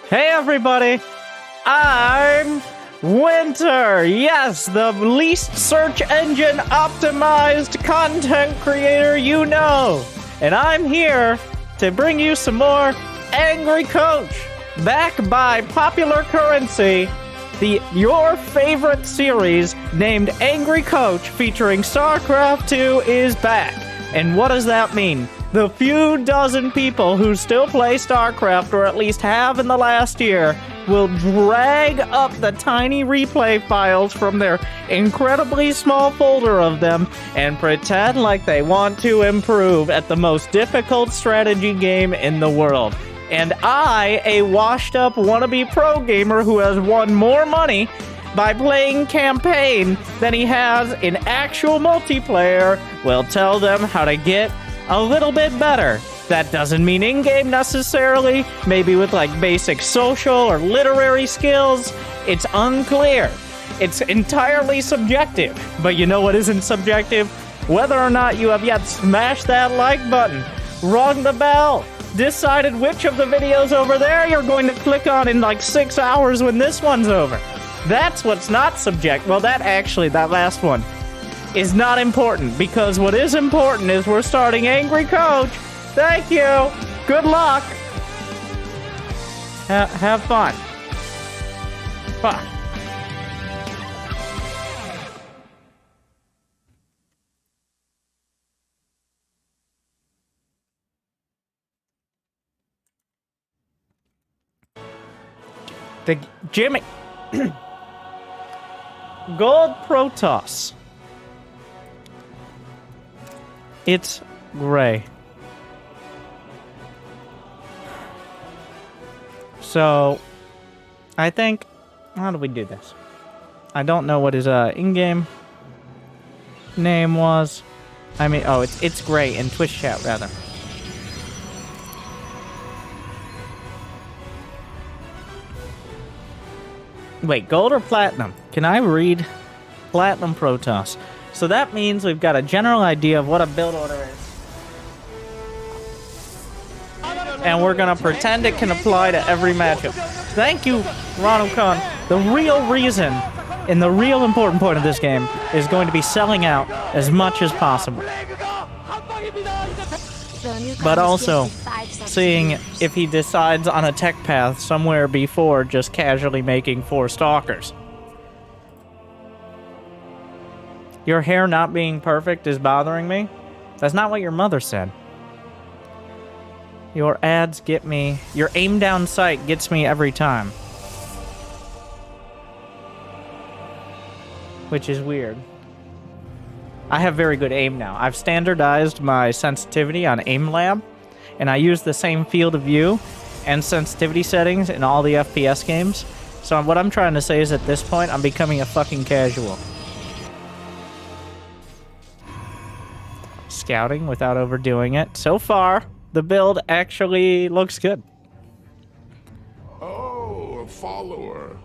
Hey everybody, I'm Winter. Yes, the least search engine optimized content creator you know. And I'm here to bring you some more Angry Coach. Back by popular currency, your favorite series named Angry Coach featuring StarCraft 2 is back. And what does that mean? The few dozen people who still play StarCraft, or at least have in the last year, will drag up the tiny replay files from their incredibly small folder of them and pretend like they want to improve at the most difficult strategy game in the world. And I, a washed-up wannabe pro gamer who has won more money by playing campaign than he has in actual multiplayer, will tell them how to get a little bit better. That doesn't mean in-game necessarily, maybe with like basic social or literary skills. It's unclear. It's entirely subjective. But you know what isn't subjective? Whether or not you have yet smashed that like button, rung the bell, decided which of the videos over there you're going to click on in like 6 hours when this one's over. That's what's not subject. Well, that last one is not important, because what is important is we're starting Angry Coach. Thank you. Good luck. Have fun. Fuck. The Jimmy Gold Protoss. It's gray. So, I think, how do we do this? I don't know what his in-game name was. I mean, oh, it's gray in Twitch chat, rather. Wait, gold or platinum? Can I read Platinum Protoss? So that means we've got a general idea of what a build order is. And we're gonna pretend it can apply to every matchup. Thank you, Ronald Khan. The real reason, and the real important point of this game, is going to be selling out as much as possible. But also, seeing if he decides on a tech path somewhere before just casually making 4 stalkers. Your hair not being perfect is bothering me? That's not what your mother said. Your ads get me... Your aim down sight gets me every time. Which is weird. I have very good aim now. I've standardized my sensitivity on AimLab, and I use the same field of view and sensitivity settings in all the FPS games. So what I'm trying to say is at this point, I'm becoming a fucking casual. Scouting without overdoing it. So far, the build actually looks good. Oh, a follower.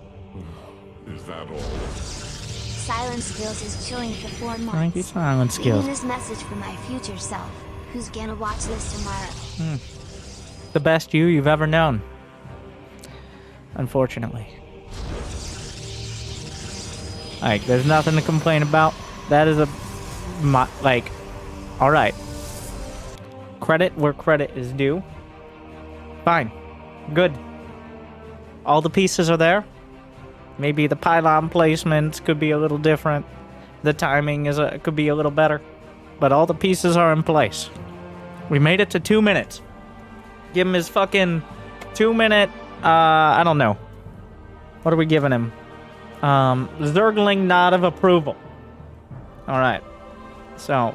Is that all? Silent Skills is chilling for 4 months. Thank you, Silent Skills. This message for my future self, who's gonna watch this tomorrow. The best you've ever known. Unfortunately. Like, there's nothing to complain about. That is alright. Credit where credit is due. Fine. Good. All the pieces are there. Maybe the pylon placements could be a little different. The timing could be a little better. But all the pieces are in place. We made it to 2 minutes. Give him his fucking 2-minute, I don't know. What are we giving him? Zergling nod of approval. Alright. So.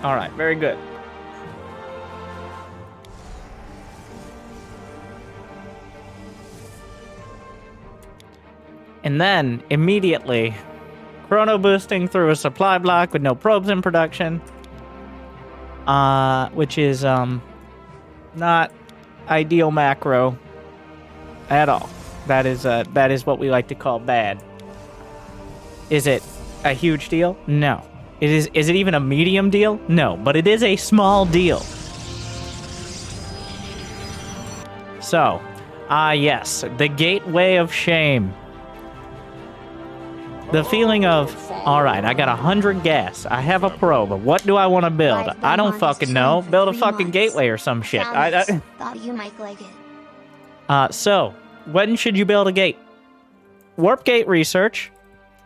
Alright, very good. And then, immediately, chrono boosting through a supply block with no probes in production. Which is, not ideal macro at all. That is what we like to call bad. Is it a huge deal? No. Is it even a medium deal? No, but it is a small deal. So, yes, the gateway of shame. The feeling of, all right, I got 100 gas. I have a probe. What do I want to build? I don't fucking know. Build a fucking gateway or some shit. Thought you might like it. So, when should you build a gate? Warp gate research.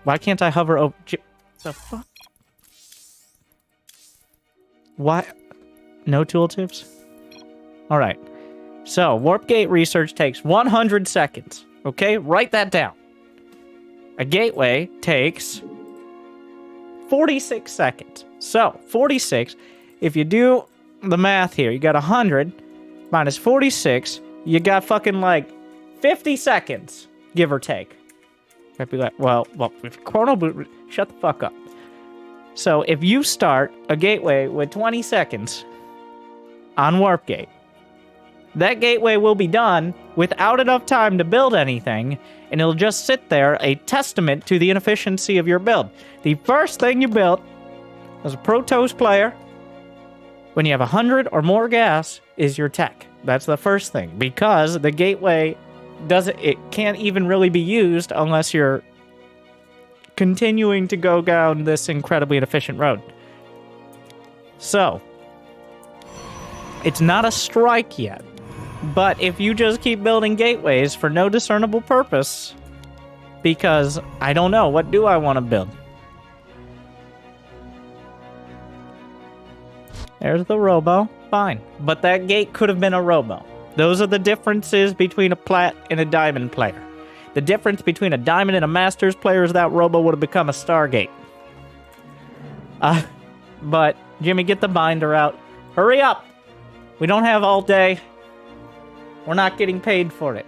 Why can't I hover over... The fuck? Why? No tooltips? Alright. So, warp gate research takes 100 seconds. Okay? Write that down. A gateway takes 46 seconds. So, 46, if you do the math here, you got 100 minus 46, you got fucking like 50 seconds, give or take. I'd be like, well, if chrono boot, shut the fuck up. So, if you start a gateway with 20 seconds on warp gate, that gateway will be done without enough time to build anything, and it'll just sit there, a testament to the inefficiency of your build. The first thing you built as a Protoss player, when you have 100 or more gas, is your tech. That's the first thing, because the gateway it can't even really be used unless you're continuing to go down this incredibly inefficient road. So, it's not a strike yet. But if you just keep building gateways for no discernible purpose, because I don't know, what do I want to build? There's the robo. Fine. But that gate could have been a robo. Those are the differences between a plat and a diamond player. The difference between a diamond and a masters player is that robo would have become a Stargate. But, Jimmy, get the binder out. Hurry up! We don't have all day. We're not getting paid for it.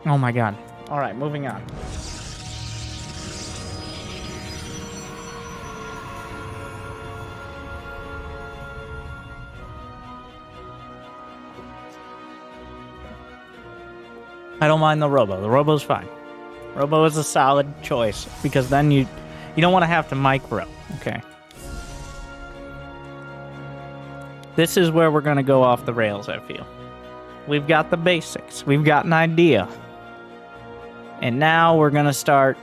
Oh my god. Alright, moving on. I don't mind the robo. The robo's fine. Robo is a solid choice, because then you don't want to have to micro. Okay. This is where we're going to go off the rails, I feel. We've got the basics. We've got an idea. And now we're going to start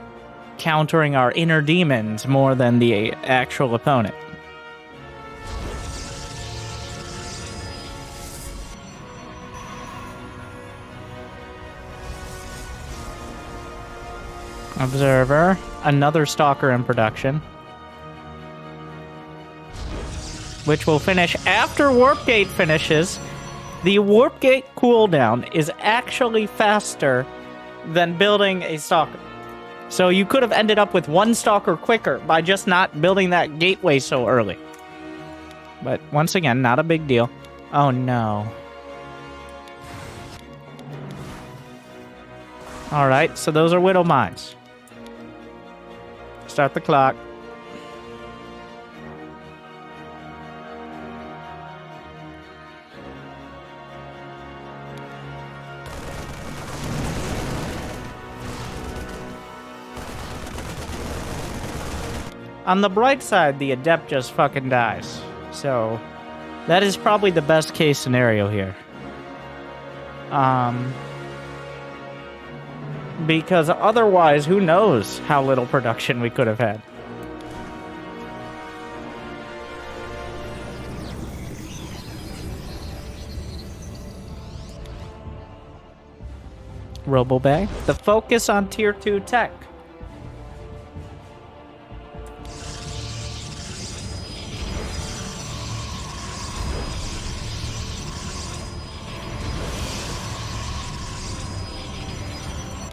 countering our inner demons more than the actual opponent. Observer. Another Stalker in production. Which will finish after Warp Gate finishes. The Warp Gate cooldown is actually faster than building a Stalker. So you could have ended up with one Stalker quicker by just not building that gateway so early. But once again, not a big deal. Oh no. Alright, so those are Widow Mines. Start the clock. On the bright side, the Adept just fucking dies. So, that is probably the best case scenario here. Because otherwise, who knows how little production we could have had. Robobag. The focus on Tier 2 tech.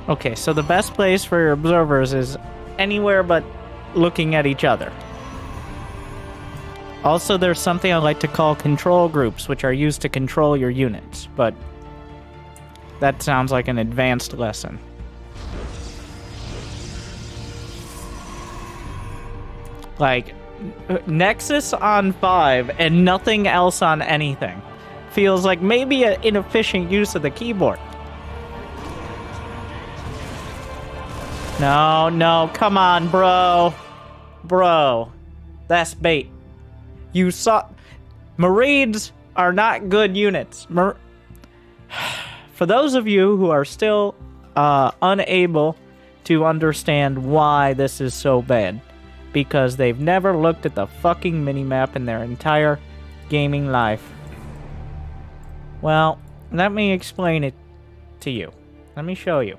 Okay, so the best place for your observers is anywhere but looking at each other. Also, there's something I like to call control groups, which are used to control your units, but that sounds like an advanced lesson. Like, Nexus on 5 and nothing else on anything feels like maybe an inefficient use of the keyboard. No, no, come on, bro. Bro. That's bait. You saw... Marines are not good units. For those of you who are still unable to understand why this is so bad, because they've never looked at the fucking minimap in their entire gaming life. Well, let me explain it to you. Let me show you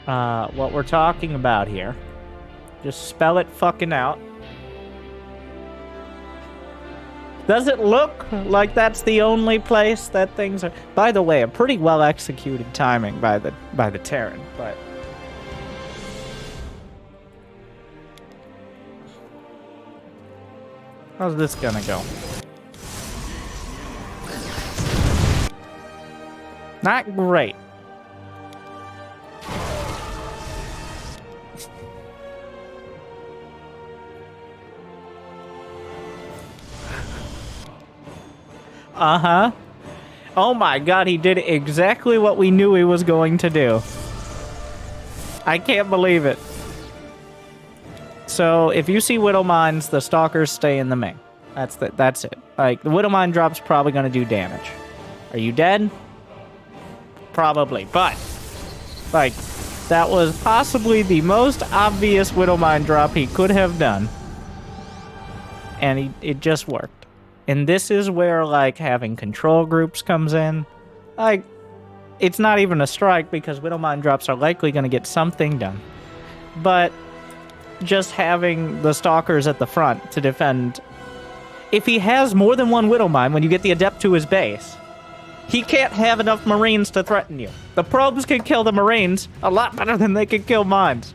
what we're talking about here. Just spell it fucking out. Does it look like that's the only place that things are... By the way, a pretty well executed timing by the Terran, but... How's this gonna go? Not great. Uh-huh. Oh my god, he did exactly what we knew he was going to do. I can't believe it. So, if you see Widow Mines, the Stalkers stay in the main. That's it. Like, the Widow Mine drop's probably going to do damage. Are you dead? Probably, but... Like, that was possibly the most obvious Widow Mine drop he could have done. And it just worked. And this is where, like, having control groups comes in. Like, it's not even a strike because Widow Mine drops are likely going to get something done. But... just having the Stalkers at the front to defend. If he has more than one Widow Mine when you get the Adept to his base, he can't have enough Marines to threaten you. The probes can kill the Marines a lot better than they can kill mines.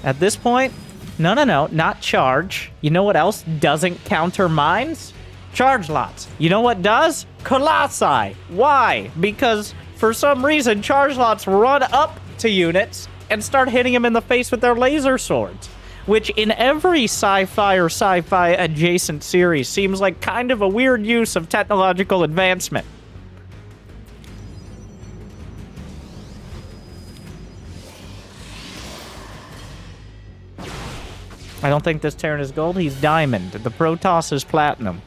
At this point, no, not charge. You know what else doesn't counter mines? Charge lots. You know what does? Colossi. Why? Because for some reason, charge lots run up to units and start hitting them in the face with their laser swords, which in every sci-fi or sci-fi adjacent series seems like kind of a weird use of technological advancement. I don't think this Terran is gold. He's diamond. The Protoss is platinum.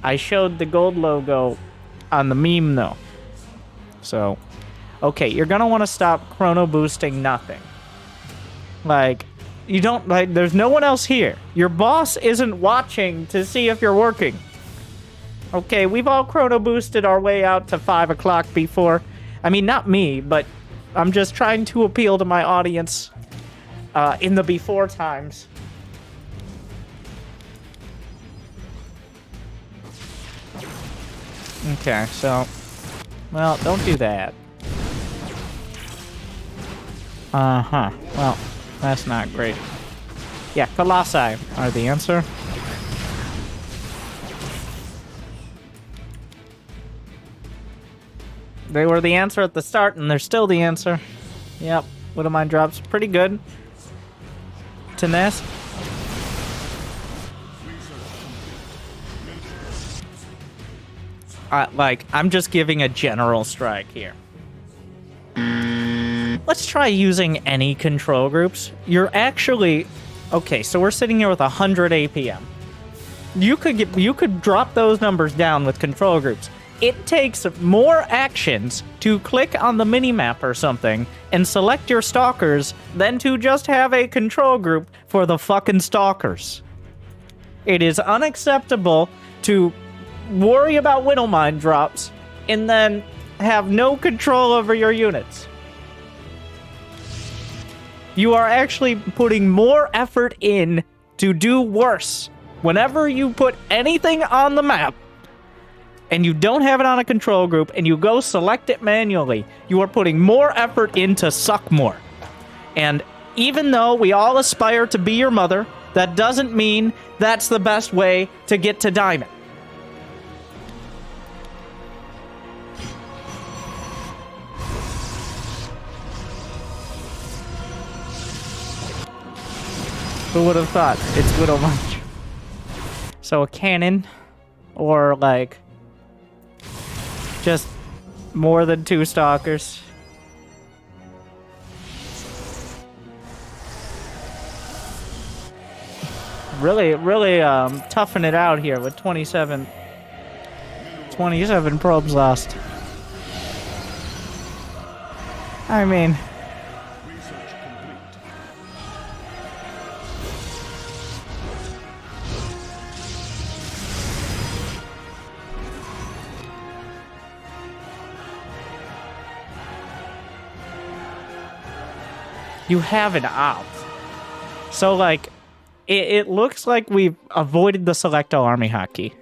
I showed the gold logo on the meme, though. So... okay, you're gonna want to stop chrono boosting nothing. Like, you don't, like, there's no one else here. Your boss isn't watching to see if you're working. Okay, we've all chrono boosted our way out to 5 o'clock before. I mean, not me, but I'm just trying to appeal to my audience in the before times. Okay, so, well, don't do that. Uh-huh. Well, that's not great. Yeah, Colossi are the answer. They were the answer at the start, and they're still the answer. Yep, Widow Mine drops pretty good. Tenez. I'm just giving a general strike here. Let's try using any control groups. You're actually... okay, so we're sitting here with 100 APM. You could drop those numbers down with control groups. It takes more actions to click on the minimap or something and select your Stalkers than to just have a control group for the fucking Stalkers. It is unacceptable to worry about Widow Mine drops and then have no control over your units. You are actually putting more effort in to do worse. Whenever you put anything on the map and you don't have it on a control group and you go select it manually, you are putting more effort in to suck more. And even though we all aspire to be your mother, that doesn't mean that's the best way to get to diamond. Who would have thought? It's Widow Mine. So a cannon, or like, just More than 2 stalkers. Really toughing it out here with 27 probes lost. I mean, you have an op. So, like, it looks like we've avoided the select all army hotkey.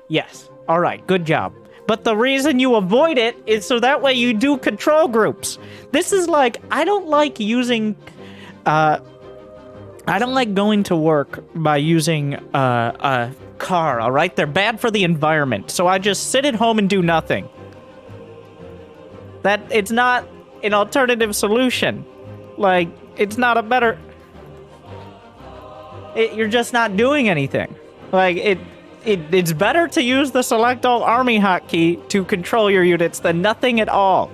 Yes. All right. Good job. But the reason you avoid it is so that way you do control groups. This is like, I don't like using, I don't like going to work by using a car, all right? They're bad for the environment. So I just sit at home and do nothing. It's not an alternative solution. Like, it's not a better... you're just not doing anything. Like, it's better to use the select all army hotkey to control your units than nothing at all.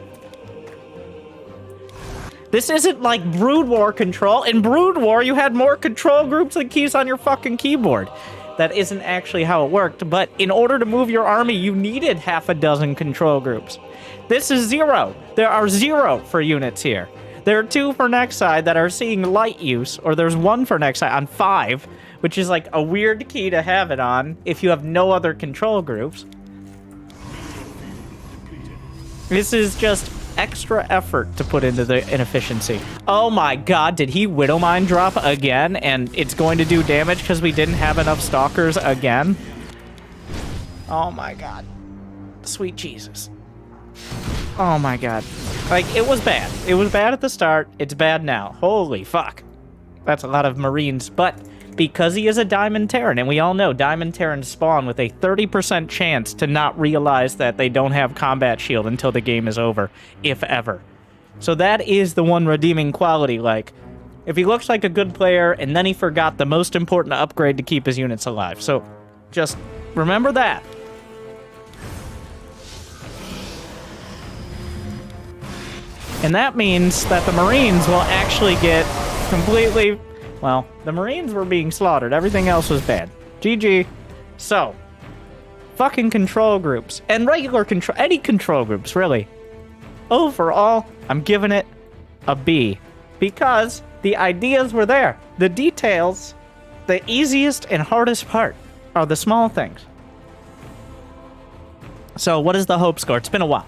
This isn't like Brood War control. In Brood War, you had more control groups than keys on your fucking keyboard. That isn't actually how it worked, but in order to move your army, you needed half a dozen control groups. This is 0. There are 0 for units here. There are 2 for next side that are seeing light use, or there's 1 for next side on 5, which is like a weird key to have it on if you have no other control groups. This is just extra effort to put into the inefficiency. Oh my god, did he Widowmine drop again? And it's going to do damage because we didn't have enough stalkers again? Oh my god. Sweet Jesus. Oh my god. Like, it was bad. It was bad at the start. It's bad now. Holy fuck. That's a lot of Marines. But because he is a Diamond Terran, and we all know Diamond Terrans spawn with a 30% chance to not realize that they don't have combat shield until the game is over, if ever. So that is the one redeeming quality. Like, if he looks like a good player, and then he forgot the most important upgrade to keep his units alive. So, just remember that. And that means that the Marines will actually get completely... Well, the Marines were being slaughtered. Everything else was bad. GG. So, fucking control groups. And regular control... Any control groups, really. Overall, I'm giving it a B. Because the ideas were there. The details, the easiest and hardest part, are the small things. So, what is the hope score? It's been a while.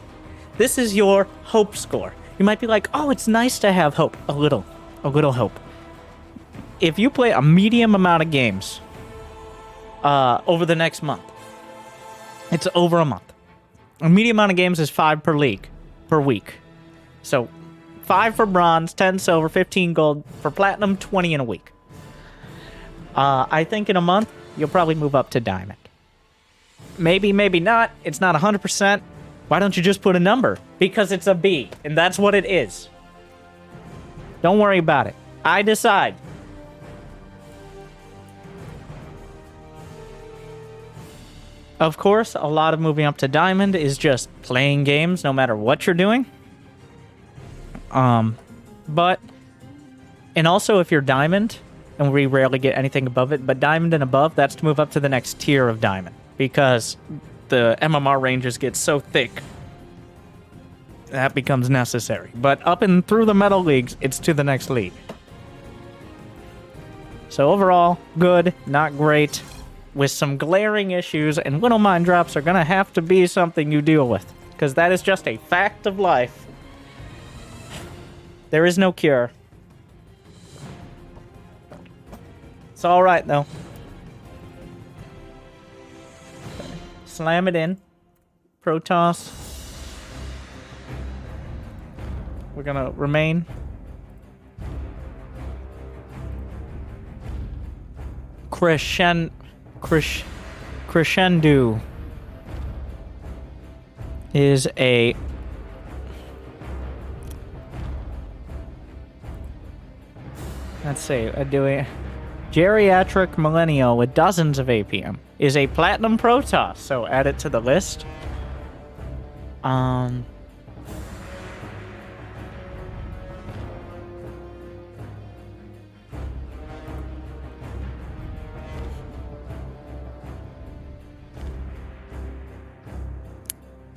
This is your hope score. You might be like, oh, it's nice to have hope. A little hope. If you play a medium amount of games over the next month, it's over a month. A medium amount of games is 5 per week. So 5 for bronze, 10 silver, 15 gold. For platinum, 20 in a week. I think in a month, you'll probably move up to diamond. Maybe, maybe not. It's not 100%. Why don't you just put a number? Because it's a B, and that's what it is. Don't worry about it. I decide. Of course, a lot of moving up to diamond is just playing games, no matter what you're doing. But, and also if you're diamond, and we rarely get anything above it, but diamond and above, that's to move up to the next tier of diamond. Because the MMR ranges get so thick, that becomes necessary. But up and through the metal leagues, it's to the next league. So overall, good, not great, with some glaring issues, and Widowmine drops are gonna have to be something you deal with, because that is just a fact of life. There is no cure. It's alright, though. Slam it in. Protoss. We're gonna remain. Crescendo is a let's see, doing geriatric millennial with dozens of APM is a platinum Protoss, so add it to the list. Um...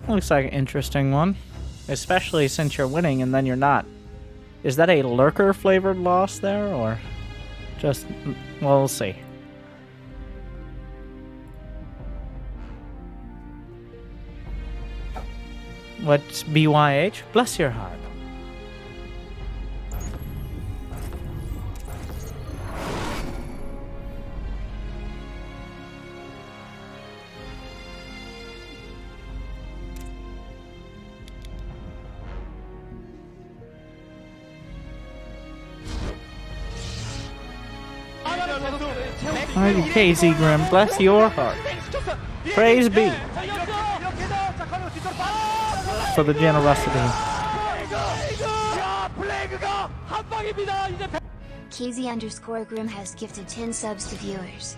Looks like an interesting one. Especially since you're winning and then you're not. Is that a lurker flavored loss there, or just... well, we'll see. What's BYH? Bless your heart. Mighty KZ Grim, bless your heart. Praise be for the generosity. KZ_Grim has gifted 10 subs to viewers.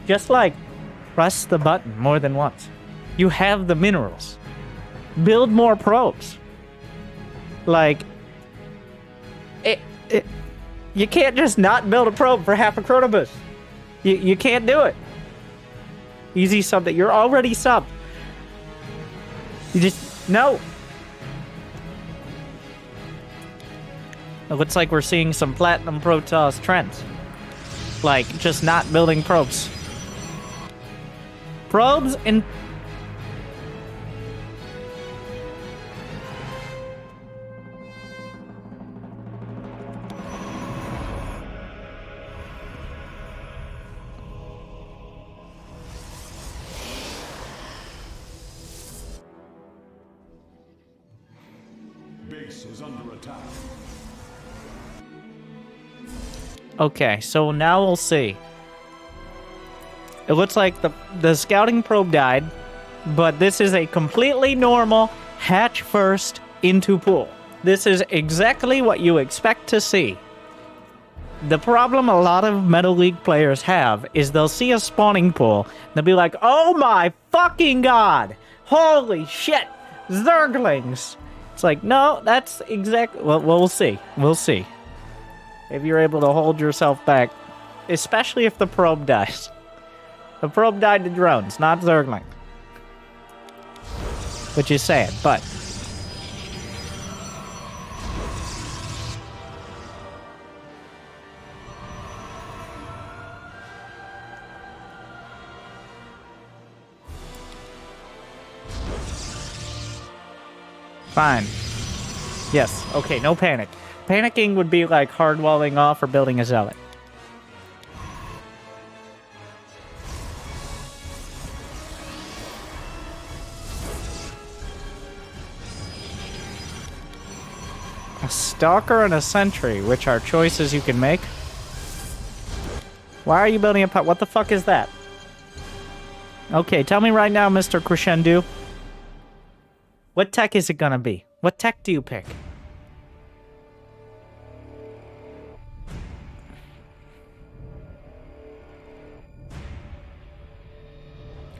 Just like press the button more than once. You have the minerals. Build more probes. Like, you can't just not build a probe for half a chronobus. You can't do it. Easy sub that you're already subbed. You just, no. It looks like we're seeing some platinum Protoss trends. Like, just not building probes. Probes and... Base is under attack. Okay, so now we'll see. It looks like the scouting probe died, but this is a completely normal hatch first into pool. This is exactly what you expect to see. The problem a lot of Meta League players have is they'll see a spawning pool, and they'll be like, oh my fucking god! Holy shit! Zerglings! It's like, no, that's exactly... Well, we'll see. We'll see. If you're able to hold yourself back, especially if the probe dies. The probe died to drones, not Zergling. Which is sad, but... Fine. Yes, okay, no panic. Panicking would be like hard-walling off or building a zealot. A stalker and a sentry, which are choices you can make. Why are you building a pot? What the fuck is that? Okay, tell me right now, Mr. Crescendo. What tech is it gonna be? What tech do you pick?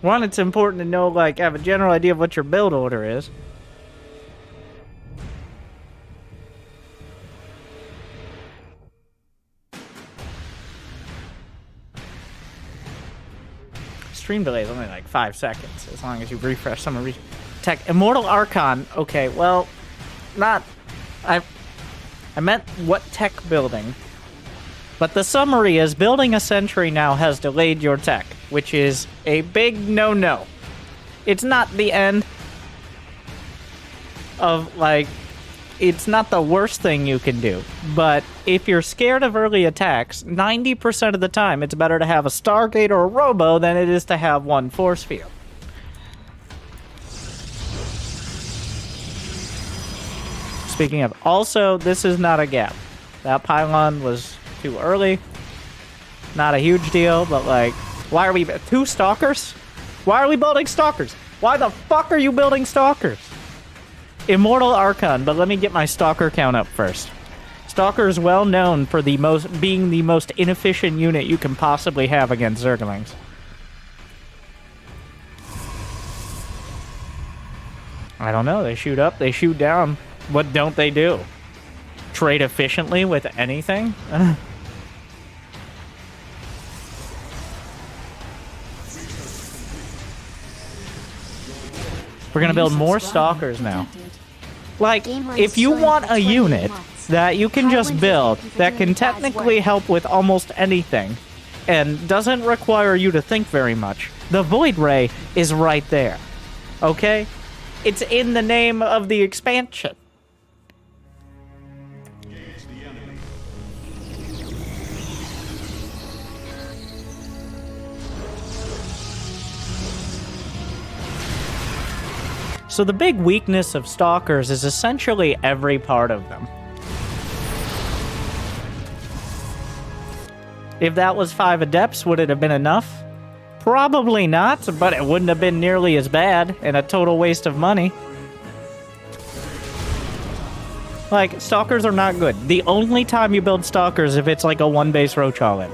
One, it's important to know, like, have a general idea of what your build order is. Stream delay is only like 5 seconds, as long as you refresh some of tech. Immortal Archon. Okay, well, not... I meant what tech building. But the summary is building a sentry now has delayed your tech, which is a big no-no. It's not the end of, like... It's not the worst thing you can do, but if you're scared of early attacks, 90% of the time it's better to have a Stargate or a Robo than it is to have one force field. Speaking of, also, this is not a gap. That pylon was too early. Not a huge deal, but like, why are we... 2 Stalkers? Why are we building Stalkers? Why the fuck are you building Stalkers? Immortal Archon, but let me get my Stalker count up first. Stalker is well known for being the most inefficient unit you can possibly have against Zerglings. I don't know. They shoot up, they shoot down. What don't they do? Trade efficiently with anything? We're gonna build more Stalkers now. Like, if you want a unit that you can just build that can technically help with almost anything and doesn't require you to think very much, the Void Ray is right there. Okay? It's in the name of the expansion. So the big weakness of Stalkers is essentially every part of them. If that was 5 Adepts, would it have been enough? Probably not, but it wouldn't have been nearly as bad and a total waste of money. Like, Stalkers are not good. The only time you build Stalkers if it's like a 1-base Roach all-in.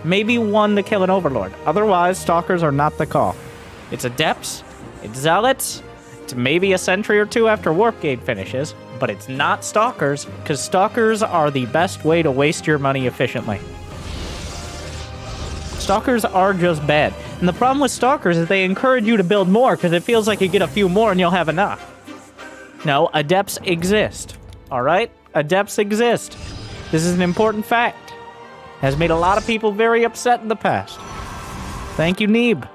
Maybe 1 to kill an Overlord. Otherwise, Stalkers are not the call. It's Adepts, it's Zealots, it's maybe a Sentry or 2 after Warp Gate finishes, but it's not Stalkers, because Stalkers are the best way to waste your money efficiently. Stalkers are just bad. And the problem with Stalkers is they encourage you to build more, because it feels like you get a few more and you'll have enough. No, Adepts exist. Alright? Adepts exist. This is an important fact. Has made a lot of people very upset in the past. Thank you, Neeb.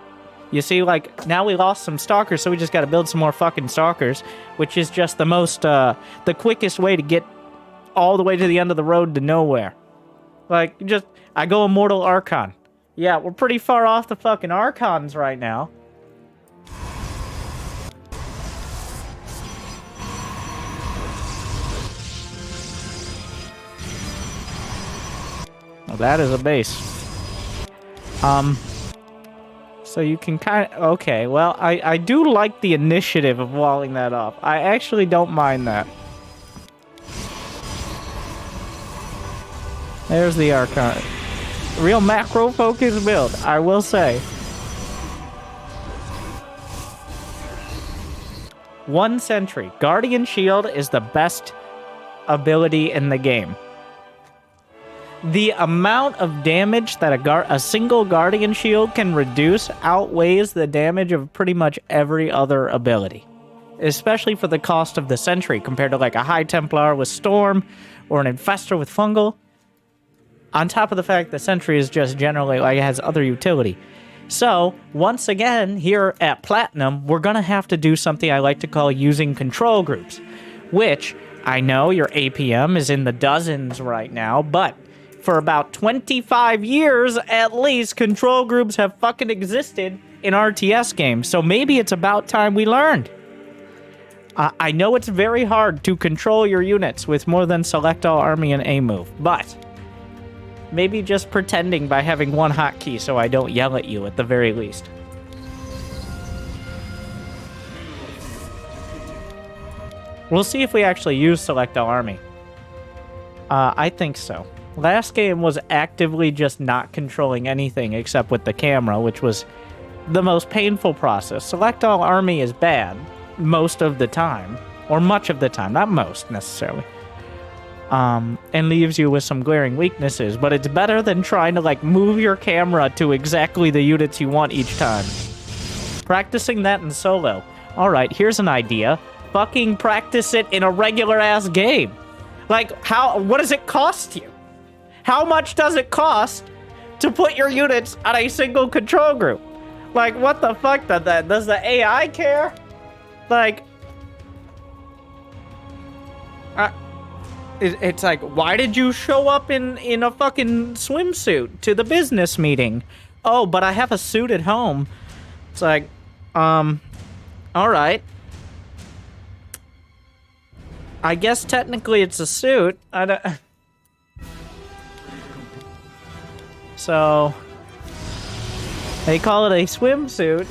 You see, like, now we lost some Stalkers, so we just gotta build some more fucking Stalkers, which is just the most, the quickest way to get all the way to the end of the road to nowhere. Like, I go Immortal Archon. Yeah, we're pretty far off the fucking Archons right now. Well, that is a base. So you can kind of... Okay, well, I do like the initiative of walling that off. I actually don't mind that. There's the Archon. Real macro-focused build, I will say. 1 Sentry. Guardian Shield is the best ability in the game. The amount of damage that a single Guardian Shield can reduce outweighs the damage of pretty much every other ability. Especially for the cost of the Sentry, compared to like a High Templar with Storm, or an Infestor with Fungal. On top of the fact that Sentry is just generally, like, it has other utility. So, once again, here at Platinum, we're gonna have to do something I like to call using control groups. Which, I know your APM is in the dozens right now, but for about 25 years, at least, control groups have fucking existed in RTS games, so maybe it's about time we learned. I know it's very hard to control your units with more than Select All Army and A move, but maybe just pretending by having 1 hotkey so I don't yell at you at the very least. We'll see if we actually use Select All Army. I think so. Last game was actively just not controlling anything except with the camera, which was the most painful process. Select All Army is bad most of the time, or much of the time, not most necessarily. And leaves you with some glaring weaknesses, but it's better than trying to, like, move your camera to exactly the units you want each time. Practicing that in solo. Alright, here's an idea. Fucking practice it in a regular-ass game. Like, what does it cost you? How much does it cost to put your units on a single control group? Like, what the fuck does the AI care? Like, it's like, why did you show up in a fucking swimsuit to the business meeting? Oh, but I have a suit at home. It's like, alright. I guess technically it's a suit. I don't... So, they call it a swimsuit.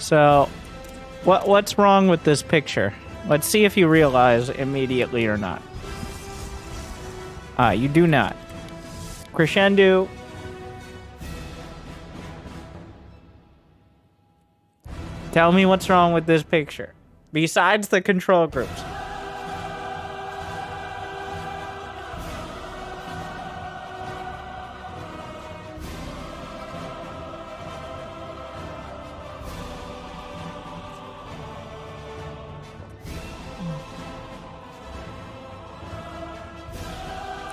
So, what's wrong with this picture? Let's see if you realize immediately or not. You do not. Crescendo. Tell me what's wrong with this picture. Besides the control groups.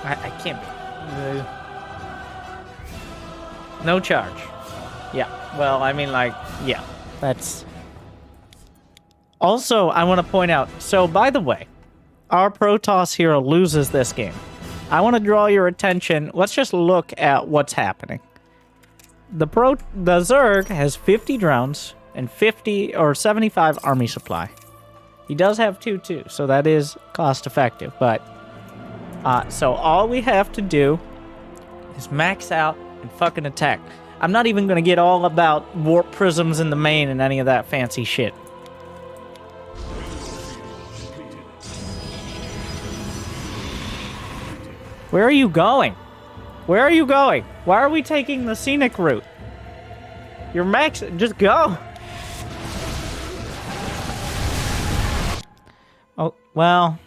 I can't be. No charge. Yeah. Well, I mean, like, yeah. That's... Also, I want to point out, so by the way, our Protoss hero loses this game. I want to draw your attention. Let's just look at what's happening. The Zerg has 50 drones and 50 or 75 army supply. He does have 2 too, so that is cost effective, but so all we have to do is max out and fucking attack. I'm not even going to get all about warp prisms in the main and any of that fancy shit. Where are you going? Where are you going? Why are we taking the scenic route? You're max... Just go! Oh, well...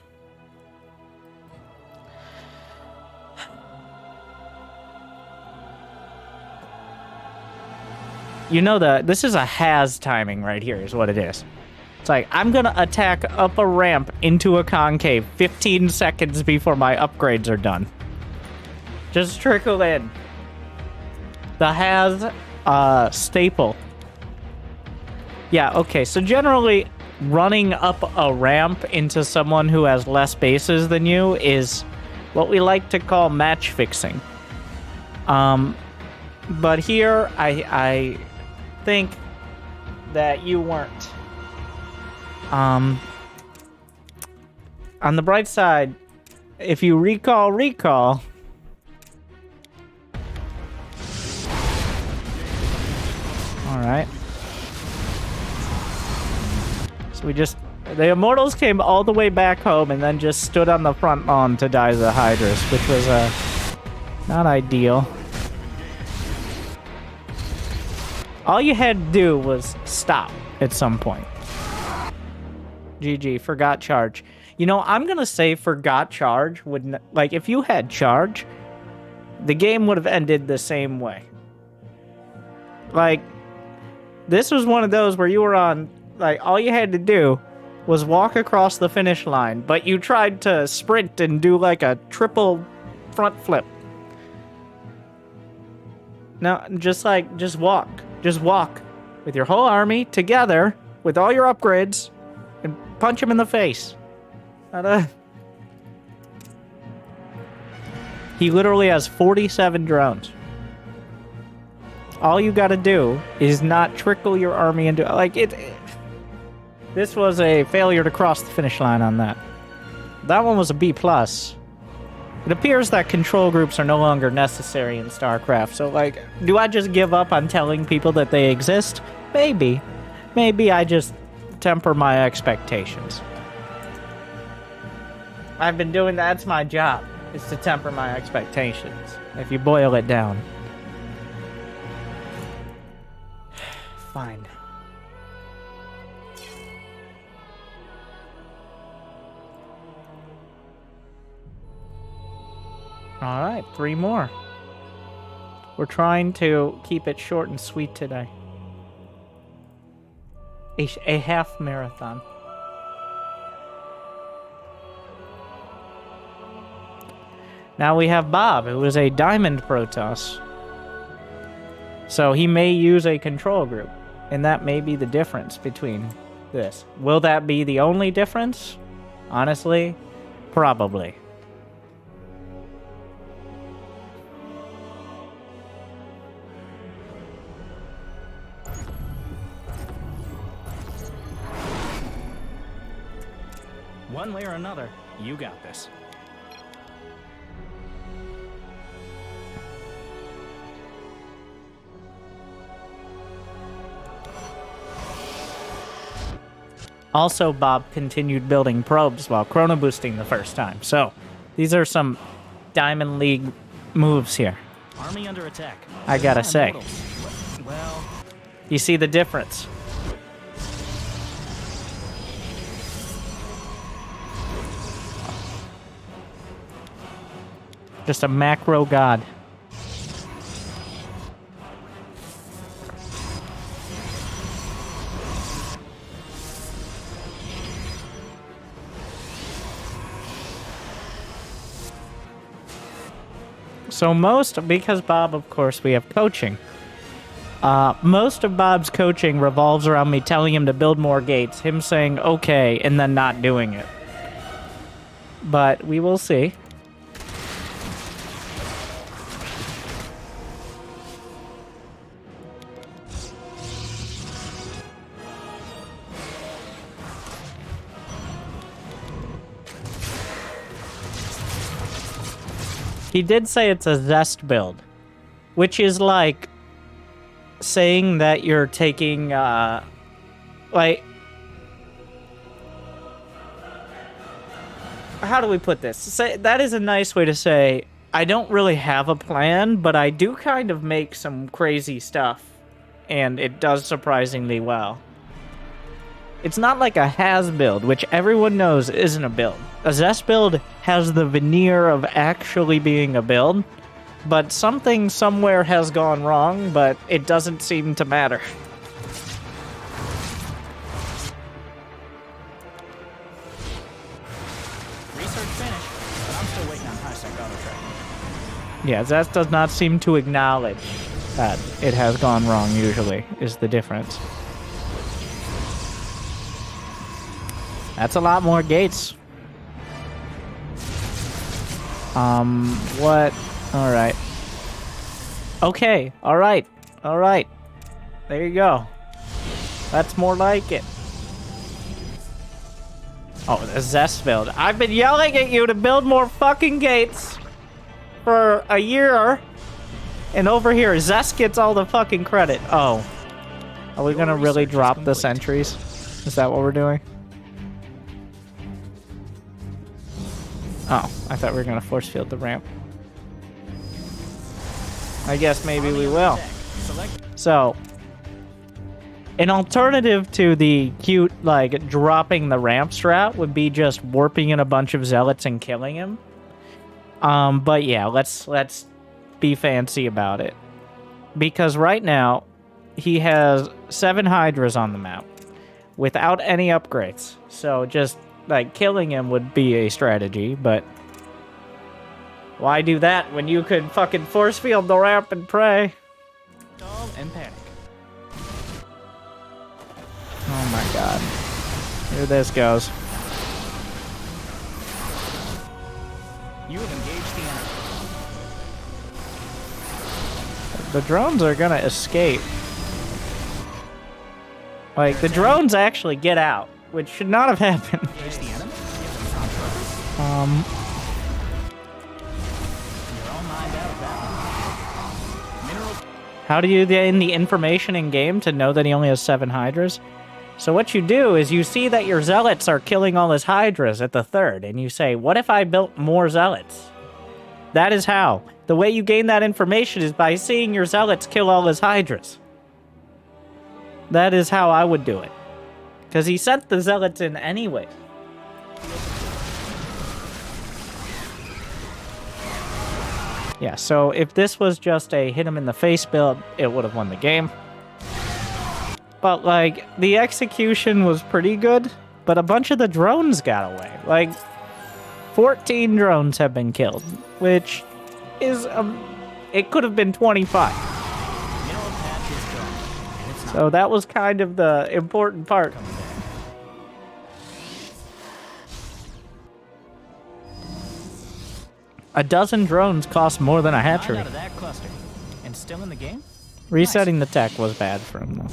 You know this is a has timing right here is what it is. It's like, I'm gonna attack up a ramp into a concave 15 seconds before my upgrades are done. Just trickle in. The has, staple. Yeah, okay, so generally, running up a ramp into someone who has less bases than you is what we like to call match fixing. But here, I think that you weren't. On the bright side, if you recall. Alright. So the Immortals came all the way back home and then just stood on the front lawn to die the Hydras, which was, not ideal. All you had to do was stop at some point. GG, forgot charge. You know, I'm gonna say forgot charge would... Like, if you had charge, the game would have ended the same way. Like, this was one of those where you were on... Like, all you had to do was walk across the finish line, but you tried to sprint and do, like, a triple front flip. No, just walk. Just walk. With your whole army, together, with all your upgrades... And punch him in the face. He literally has 47 drones. All you gotta do is not trickle your army into... Like, this was a failure to cross the finish line on that. That one was a B+. It appears that control groups are no longer necessary in StarCraft, so, like, do I just give up on telling people that they exist? Maybe. Maybe I just... temper my expectations. I've been doing that's my job, is to temper my expectations, if you boil it down. Fine. Alright, 3 more. We're trying to keep it short and sweet today. A half marathon. Now we have Bob, who is a diamond Protoss. So he may use a control group, and that may be the difference between this. Will that be the only difference? Honestly, probably. One way or another, you got this. Also, Bob continued building probes while chrono boosting the first time. So, these are some Diamond League moves here. Army under attack. I gotta say. Immortals. Well, You see the difference? Just a macro god. So because Bob, of course, we have coaching. Most of Bob's coaching revolves around me telling him to build more gates, him saying okay, and then not doing it. But we will see. He did say it's a Zest build, which is like saying that you're taking, like, how do we put this? That is a nice way to say, I don't really have a plan, but I do kind of make some crazy stuff, and it does surprisingly well. It's not like a has build, which everyone knows isn't a build. A Zest build has the veneer of actually being a build, but something somewhere has gone wrong, but it doesn't seem to matter. research finished, but I'm still waiting on high-sec auto-tracking. Yeah, Zest does not seem to acknowledge that it has gone wrong, usually, is the difference. That's a lot more gates. What? Alright. Okay, alright. Alright. There you go. That's more like it. Oh, the Zest build. I've been yelling at you to build more fucking gates for a year. And over here, Zest gets all the fucking credit. Oh. Are we gonna really drop the sentries? Is that what we're doing? Oh, I thought we were gonna force field the ramp. I guess maybe we will. So, an alternative to the cute, like, dropping the ramp strat would be just warping in a bunch of zealots and killing him. But yeah, let's be fancy about it. Because right now, he has 7 Hydras on the map without any upgrades. So just, like, killing him would be a strategy, but why do that when you could fucking force field the ramp and pray? Stall and panic. Oh my god. Here this goes. You have engaged the enemy. The drones are gonna escape. Like, the drones actually get out, which should not have happened. Engage the enemy? On purpose? You're all mined out of that one. Mineral. How do you gain the information in game to know that he only has 7 Hydras? So what you do is you see that your zealots are killing all his Hydras at the 3rd, and you say, what if I built more zealots? That is how. The way you gain that information is by seeing your zealots kill all his Hydras. That is how I would do it. Because he sent the zealots in anyway. Yeah, so if this was just a hit him in the face build, it would have won the game. But, like, the execution was pretty good, but a bunch of the drones got away. Like, 14 drones have been killed, which is, it could have been 25. Mineral patch is done. And it's not So that was kind of the important part. coming back. A dozen drones cost more than a 9 hatchery. out of that cluster. And still in the game? Resetting the tech was bad for him, though.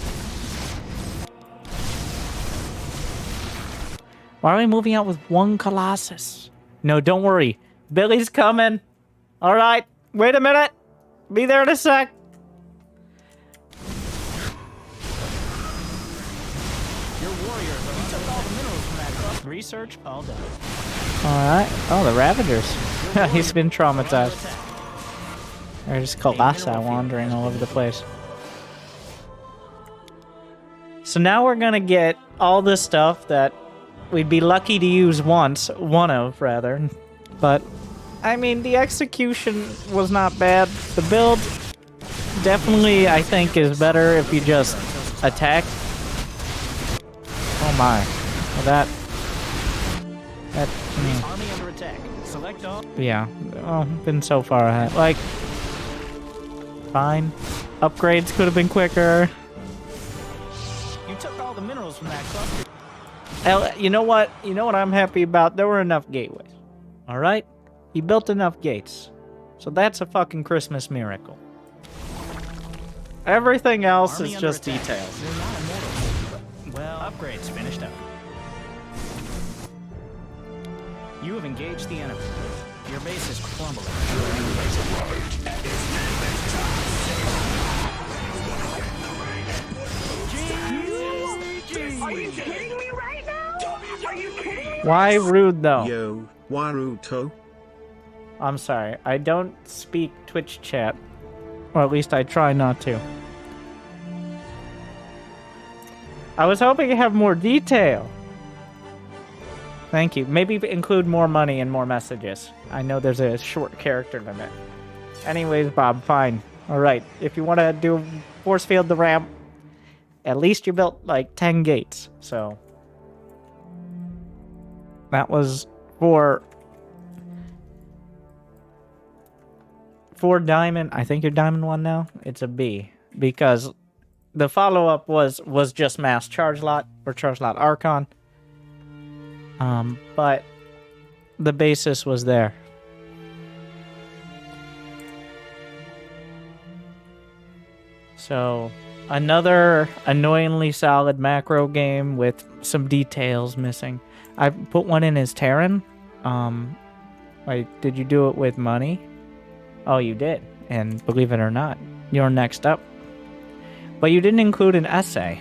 Why are we moving out with 1 Colossus? No, don't worry. Billy's coming. All right. Wait a minute. Be there in a sec. Your warriors are took all the Research all done. Alright. Oh, the Ravagers. He's been traumatized. There's Colossi wandering all over the place. So now we're gonna get all this stuff that we'd be lucky to use once. One of, rather. But, I mean, the execution was not bad. The build definitely, I think, is better if you just attack. Oh my. Well, that... Army under attack. Select all. Yeah. Oh, been so far ahead. Like, fine. Upgrades could have been quicker. You took all the minerals from that cluster. You know what? You know what I'm happy about? There were enough gateways. Alright? He built enough gates. So that's a fucking Christmas miracle. Everything else Army is under just attack. details. You're not immortal. Well, upgrades finished up. You have engaged the enemy. Your base is crumbling. Are you kidding me right now? Are you kidding me? Why rude though? Yo, Waruto. I'm sorry. I don't speak Twitch chat. Or at least I try not to. I was hoping to have more detail. Thank you. Maybe include more money and more messages. I know there's a short character limit. Anyways, Bob, fine. Alright, if you want to do force field the ramp, at least you built like 10 gates. So that was for diamond. I think you're diamond 1 now. It's a B because the follow-up was just mass charge lot or charge lot Archon. But the basis was there. So, another annoyingly solid macro game with some details missing. I put one in as Terran. Like, did you do it with money? Oh, you did. And believe it or not, you're next up. But you didn't include an essay.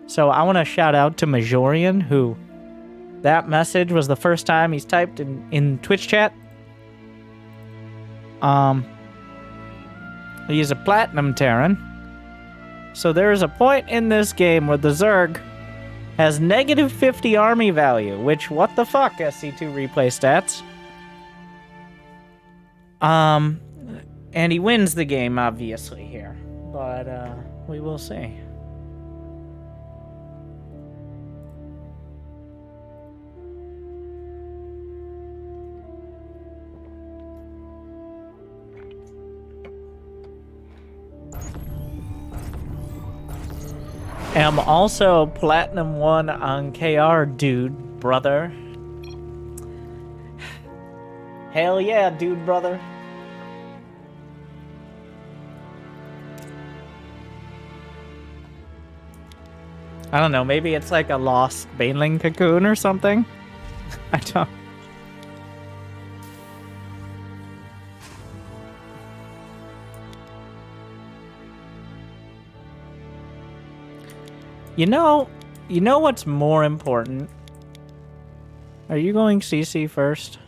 So I want to shout out to Majorian, who... that message was the first time he's typed in Twitch chat. He is a platinum Terran. So there is a point in this game where the Zerg has negative 50 army value, which, what the fuck, SC2 replay stats. And he wins the game, obviously, here. But, we will see. Am also Platinum 1 on KR, dude, brother. Hell yeah, dude, brother. I don't know, maybe it's like a lost Baneling cocoon or something? I don't... You know what's more important? Are you going CC first?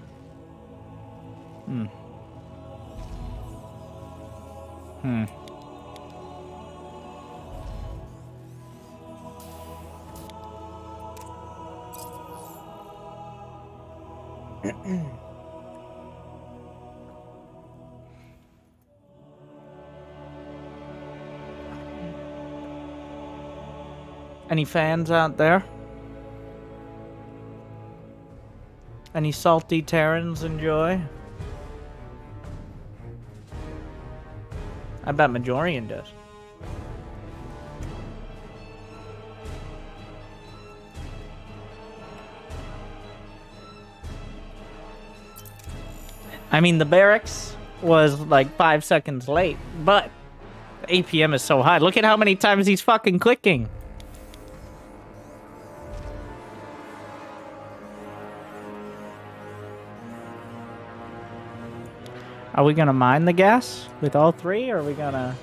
Any fans out there? Any salty Terrans enjoy? I bet Majorian does. I mean, the barracks was like 5 seconds late, but the APM is so high. Look at how many times he's fucking clicking. Are we gonna mine the gas with all three, or are we gonna...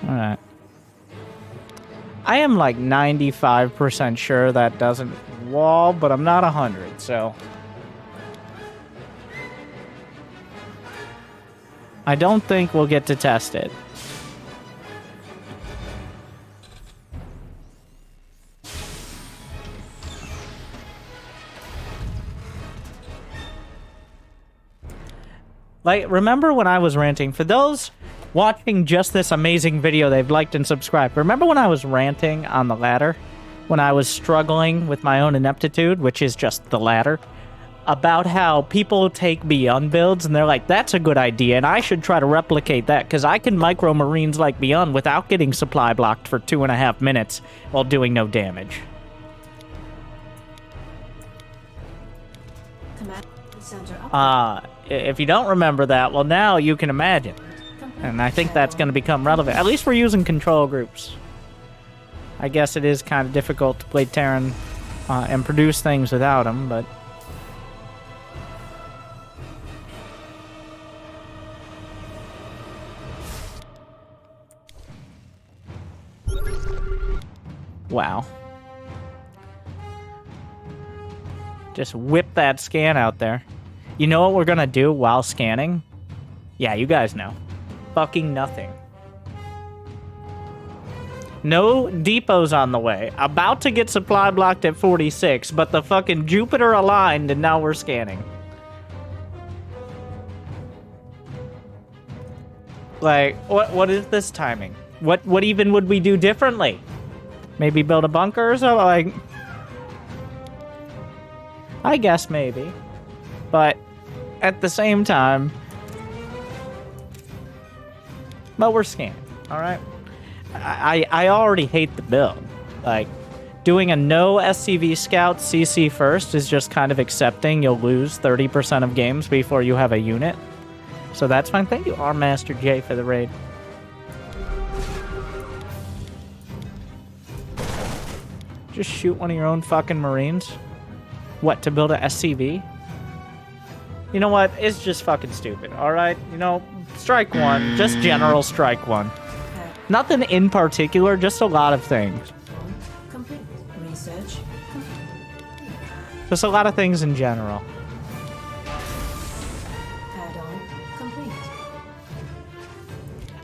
Alright. I am like 95% sure that doesn't wall, but I'm not 100, so... I don't think we'll get to test it. Like, remember when I was ranting? For those watching just this amazing video, they've liked and subscribed. Remember when I was ranting on the ladder? When I was struggling with my own ineptitude, which is just the ladder? About how people take Beyond builds and they're like, that's a good idea, and I should try to replicate that, because I can micro Marines like Beyond without getting supply blocked for 2.5 minutes while doing no damage. If you don't remember that, well, now you can imagine. And I think that's going to become relevant. At least we're using control groups. I guess it is kind of difficult to play Terran and produce things without them, but... Wow. Just whip that scan out there. You know what we're gonna do while scanning? Yeah, you guys know. Fucking nothing. No depots on the way. About to get supply blocked at 46, but the fucking Jupiter aligned and now we're scanning. Like, what is this timing? What even would we do differently? Maybe build a bunker or something? Like, I guess maybe. But at the same time, well, we're scanning, all right? I already hate the build. Like, doing a no SCV scout CC first is just kind of accepting you'll lose 30% of games before you have a unit. So that's fine. Thank you, R Master J, for the raid. Just shoot one of your own fucking Marines? What, to build a SCV? You know what? It's just fucking stupid, alright? You know, strike one. Just general strike one. Nothing in particular, just a lot of things. Complete. Research complete. Just a lot of things in general. Add-on complete.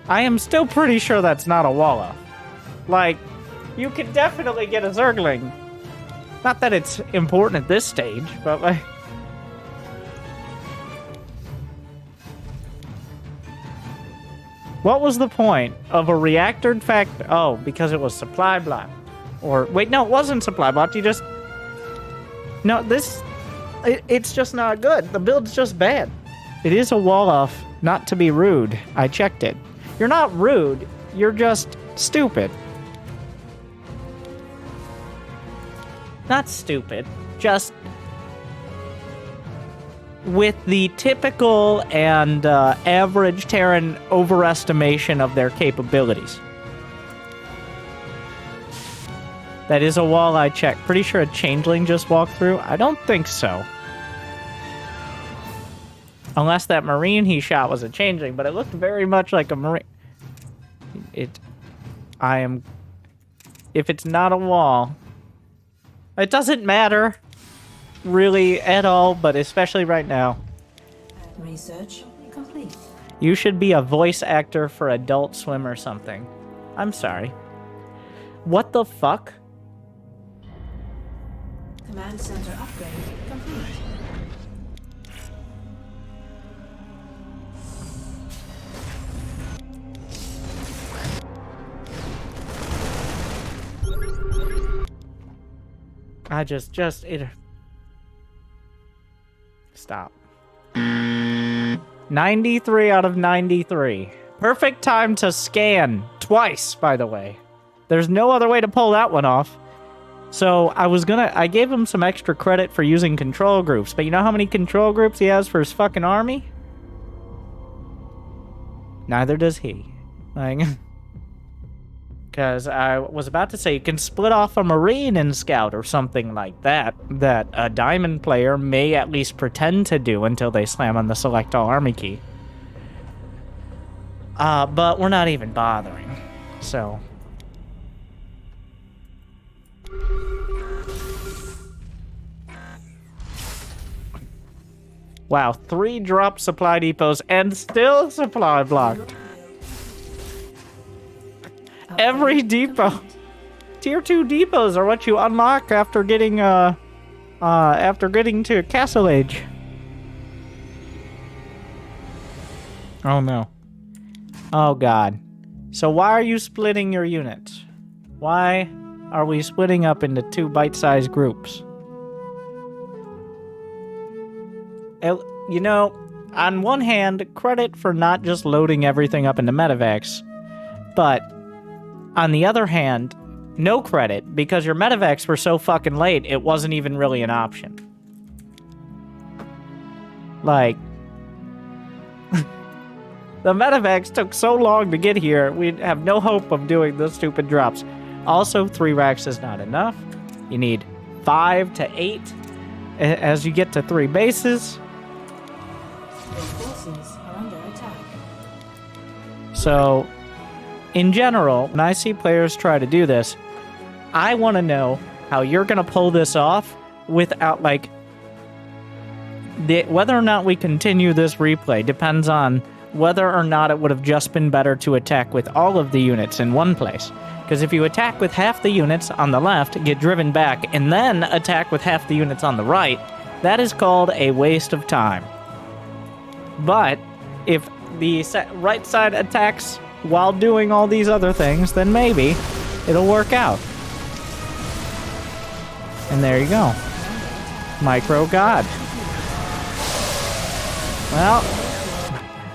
I am still pretty sure that's not a wall-up. Like, you can definitely get a Zergling. Not that it's important at this stage, but like... What was the point of a reactored fact? Oh, because it was supply block. Or, wait, no, it wasn't supply block. You just... No, this... It's just not good. The build's just bad. It is a wall-off, not to be rude. I checked it. You're not rude. You're just stupid. Not stupid. Just... with the typical and average Terran overestimation of their capabilities. That is a wall I checked. Pretty sure a changeling just walked through. I don't think so. Unless that Marine he shot was a changeling, but it looked very much like a Marine. If it's not a wall, it doesn't matter. Really at all, but especially right now. Research complete. You should be a voice actor for Adult Swim or something. I'm sorry. What the fuck? Command center upgrade complete. It... Stop. 93 out of 93. Perfect time to scan. Twice, by the way. There's no other way to pull that one off. So, I gave him some extra credit for using control groups, but you know how many control groups he has for his fucking army? Neither does he. Like... Because I was about to say, you can split off a Marine and Scout or something like that, that a Diamond player may at least pretend to do until they slam on the Select All Army key. But we're not even bothering, so... Wow, 3 drop supply depots and still supply blocked. Every depot. Tier 2 depots are what you unlock after getting to Castle Age. Oh no. Oh god. So why are you splitting your units? Why are we splitting up into 2 bite-sized groups? You know, on one hand, credit for not just loading everything up into medevacs, but on the other hand, no credit, because your medevacs were so fucking late, it wasn't even really an option. Like, the medevacs took so long to get here, we'd have no hope of doing the stupid drops. Also, 3 racks is not enough. You need 5 to 8 as you get to 3 bases. Your forces are under attack. So, in general, when I see players try to do this, I want to know how you're going to pull this off without, like... whether or not we continue this replay depends on whether or not it would have just been better to attack with all of the units in one place. Because if you attack with half the units on the left, get driven back, and then attack with half the units on the right, that is called a waste of time. But if the right side attacks while doing all these other things, then maybe it'll work out. And there you go. Micro God. Well,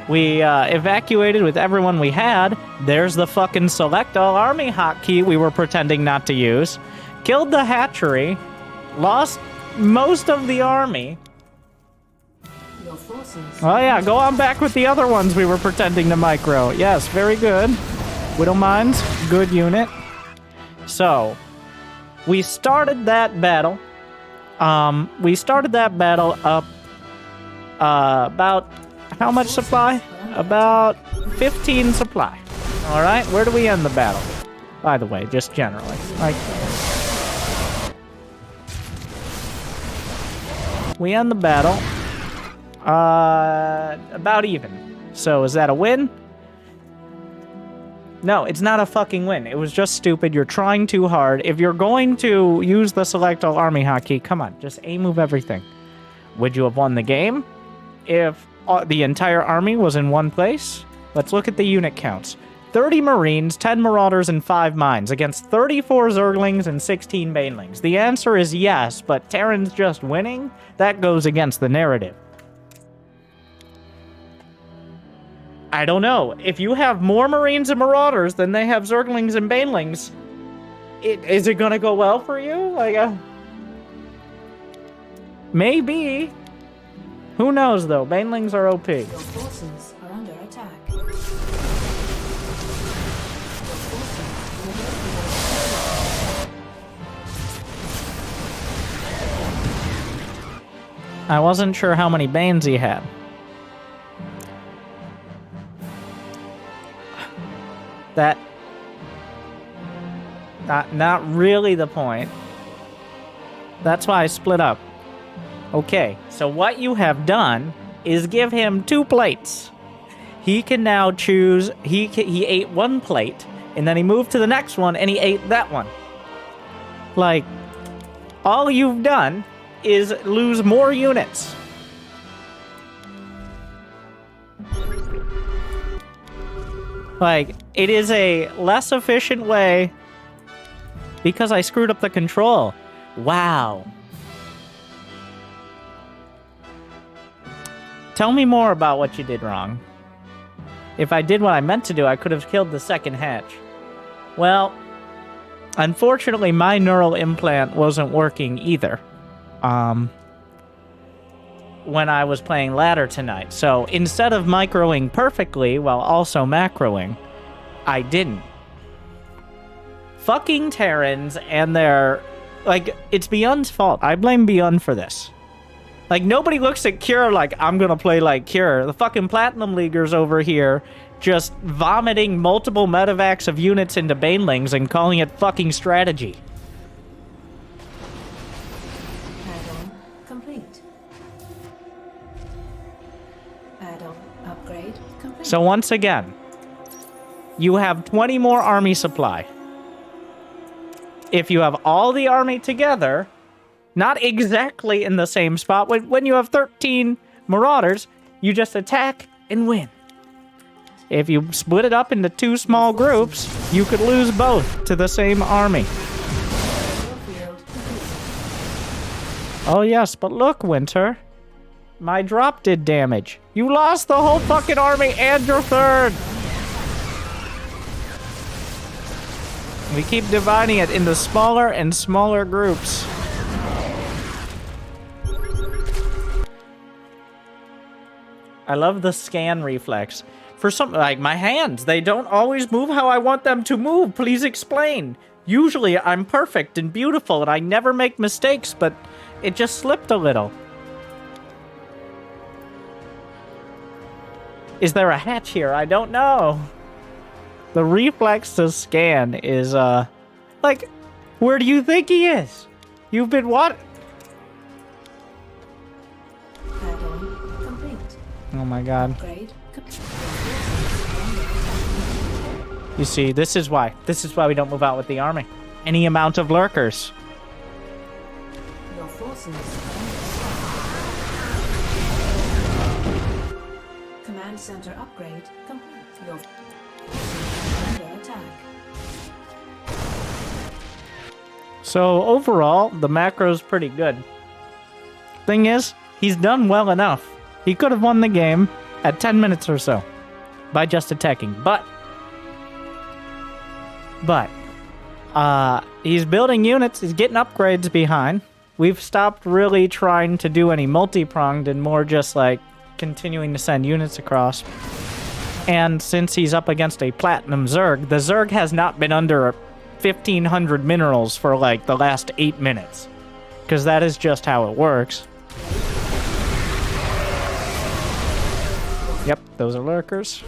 we evacuated with everyone we had. There's the fucking select all army hotkey we were pretending not to use. Killed the hatchery. Lost most of the army. Your forces. Oh yeah, go on back with the other ones we were pretending to micro. Yes, very good. Widowmines, good unit. So, we started that battle. Up about how much supply? About 15 supply. Alright, where do we end the battle? By the way, just generally. Like, we end the battle about even. So is that a win? No, it's not a fucking win. It was just stupid. You're trying too hard. If you're going to use the select all army hotkey, come on, just aim move everything. Would you have won the game if the entire army was in one place? Let's look at the unit counts. 30 Marines, 10 Marauders, and 5 Mines against 34 Zerglings and 16 Banelings. The answer is yes, but Terran's just winning? That goes against the narrative. I don't know. If you have more Marines and Marauders than they have Zerglings and Banelings, is it gonna go well for you? Like, maybe. Who knows, though? Banelings are OP. Your forces are under attack. I wasn't sure how many Banes he had. That... Not really the point. That's why I split up. Okay, so what you have done is give him 2 plates. He can now choose... He ate 1 plate, and then he moved to the next one, and he ate that one. Like, all you've done is lose more units. Like, it is a less efficient way because I screwed up the control. Wow. Tell me more about what you did wrong. If I did what I meant to do, I could have killed the second hatch. Well, unfortunately, my neural implant wasn't working either. When I was playing ladder tonight. So instead of microing perfectly while also macroing, I didn't. Fucking Terrans and their... Like, it's Beyond's fault. I blame Beyond for this. Like, nobody looks at Cure like, I'm gonna play like Cure. The fucking Platinum Leaguers over here just vomiting multiple medevacs of units into Banelings and calling it fucking strategy. Add-on complete. Add-on upgrade complete. So once again, you have 20 more army supply. If you have all the army together, not exactly in the same spot, when you have 13 marauders, you just attack and win. If you split it up into 2 small groups, you could lose both to the same army. Field complete. Oh yes, but look, Winter. My drop did damage. You lost the whole fucking army and your third! We keep dividing it into smaller and smaller groups. I love the scan reflex. For something like my hands, they don't always move how I want them to move. Please explain. Usually I'm perfect and beautiful and I never make mistakes, but it just slipped a little. Is there a hatch here? I don't know. The reflex to scan is, like, where do you think he is? You've been what? Add-on complete. Oh my god. Upgrade complete. You see, this is why. This is why we don't move out with the army. Any amount of lurkers. Your forces are Command center upgrade complete. Your forces are under attack. So overall, the macro's pretty good. Thing is, he's done well enough. He could have won the game at 10 minutes or so by just attacking. But he's building units, he's getting upgrades behind. We've stopped really trying to do any multi-pronged and more just like continuing to send units across. And since he's up against a platinum Zerg, the Zerg has not been under 1,500 minerals for like the last 8 minutes. Because that is just how it works. Yep, those are lurkers.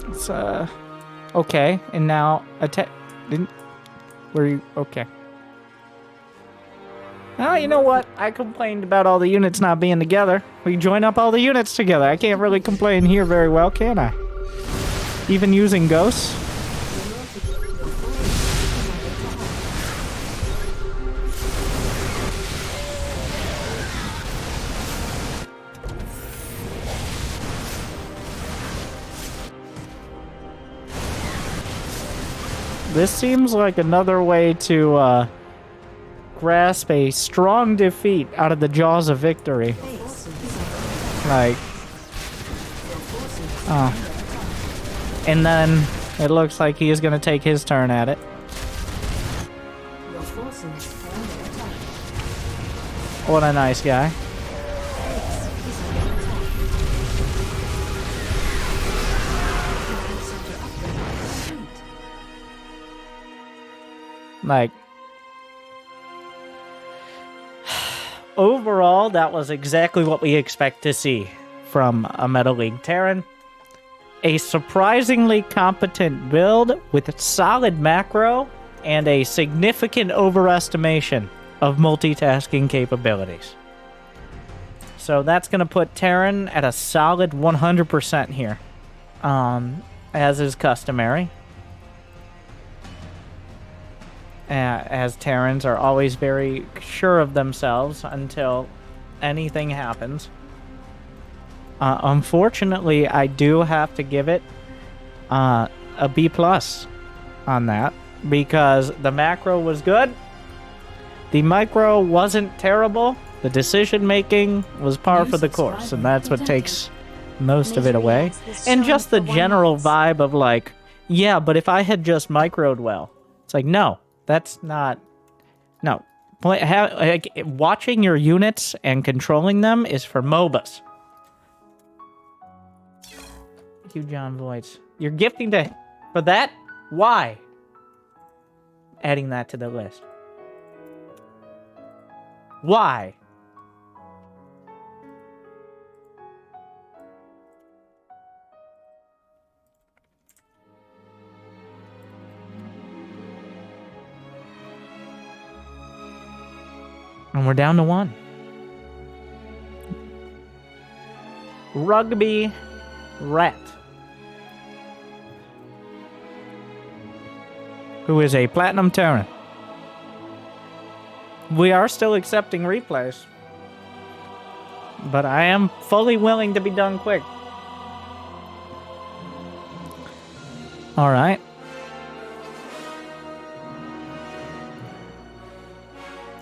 It's, okay, and now, were you, okay. Oh, you know what? I complained about all the units not being together. We join up all the units together. I can't really complain here very well, can I? Even using ghosts? This seems like another way to, grasp a strong defeat out of the jaws of victory. Like, and then it looks like he is going to take his turn at it. Your forces are under attack. What a nice guy. Command center upgrade complete. Like, overall, that was exactly what we expect to see from a Meta League Terran. A surprisingly competent build with solid macro and a significant overestimation of multitasking capabilities. So that's going to put Terran at a solid 100% here, as is customary. As Terrans are always very sure of themselves until anything happens. Unfortunately, I do have to give it a B+ on that, because the macro was good, the micro wasn't terrible, the decision making was par for the course, and that's what takes most of it away. And just the general vibe of like, yeah, but if I had just microed well, it's like, no. That's not... No. Watching your units and controlling them is for MOBAs. Thank you, John Voights. You're gifting to... For that? Why? Adding that to the list. Why? And we're down to 1. Rugby Rat, who is a Platinum Terran. We are still accepting replays, but I am fully willing to be done quick. All right.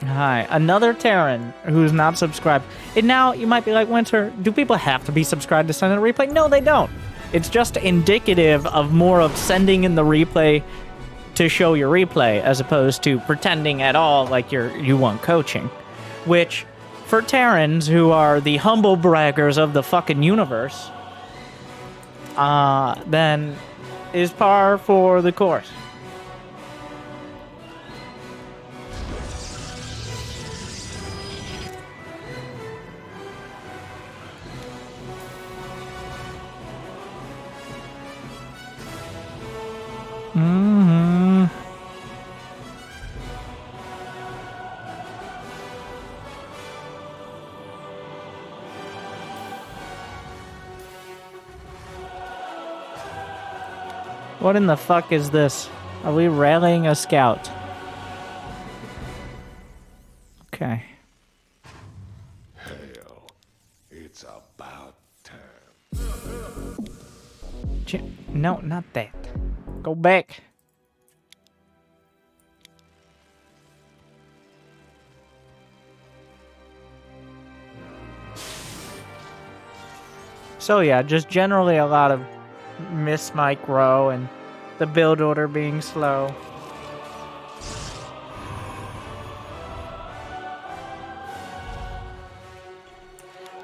Hi, another Terran who's not subscribed. And now you might be like, Winter, do people have to be subscribed to send in a replay? No, they don't. It's just indicative of more of sending in the replay to show your replay, as opposed to pretending at all like you want coaching. Which, for Terrans, who are the humble braggers of the fucking universe, then is par for the course. Mm-hmm. What in the fuck is this? Are we rallying a scout? Okay. Hell, it's about time. No, not that. Go back. So yeah, just generally a lot of miss micro and the build order being slow.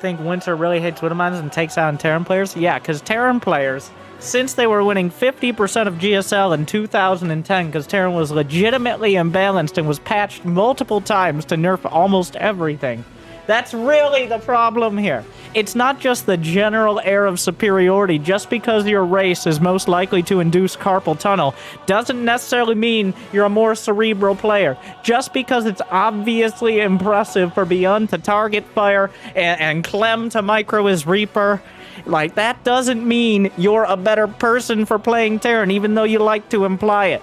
Think Winter really hates Widowmines and takes out on Terran players? Yeah, because Terran players, since they were winning 50% of GSL in 2010, because Terran was legitimately imbalanced and was patched multiple times to nerf almost everything. That's really the problem here. It's not just the general air of superiority. Just because your race is most likely to induce carpal tunnel doesn't necessarily mean you're a more cerebral player. Just because it's obviously impressive for Beyond to target fire and Clem to micro his Reaper, like, that doesn't mean you're a better person for playing Terran, even though you like to imply it.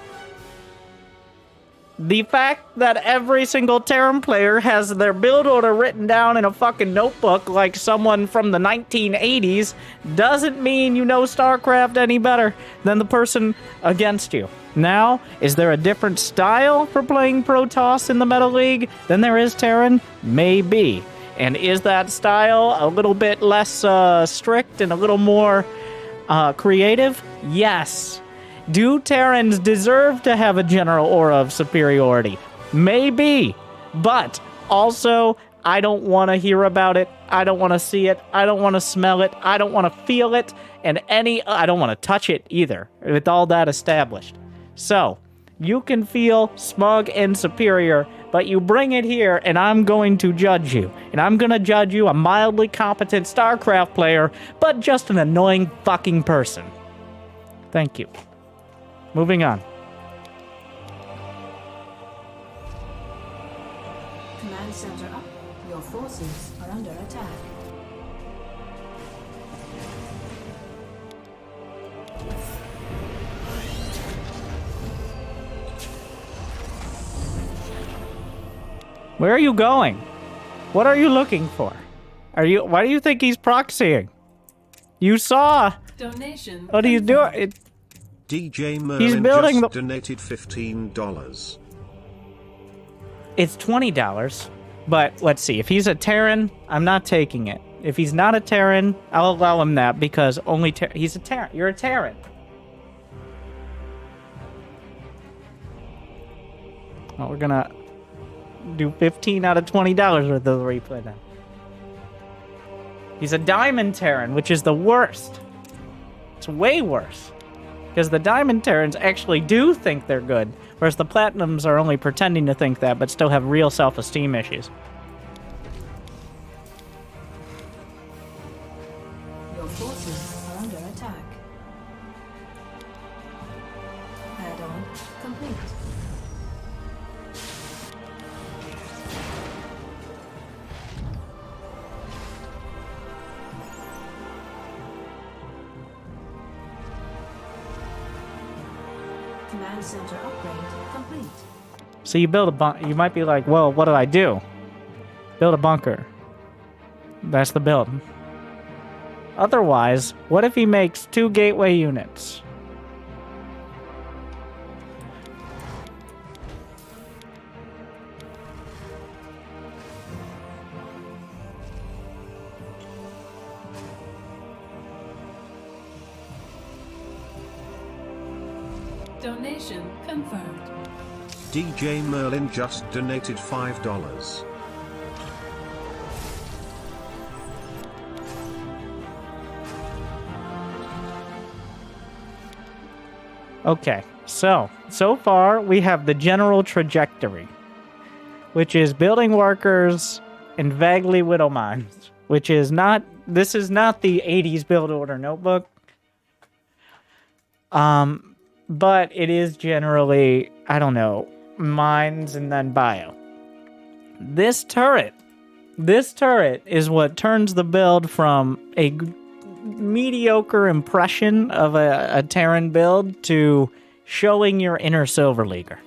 The fact that every single Terran player has their build order written down in a fucking notebook like someone from the 1980s doesn't mean you know StarCraft any better than the person against you. Now, is there a different style for playing Protoss in the Meta League than there is Terran? Maybe. And is that style a little bit less strict and a little more creative? Yes. Do Terrans deserve to have a general aura of superiority? Maybe. But also, I don't want to hear about it. I don't want to see it. I don't want to smell it. I don't want to feel it. And I don't want to touch it either, with all that established. So, you can feel smug and superior, but you bring it here and I'm going to judge you. And I'm going to judge you a mildly competent StarCraft player, but just an annoying fucking person. Thank you. Moving on. Command center up. Your forces are under attack. Where are you going? What are you looking for? Why do you think he's proxying? You saw. Donation. What are you doing? DJ Merlin He's building just donated $15. It's $20, but let's see. If he's a Terran, I'm not taking it. If he's not a Terran, I'll allow him that because only he's a Terran. You're a Terran. Well, we're gonna do 15 out of $20 worth of the replay then. He's a Diamond Terran, which is the worst. It's way worse. Because the Diamond Terrans actually do think they're good, whereas the Platinums are only pretending to think that, but still have real self-esteem issues. Your forces are under attack. Add-on complete. Command center upgrade complete. So you build a bunker. You might be like, well, what do I do? Build a bunker. That's the build. Otherwise, what if he makes 2 gateway units? Donation confirmed. DJ Merlin just donated $5. Okay, so far we have the general trajectory, which is building workers and vaguely widow mines, which is not, this is not the 80s build order notebook. But it is generally, I don't know, mines and then bio. This turret is what turns the build from a mediocre impression of a Terran build to showing your inner Silver Leaguer.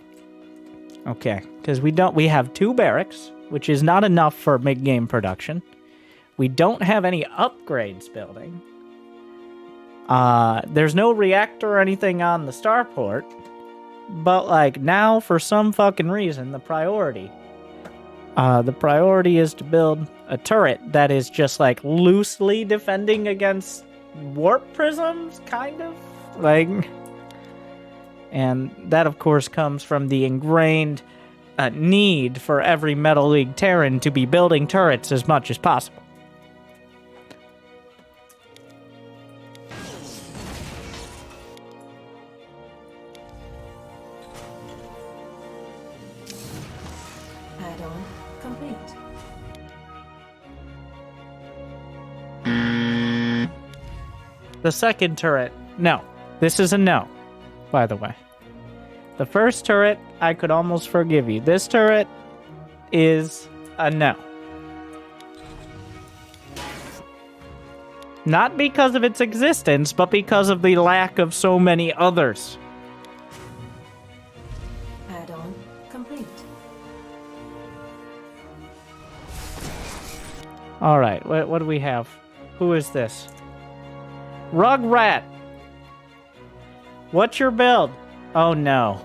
Okay, because we have 2 barracks, which is not enough for mid-game production. We don't have any upgrades building. There's no reactor or anything on the starport, but like now for some fucking reason the priority is to build a turret that is just like loosely defending against warp prisms, kind of like, and that of course comes from the ingrained need for every Metal League Terran to be building turrets as much as possible. Add-on complete. The second turret, no. This is a no, by the way. The first turret, I could almost forgive you. This turret is a no. Not because of its existence, but because of the lack of so many others. Add-on complete. Alright, what do we have? Who is this? Rugrat! What's your build? Oh no.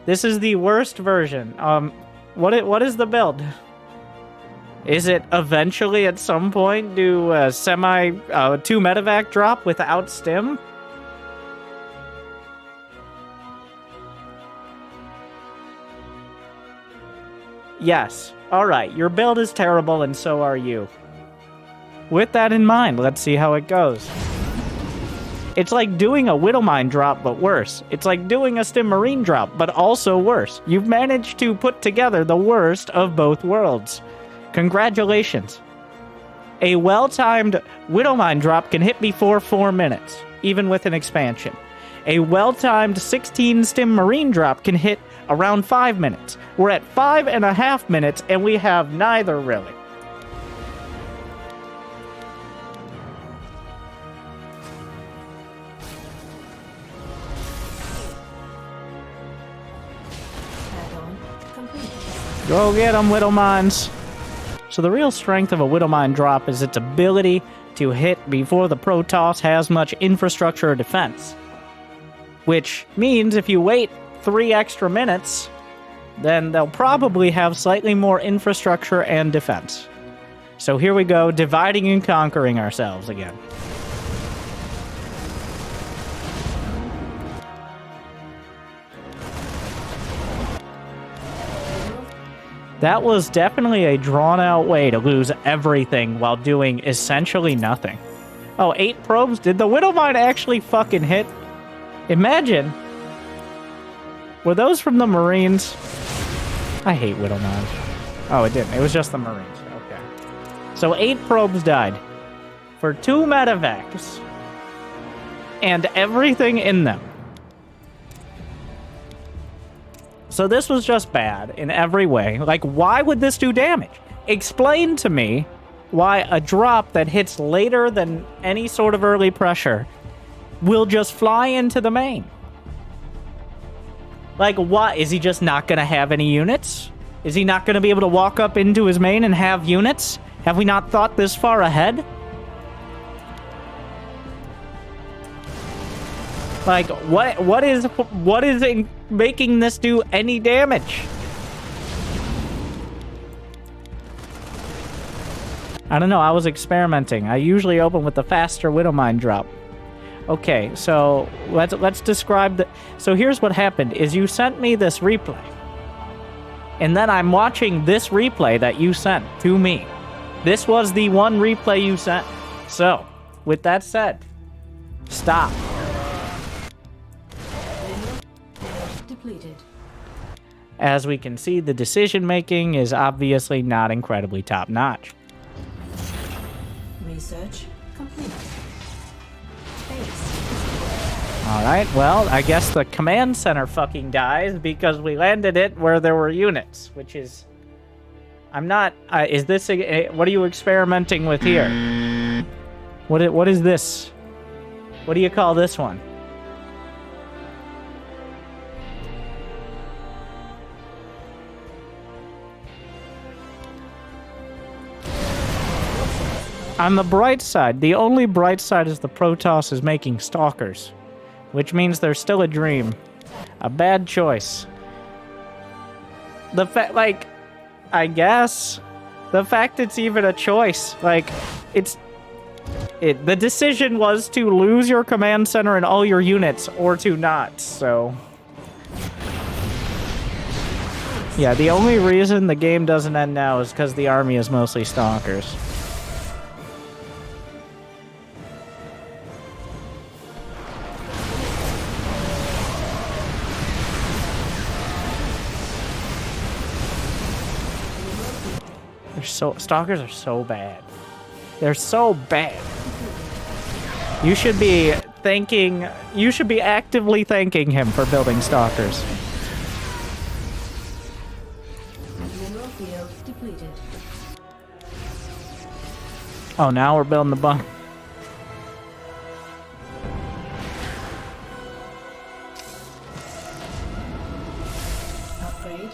This is the worst version. What is the build? Is it eventually at some point do a 2 medevac drop without stim? Yes. Alright, your build is terrible and so are you. With that in mind, let's see how it goes. It's like doing a Widowmine drop, but worse. It's like doing a Stim Marine drop, but also worse. You've managed to put together the worst of both worlds. Congratulations. A well-timed Widowmine drop can hit before 4 minutes, even with an expansion. A well-timed 16 Stim Marine drop can hit around 5 minutes. We're at 5.5 minutes, and we have neither, really. Add-on complete. Go get them, Widowmines. So the real strength of a Widowmine drop is its ability to hit before the Protoss has much infrastructure or defense. Which means if you wait 3 extra minutes, then they'll probably have slightly more infrastructure and defense. So here we go, dividing and conquering ourselves again. That was definitely a drawn-out way to lose everything while doing essentially nothing. Oh, 8 probes? Did the Widowmine actually fucking hit? Imagine. Were those from the Marines? I hate Widowmines. Oh, it didn't. It was just the Marines. Okay. So 8 probes died. For 2 medevacs. And everything in them. So this was just bad in every way. Like, why would this do damage? Explain to me why a drop that hits later than any sort of early pressure will just fly into the main. Like, what? Is he just not going to have any units? Is he not going to be able to walk up into his main and have units? Have we not thought this far ahead? Like, what is making this do any damage? I don't know, I was experimenting. I usually open with the faster Widowmine drop. Okay, so let's describe the... So here's what happened, is you sent me this replay. And then I'm watching this replay that you sent to me. This was the one replay you sent. So, with that said, stop. Depleted. As we can see, the decision-making is obviously not incredibly top-notch. Research complete. Alright, well, I guess the command center fucking dies because we landed it where there were units, which is... I'm not... is this... what are you experimenting with here? What is this? What do you call this one? On the bright side, the only bright side is the Protoss is making Stalkers, which means there's still a dream. A bad choice. The fact, like, I guess, the fact it's even a choice, like, the decision was to lose your command center and all your units, or to not, so... Yeah, the only reason the game doesn't end now is because the army is mostly Stalkers. Stalkers are so bad. They're so bad. You should be actively thanking him for building Stalkers. Mineral field depleted. Oh, now we're building the bunk. Upgrade.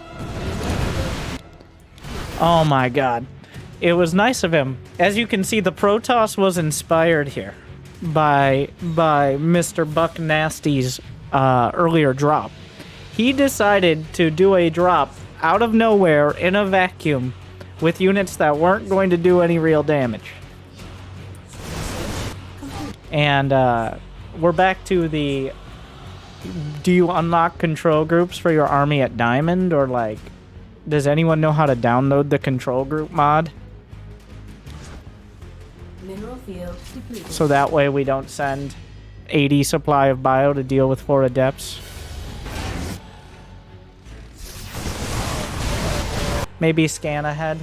Oh my god. It was nice of him. As you can see, the Protoss was inspired here by Mr. Buck Nasty's earlier drop. He decided to do a drop out of nowhere in a vacuum with units that weren't going to do any real damage. And we're back to the... Do you unlock control groups for your army at Diamond? Or like... Does anyone know how to download the control group mod? Mineral field depleted. So that way we don't send 80 supply of bio to deal with 4 adepts. Maybe scan ahead.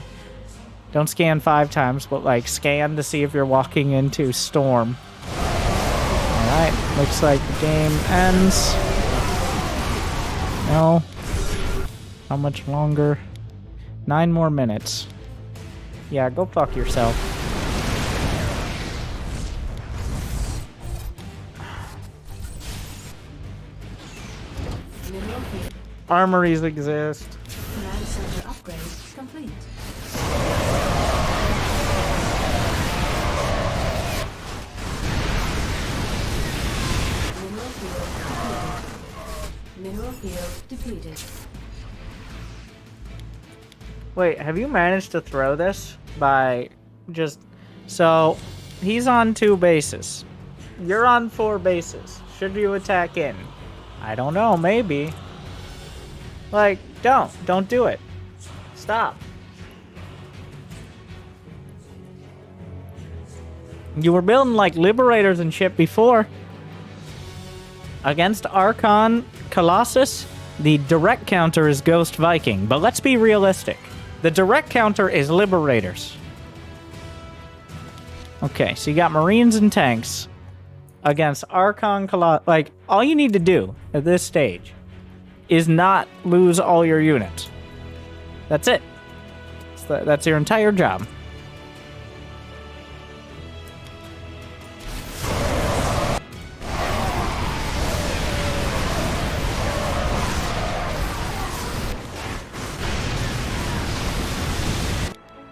Don't scan 5 times, but like scan to see if you're walking into storm. Alright, looks like the game ends. No. How much longer? 9 more minutes. Yeah, go fuck yourself. Mineral field. Armories exist. Command center upgrade complete. Mineral field depleted. Wait, have you managed to throw this by just... So, he's on 2 bases. You're on 4 bases. Should you attack in? I don't know, maybe. Like, don't do it. Stop. You were building like Liberators and shit before. Against Archon Colossus, the direct counter is Ghost Viking, but let's be realistic. The direct counter is Liberators. Okay, so you got Marines and tanks against Archon Colossus. Like, all you need to do at this stage is not lose all your units. That's it. That's your entire job.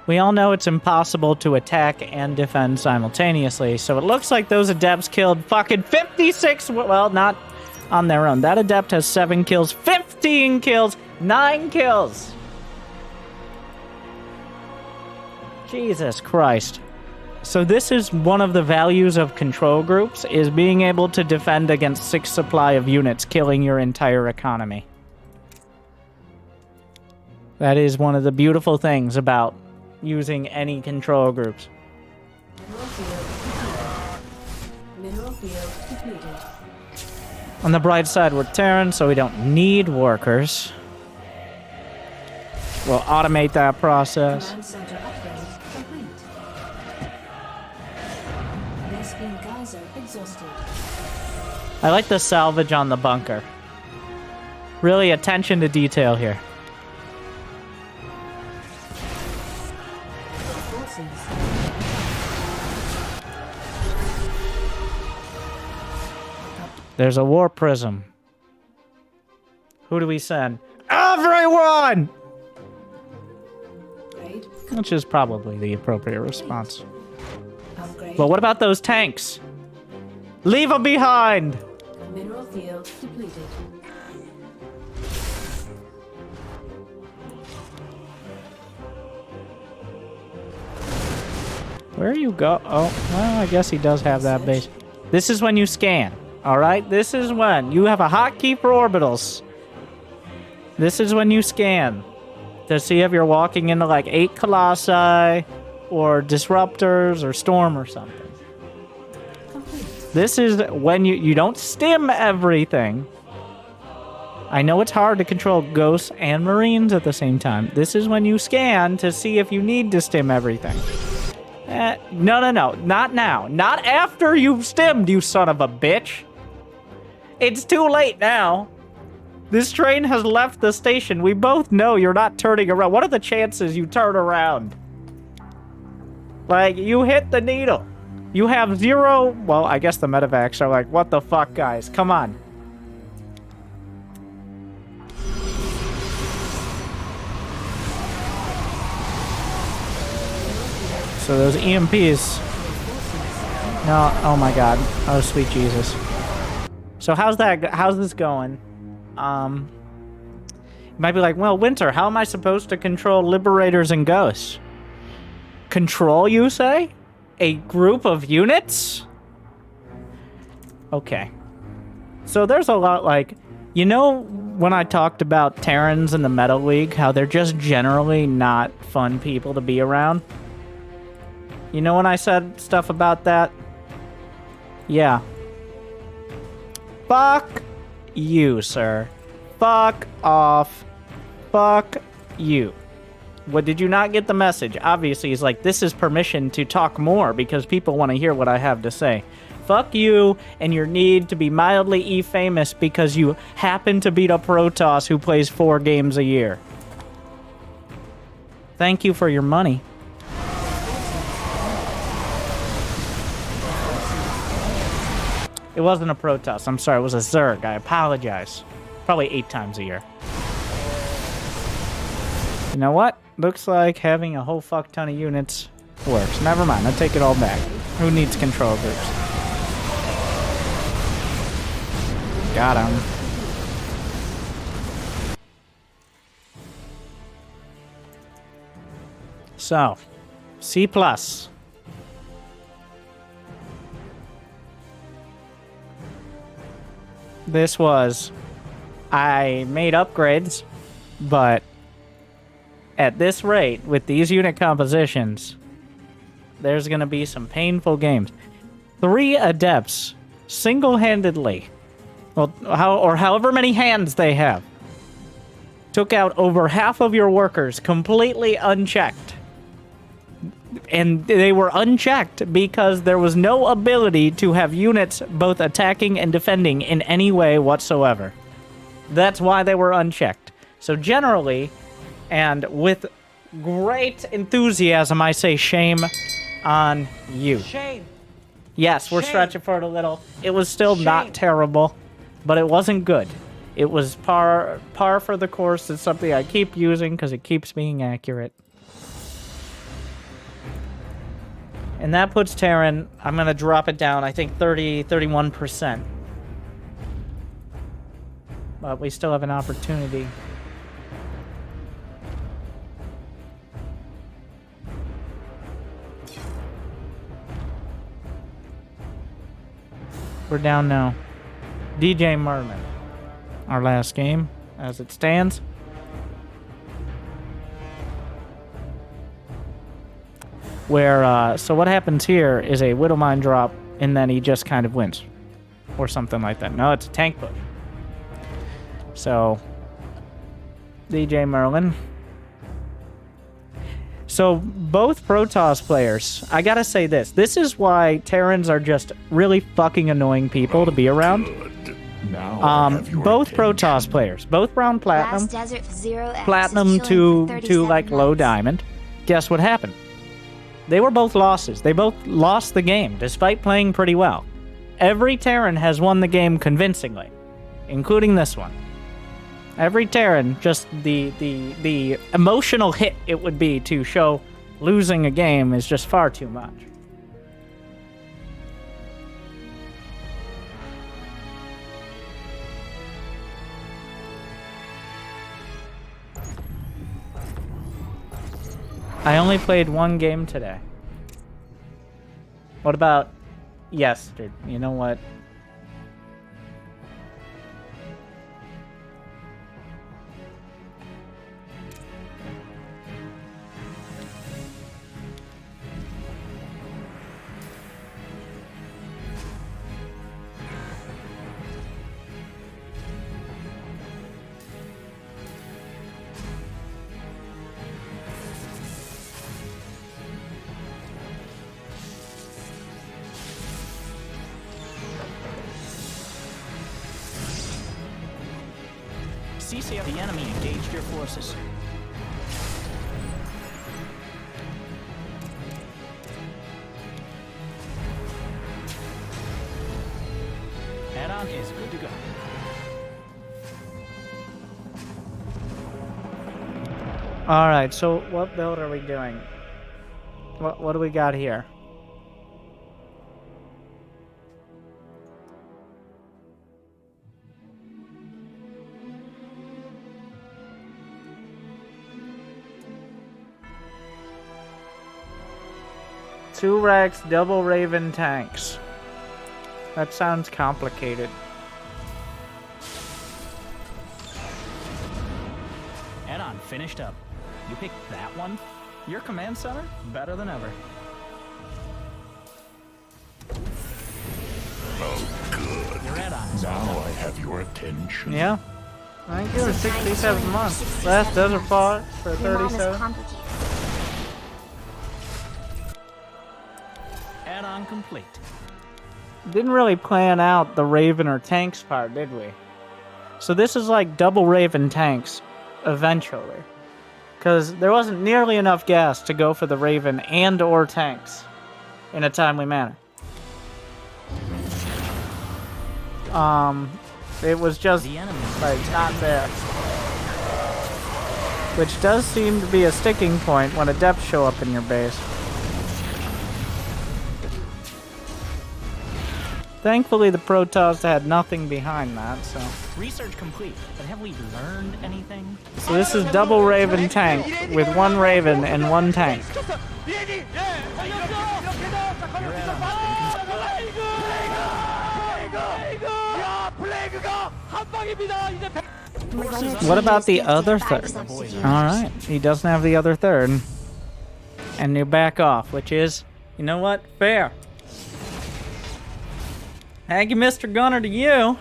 We all know it's impossible to attack and defend simultaneously, so it looks like those adepts killed fucking 56, well, not on their own. That adept has 7 kills, 15 kills, 9 kills. Jesus Christ. So this is one of the values of control groups, is being able to defend against 6 supply of units, killing your entire economy. That is one of the beautiful things about using any control groups. Mineral field completed. On the bright side, we're Terran, so we don't need workers. We'll automate that process. Command center upgrade complete. Vespene geyser exhausted. I like the salvage on the bunker. Really attention to detail here. Forces. There's a war prism. Who do we send? Everyone! Upgrade. Which is probably the appropriate response. Upgrade. But what about those tanks? Leave them behind! Mineral field depleted. Where you go? Oh, well, I guess he does have that base. This is when you scan, alright? This is when. You have a hotkey for orbitals. This is when you scan. To see if you're walking into like 8 Colossi, or Disruptors, or Storm, or something. Complete. This is when you don't stim everything. I know it's hard to control ghosts and marines at the same time. This is when you scan to see if you need to stim everything. No. Not now. Not after you've stimmed, you son of a bitch. It's too late now. This train has left the station. We both know you're not turning around. What are the chances you turn around? Like, you hit the needle. You have 0... Well, I guess the medevacs are like, what the fuck, guys? Come on. So those EMPs... No, oh my god. Oh, sweet Jesus. So how's this going? You might be like, well, Winter, how am I supposed to control Liberators and Ghosts? Control, you say? A group of units? Okay. So there's a lot, like... You know when I talked about Terrans in the Meta League, how they're just generally not fun people to be around? You know when I said stuff about that? Yeah. Fuck you, sir. Fuck off. Fuck you. What, did you not get the message? Obviously, he's like, this is permission to talk more because people want to hear what I have to say. Fuck you and your need to be mildly E-famous because you happen to beat a Protoss who plays 4 games a year. Thank you for your money. It wasn't a Protoss. I'm sorry. It was a Zerg. I apologize. Probably 8 times a year. You know what? Looks like having a whole fuck ton of units works. Never mind. I take it all back. Who needs control groups? Got him. So, C+. This was... I made upgrades, but at this rate, with these unit compositions, there's going to be some painful games. 3 adepts, single-handedly, well, however many hands they have, took out over half of your workers completely unchecked. And they were unchecked because there was no ability to have units both attacking and defending in any way whatsoever. That's why they were unchecked. So generally, and with great enthusiasm, I say shame on you. Shame. Yes, we're stretching for it a little. It was still not terrible, but it wasn't good. It was par for the course. It's something I keep using because it keeps being accurate. And that puts Terran, I'm going to drop it down, I think 31%. But we still have an opportunity. We're down now. DJ Merlin. Our last game, as it stands. Where, so what happens here is a Widow Mine drop, and then he just kind of wins. Or something like that. No, it's a tank push. So, DJ Merlin. So, both Protoss players, I gotta say this. This is why Terrans are just really fucking annoying people to be around. Now I have your Both attention. Protoss players, both round platinum, Last Desert 0X platinum is chilling for to 37 like low months. diamond. Guess what happened? They were both losses. They both lost the game, despite playing pretty well. Every Terran has won the game convincingly, including this one. Every Terran, just the emotional hit it would be to show losing a game is just far too much. I only played one game today. What about yesterday? You know what? CCF, the enemy engaged your forces. Add-on is good to go. All right, so what build are we doing? What do we got here? Two Rex, double Raven tanks. That sounds complicated. Add-on finished up. You picked that one? Your command center? Better than ever. Oh, good. Your add-on is all Now done. I have your attention. Yeah. Thank you. Sometimes 67 only months. 67 Last Desert months. fought for Your mom is 37. complicated. Add-on complete. Didn't really plan out the Raven or tanks part, did we? So this is like double Raven tanks, eventually. Because there wasn't nearly enough gas to go for the Raven and or tanks in a timely manner. It was just The enemy like not there. Which does seem to be a sticking point when adepts show up in your base. Thankfully, the Protoss had nothing behind that, so... research complete. But have we learned anything? So this is double Raven tank with one Raven and one tank. Your add-on's been What about the other third? Alright, he doesn't have the other third. And you back off, which is, you know what? Fair. Thank you, Mr. Gunner, to you.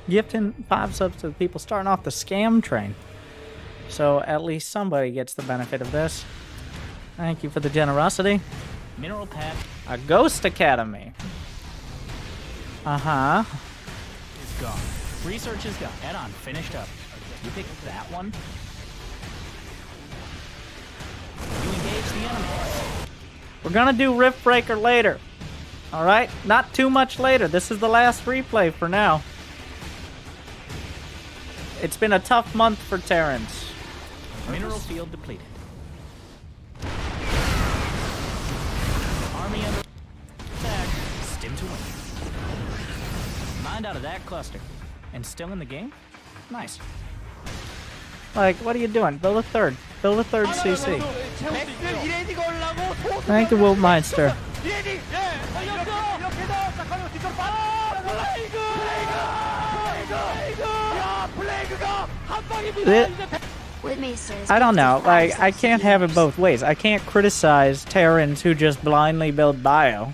Gifting 5 subs to the people starting off the scam train. So at least somebody gets the benefit of this. Thank you for the generosity. mineral pack A Ghost Academy. Uh-huh. is gone. Research is done. Add-on finished up. You picked that one? You engage the enemy. We're gonna do Rift Breaker later. Alright? Not too much later. This is the last replay for now. It's been a tough month for Terrans. Mineral field depleted. Army under... to win. Mind out of that cluster. And still in the game? Nice. Like, what are you doing? Build a third. Build a third CC. Thank you, Wiltmeister. I don't know. Like, I can't have it both ways. I can't criticize Terrans who just blindly build bio.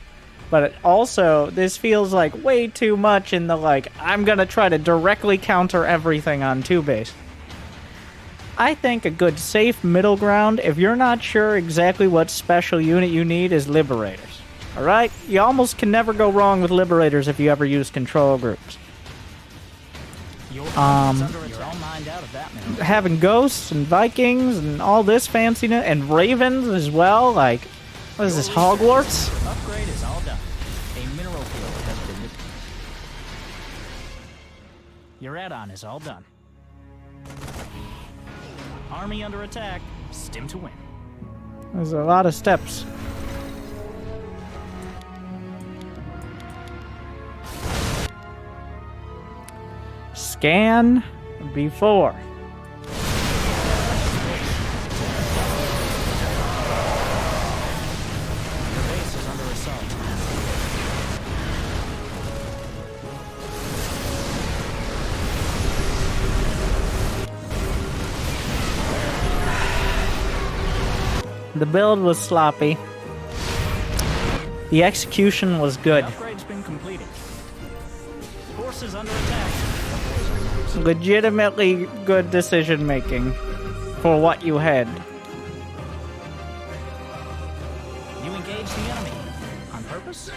But also, this feels like way too much in the, like, I'm gonna try to directly counter everything on 2-base. I think a good safe middle ground, if you're not sure exactly what special unit you need, is Liberators. Alright? You almost can never go wrong with Liberators if you ever use control groups. Having Ghosts and Vikings and all this fanciness, and Ravens as well, like, what is this, Hogwarts? Upgrade is all done. A mineral field has been... Your add-on is all done. Army under attack. Stim to win. There's a lot of steps. Scan before. Your base is under assault. The build was sloppy. The execution was good. The upgrade's been completed. Forces under attack. Legitimately good decision making for what you had. You engage the enemy. On purpose?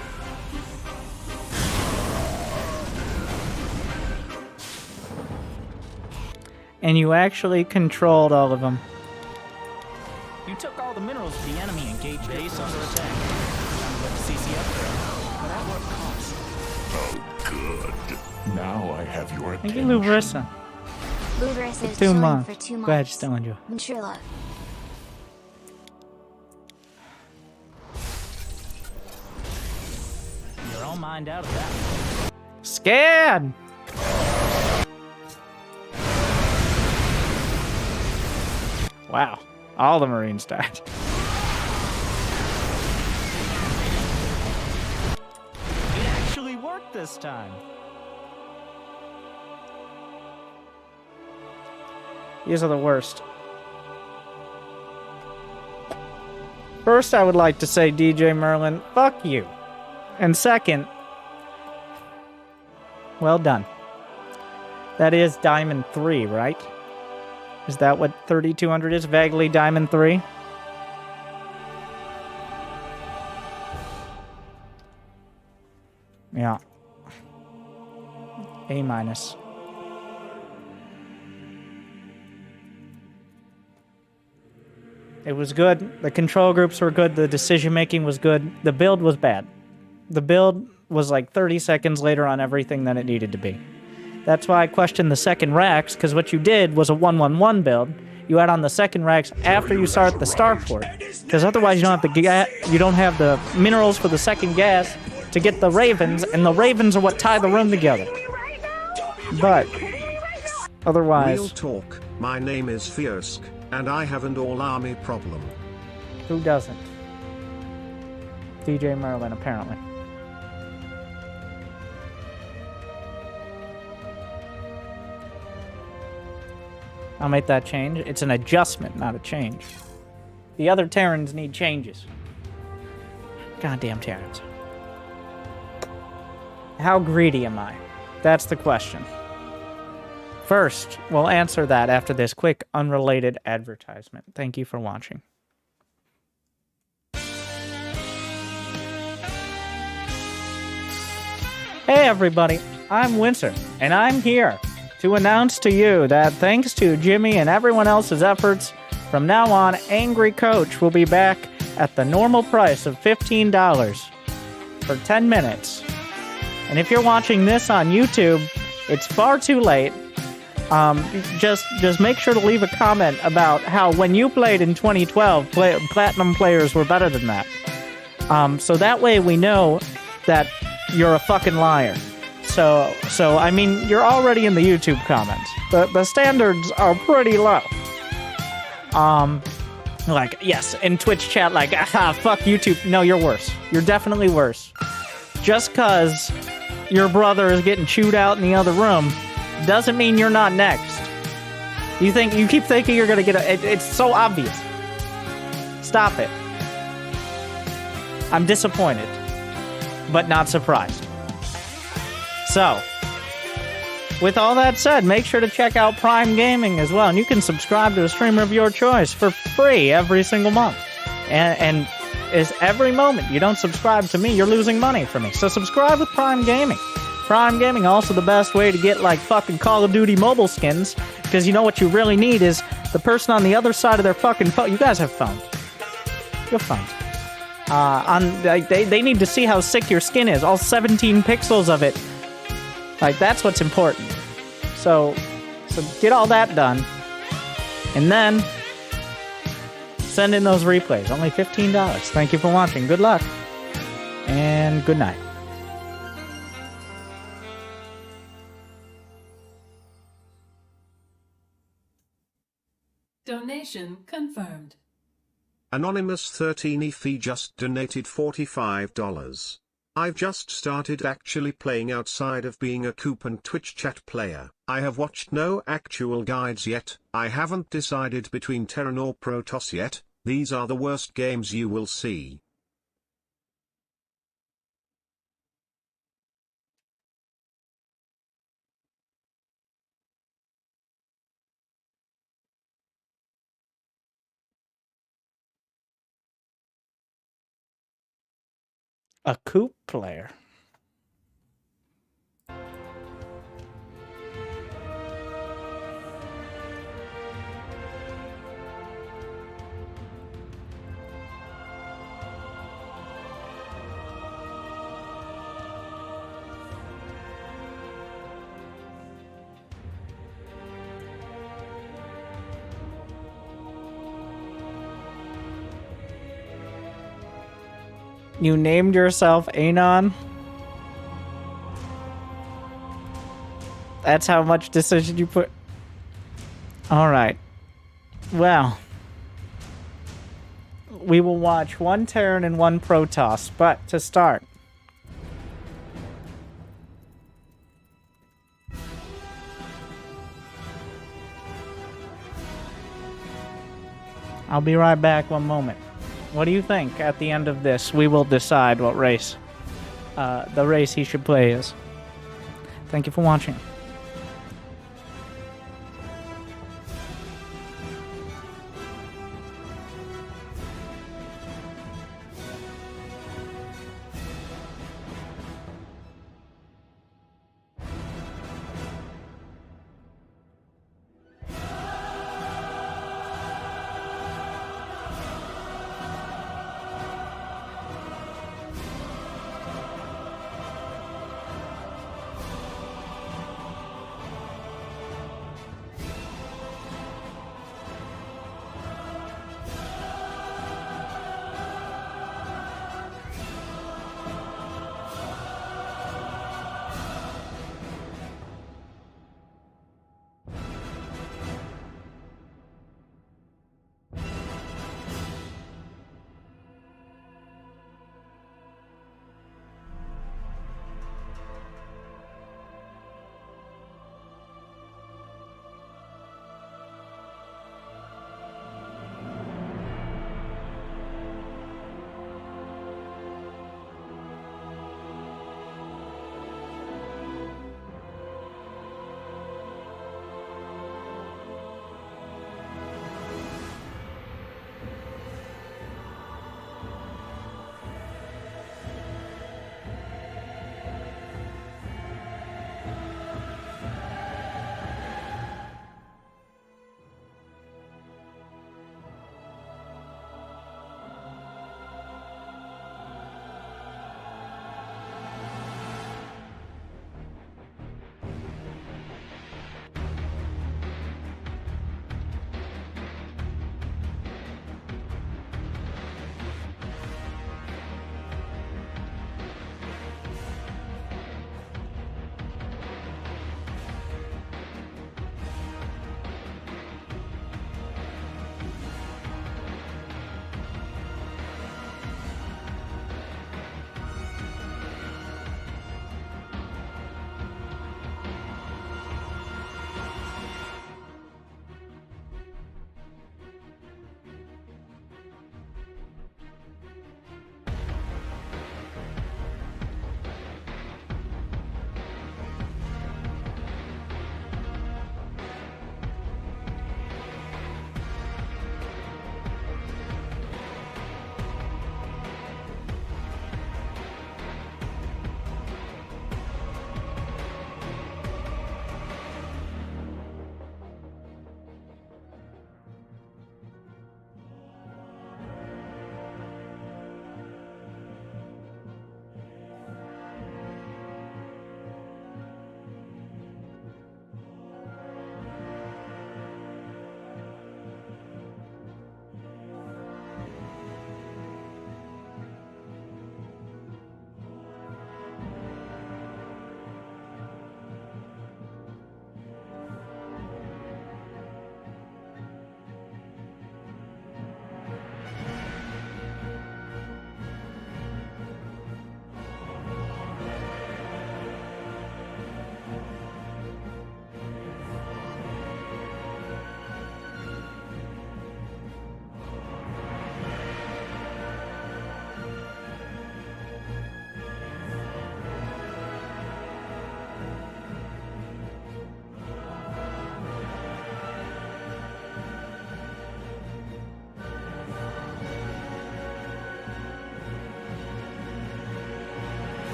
And you actually controlled all of them. You took all the minerals to the enemy and engaged base under attack. Sounded like a CC upgrade. But at what cost? Oh, good. Now I have your Thank you, attention. Lubrissa. Lubrissa is 2 chilling months. for 2 months. Go ahead, still enjoy. Ventrilla. You're all mined out of that. Scan! Wow. All the Marines died. It actually worked this time. These are the worst. First, I would like to say, DJ Merlin, fuck you. And second, well done. That is Diamond 3, right? Is that what 3200 is? Vaguely Diamond 3? Yeah. A minus. It was good. The control groups were good. The decision making was good. The build was bad. The build was like 30 seconds later on everything than it needed to be. That's why I questioned the second racks, because what you did was a 1-1-1 build. You add on the second racks after you start the starport, because otherwise you don't have the minerals for the second gas to get the ravens, and the ravens are what tie the room together. But otherwise, Real talk, my name is Fiersk, and I have an all-army problem. who doesn't? DJ Merlin, apparently. I'll make that change. It's an adjustment, not a change. The other Terrans need changes. Goddamn Terrans. How greedy am I? That's the question. First, we'll answer that after this quick, unrelated advertisement. Thank you for watching. Hey everybody, I'm Winter, and I'm here to announce to you that thanks to Jimmy and everyone else's efforts, from now on, Angry Coach will be back at the normal price of $15 for 10 minutes. And if you're watching this on YouTube, it's far too late. Just make sure to leave a comment about how when you played in 2012, Platinum players were better than that. So that way we know that you're a fucking liar. So I mean, you're already in the YouTube comments. The standards are pretty low. Like, yes, in Twitch chat, like, fuck YouTube. No, you're worse. You're definitely worse. Just cause your brother is getting chewed out in the other room doesn't mean you're not next. You keep thinking you're gonna get it's so obvious. Stop it. I'm disappointed, but not surprised. So, with all that said, make sure to check out Prime Gaming as well, and you can subscribe to a streamer of your choice for free every single month. And is every moment you don't subscribe to me, you're losing money for me. So subscribe with Prime Gaming. Prime Gaming also the best way to get like fucking Call of Duty mobile skins, because you know what you really need is the person on the other side of their fucking phone. You guys have phones. You have phones. They need to see how sick your skin is. All 17 pixels of it. Like, that's what's important. So get all that done. And then send in those replays. Only $15. Thank you for watching. Good luck. And good night. Donation confirmed. Anonymous 13 fee just donated $45. I've just started actually playing outside of being a coop and Twitch chat player. I have watched no actual guides yet. I haven't decided between Terran or Protoss yet. These are the worst games you will see. A coop player. You named yourself Anon? That's how much decision you put? Alright. Well. We will watch one Terran and one Protoss, but to start. I'll be right back one moment. What do you think? At the end of this, we will decide what race, the race he should play is. Thank you for watching.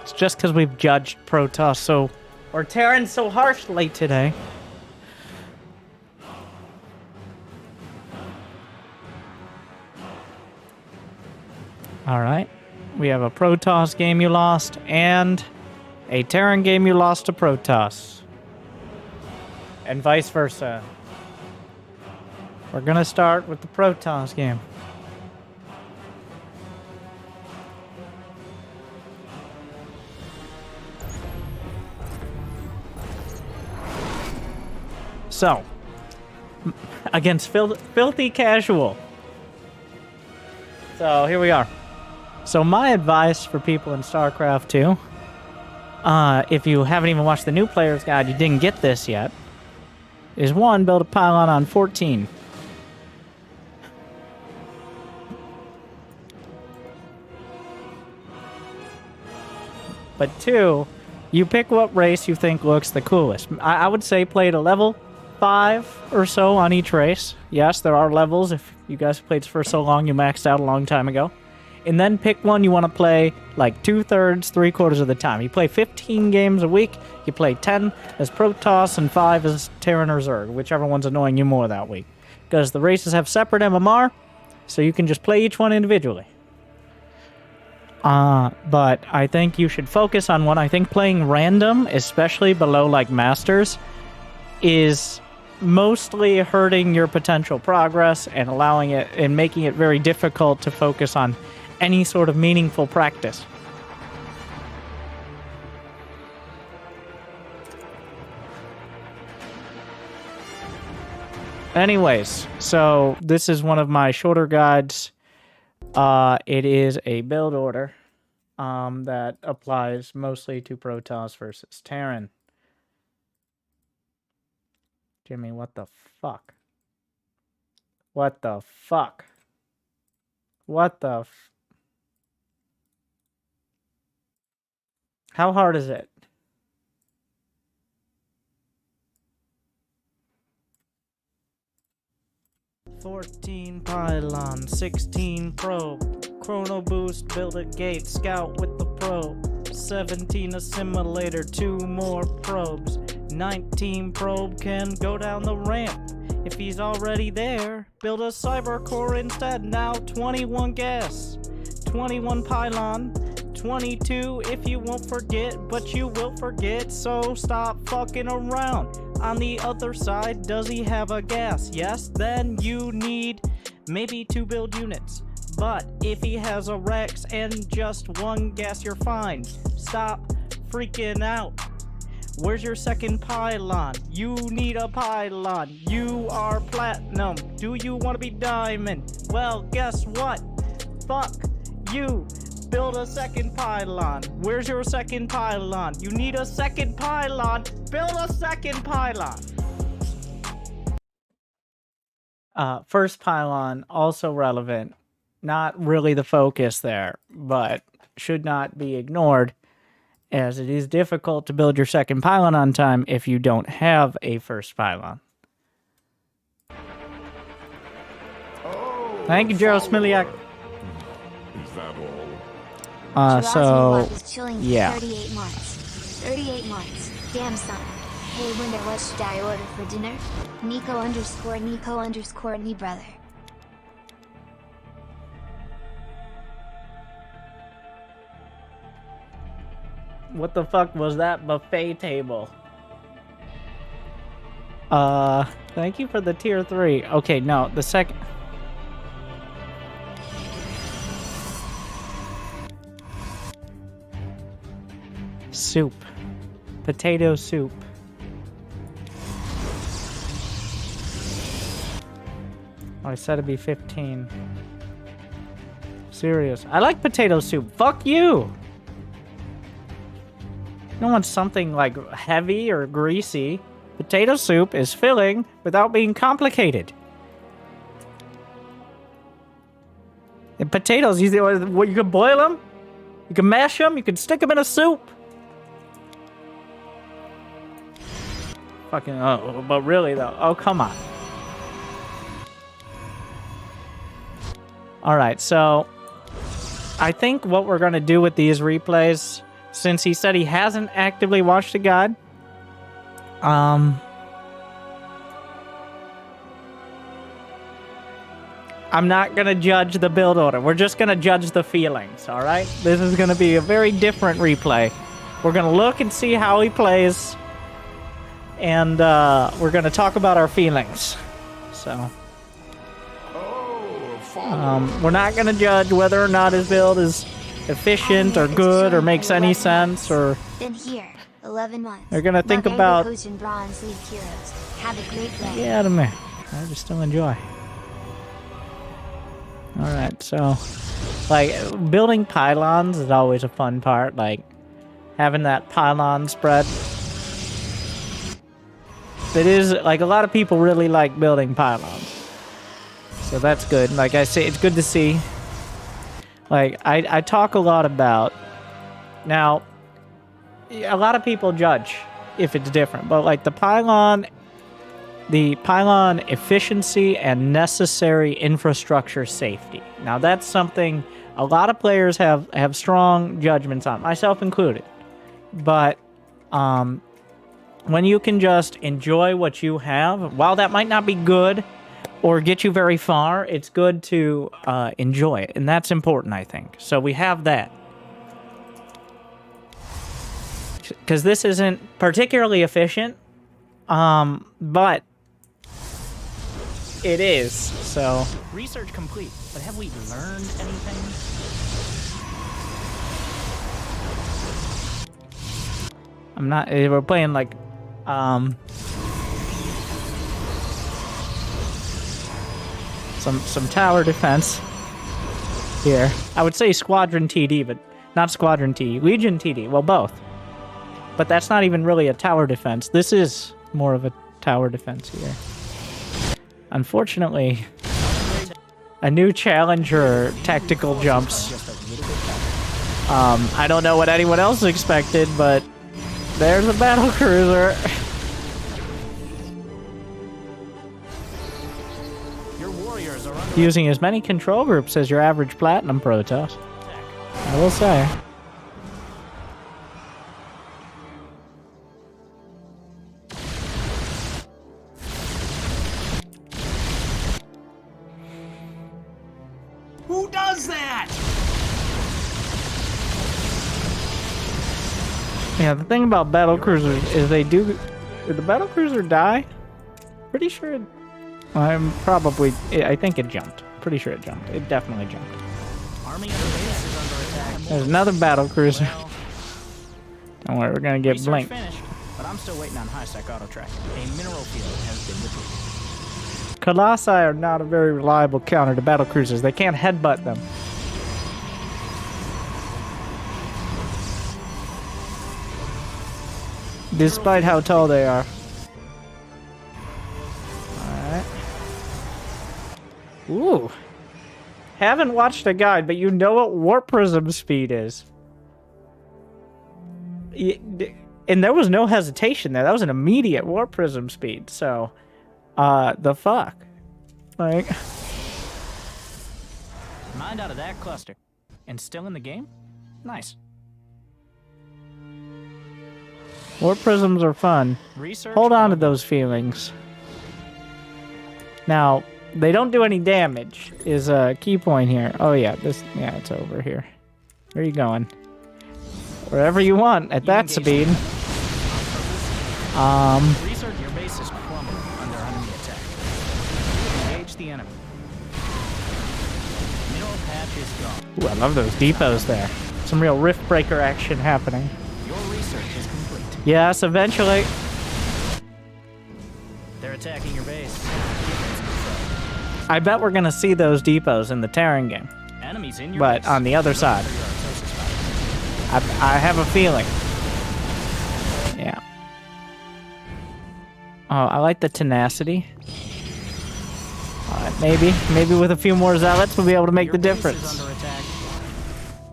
It's just because we've judged Protoss or Terran so harshly today. Alright. We have a Protoss game you lost, and a Terran game you lost to Protoss. And vice versa. We're gonna start with the Protoss game. So, against Filthy Casual. So, here we are. So, my advice for people in StarCraft 2, if you haven't even watched the new player's guide, you didn't get this yet, is 1, build a pylon on 14. But 2, you pick what race you think looks the coolest. I would say play at a level 5 or so on each race. Yes, there are levels. If you guys played for so long, you maxed out a long time ago. And then pick one you want to play like 2/3, 3/4 of the time. You play 15 games a week. You play 10 as Protoss and 5 as Terran or Zerg, whichever one's annoying you more that week. Because the races have separate MMR, so you can just play each one individually. But I think you should focus on one. I think playing random, especially below like Masters, is mostly hurting your potential progress and allowing it and making it very difficult to focus on any sort of meaningful practice. Anyways, so this is one of my shorter guides. It is a build order that applies mostly to Protoss versus Terran. Jimmy, what the fuck? What the fuck? What the How hard is it? $14 pylon, 16 probe, chrono boost, build a gate, scout with the probe, 17 assimilator, 2 more probes, 19 probe can go down the ramp. If he's already there, build a cyber core instead. Now 21 gas, 21 pylon, 22 if you won't forget, but you will forget, so stop fucking around. On the other side, does he have a gas? Yes, then you need maybe 2 build units. But if he has a Rex and just 1 gas, you're fine. Stop freaking out. Where's your second pylon? You need a pylon. You are platinum. Do you want to be diamond? Well, guess what? Fuck you. Build a second pylon. Where's your second pylon? You need a second pylon. Build a second pylon. First pylon, also relevant. Not really the focus there, but should not be ignored, as it is difficult to build your second pylon on time if you don't have a first pylon. Oh, Thank you, Gerald Smiliak. is that all? So, was chilling for yeah. 38 months. 38 months. Damn son. Hey, Winter, what should I order for dinner? Nico_me brother. What the fuck was that buffet table? Thank you for the tier 3. Okay, no, the second... Soup. Potato soup. Oh, I said it'd be 15. Serious. I like potato soup. Fuck you! You don't want something like heavy or greasy. Potato soup is filling without being complicated. And potatoes, you can boil them, you can mash them, you can stick them in a soup. Fucking, oh, but really though, oh, come on. Alright, so I think what we're gonna do with these replays since he said he hasn't actively watched the guide, I'm not going to judge the build order. We're just going to judge the feelings, all right? This is going to be a very different replay. We're going to look and see how he plays, and we're going to talk about our feelings. So, we're not going to judge whether or not his build is efficient or good or makes any sense, or... Been here 11 months. They're going to think about... Coach and Bronze League heroes. Have a great day. Get out of me. I just still enjoy. Alright, so, like, building pylons is always a fun part, like, having that pylon spread. It is, like, a lot of people really like building pylons. So that's good. Like I say, it's good to see. Like, I talk a lot about... Now, a lot of people judge if it's different, but, like, the pylon efficiency and necessary infrastructure safety. Now that's something a lot of players have strong judgments on, myself included. But when you can just enjoy what you have, while that might not be good or get you very far, it's good to enjoy it, and that's important, I think. So we have that. Because this isn't particularly efficient, but it is, so... Research complete, but have we learned anything? I'm not... We're playing, like, some tower defense here. I would say Squadron TD, but not Squadron TD. Legion TD, well, both. But that's not even really a tower defense. This is more of a tower defense here. Unfortunately, a new Challenger tactical jumps. I don't know what anyone else expected, but there's a battle cruiser. Your warriors are Using as many control groups as your average Platinum Protoss. I will say. Who does that? Yeah, the thing about battle cruisers is they do... Did the battle cruiser die? Pretty sure it... I think it jumped. Pretty sure it jumped. It definitely jumped. Army under base is under attack. There's another battle cruiser. Well, Don't worry, we're gonna get research blinked. finished, but I'm still waiting on high-sec auto track. A mineral field has been depleted. Colossi are not a very reliable counter to battle cruisers. They can't headbutt them. Despite how tall they are. Alright. Ooh. Haven't watched a guide, but you know what warp prism speed is. And there was no hesitation there. That was an immediate warp prism speed. So, the fuck? Like... Mind out of that cluster. And still in the game? Nice. Warp prisms are fun. Research Hold on to those feelings. Now, they don't do any damage, is a key point here. Oh yeah, it's over here. Where are you going? Wherever you want, at that speed. Research your base is crumbling under enemy attack. Engage the enemy. Mineral patch is gone. Ooh, I love those depots there. Some real rift breaker action happening. Your research is complete. Yes, eventually. They're attacking your base. I bet we're gonna see those depots in the Terran game. Enemies in your But base. on the other side. I have a feeling. Yeah. Oh, I like the tenacity. Alright, maybe with a few more zealots we'll be able to make Your the base is difference. under attack.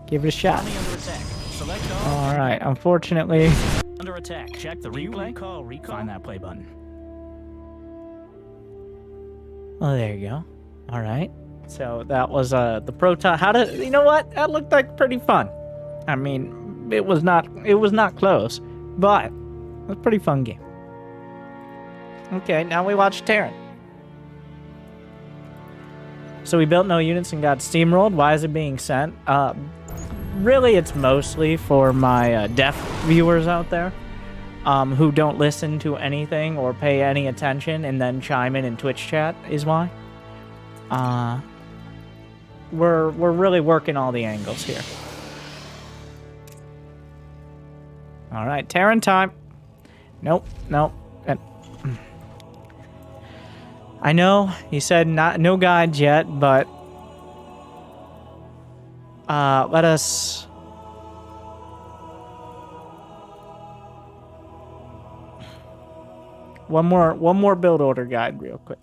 Give it a shot. Army under attack. Select all. Alright, unfortunately. Under attack. Check the replay. Recall. Find that play button. Oh, there you go. Alright. So that was the Protoss. You know what? That looked like pretty fun. I mean, it was not close, but it was a pretty fun game. Okay, now we watch Terran. So we built no units and got steamrolled. Why is it being sent? Really, it's mostly for my deaf viewers out there who don't listen to anything or pay any attention and then chime in Twitch chat is why. We're really working all the angles here. All right, Terran time. Nope. I know he said no guides yet, but let us one more build order guide real quick.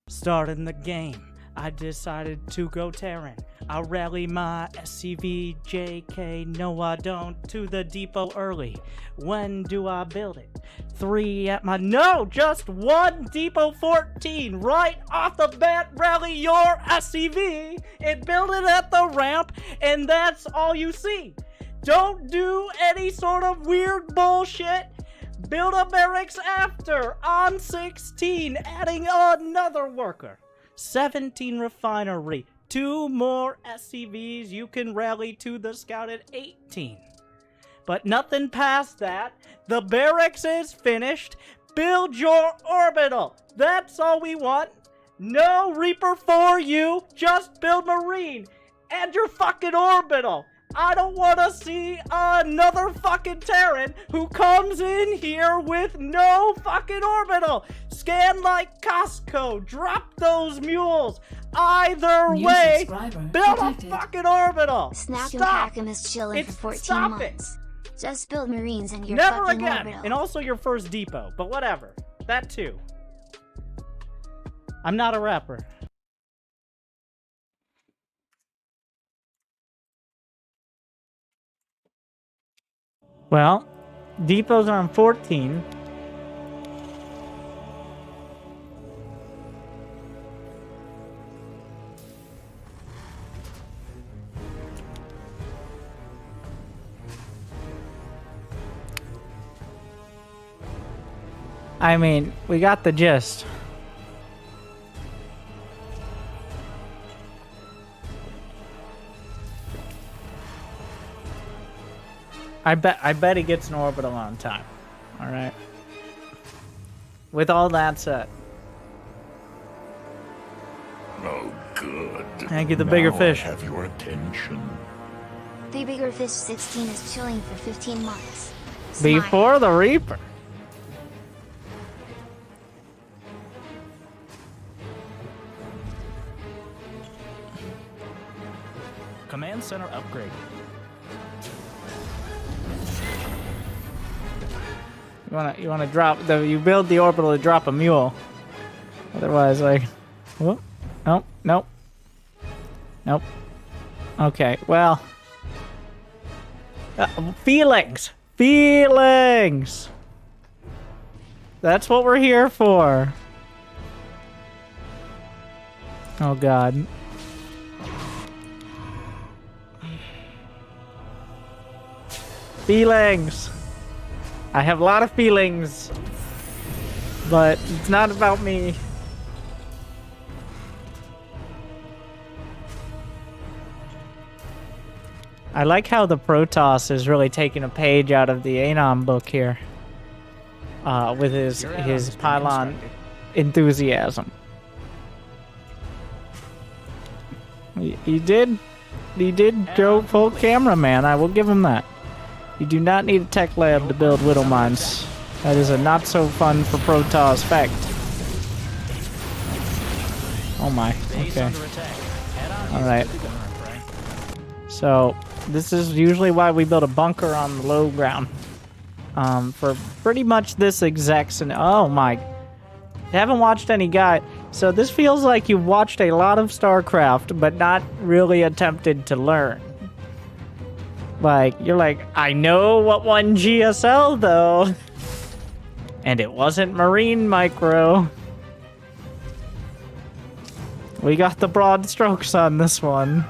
Starting the game, I decided to go Terran. I'll rally my SCV JK, no I don't, to the depot early. When do I build it? 3 at my, no, just 1 depot 14, right off the bat, rally your SCV and build it at the ramp, and that's all you see. Don't do any sort of weird bullshit. Build a barracks after, on 16, adding another worker. 17 refinery, 2 more SCVs, you can rally to the scout at 18. But nothing past that, the barracks is finished, build your orbital, that's all we want. No Reaper for you, just build Marine, and your fucking orbital. I don't want to see another fucking Terran who comes in here with no fucking orbital. Scan like Costco. Drop those mules. Either way, build a fucking orbital. Snack and Stop. pack 'em is chilling for 14 Stop months. Just build Marines and your Never fucking again. orbital. And also your first depot. But whatever. That too. I'm not a rapper. Well, depots are on 14. I mean, we got the gist. I bet he gets an orbital on time. All right. With all that said. Oh, good. Thank you, the bigger Now fish. I have your attention. The bigger fish 16 is chilling for 15 months. Before the Reaper. Command center upgrade. You wanna drop you build the orbital to drop a mule. Otherwise, like, whoop, nope. Okay, well, feelings. That's what we're here for. Oh God. Feelings. I have a lot of feelings, but it's not about me. I like how the Protoss is really taking a page out of the Anon book here, with his pylon enthusiasm. He did go full cameraman. I will give him that. You do not need a tech lab to build Whittle Mines. That is a not so fun for Protoss fact. Oh my, okay. Alright. So, this is usually why we build a bunker on the low ground. For pretty much this exact oh my. You haven't watched any guide. So this feels like you've watched a lot of StarCraft, but not really attempted to learn. Like, you're like, I know what won GSL, though. And it wasn't Marine Micro. We got the broad strokes on this one.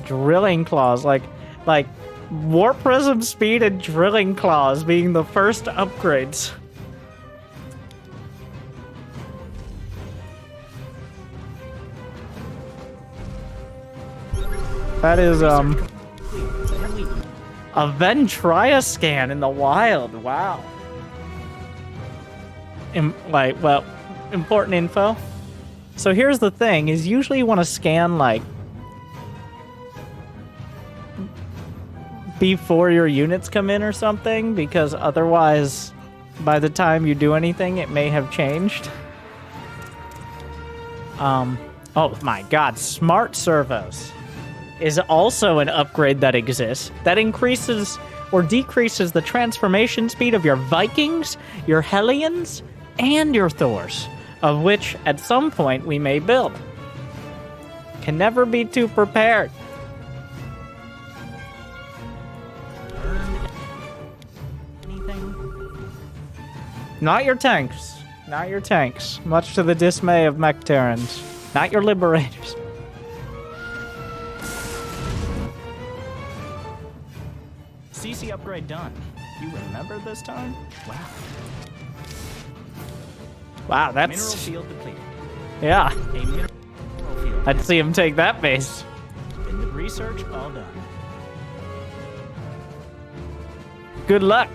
Drilling claws, like warp prism speed and drilling claws being the first upgrades. That is a Ventria scan in the wild. Wow. Important info. So here's the thing: is usually you want to scan like before your units come in or something, because otherwise, by the time you do anything, it may have changed. Oh my God! Smart servos is also an upgrade that exists that increases or decreases the transformation speed of your Vikings, your Hellions, and your Thors, of which at some point we may build. Can never be too prepared. Anything? Not your tanks. Not your tanks. Much to the dismay of mech Terrans. Not your liberators. CC upgrade done. You remember this time? Wow. Wow, Mineral that's... field depleted. Yeah. A mineral field. I'd see him take that base. In the research, all done. Good luck.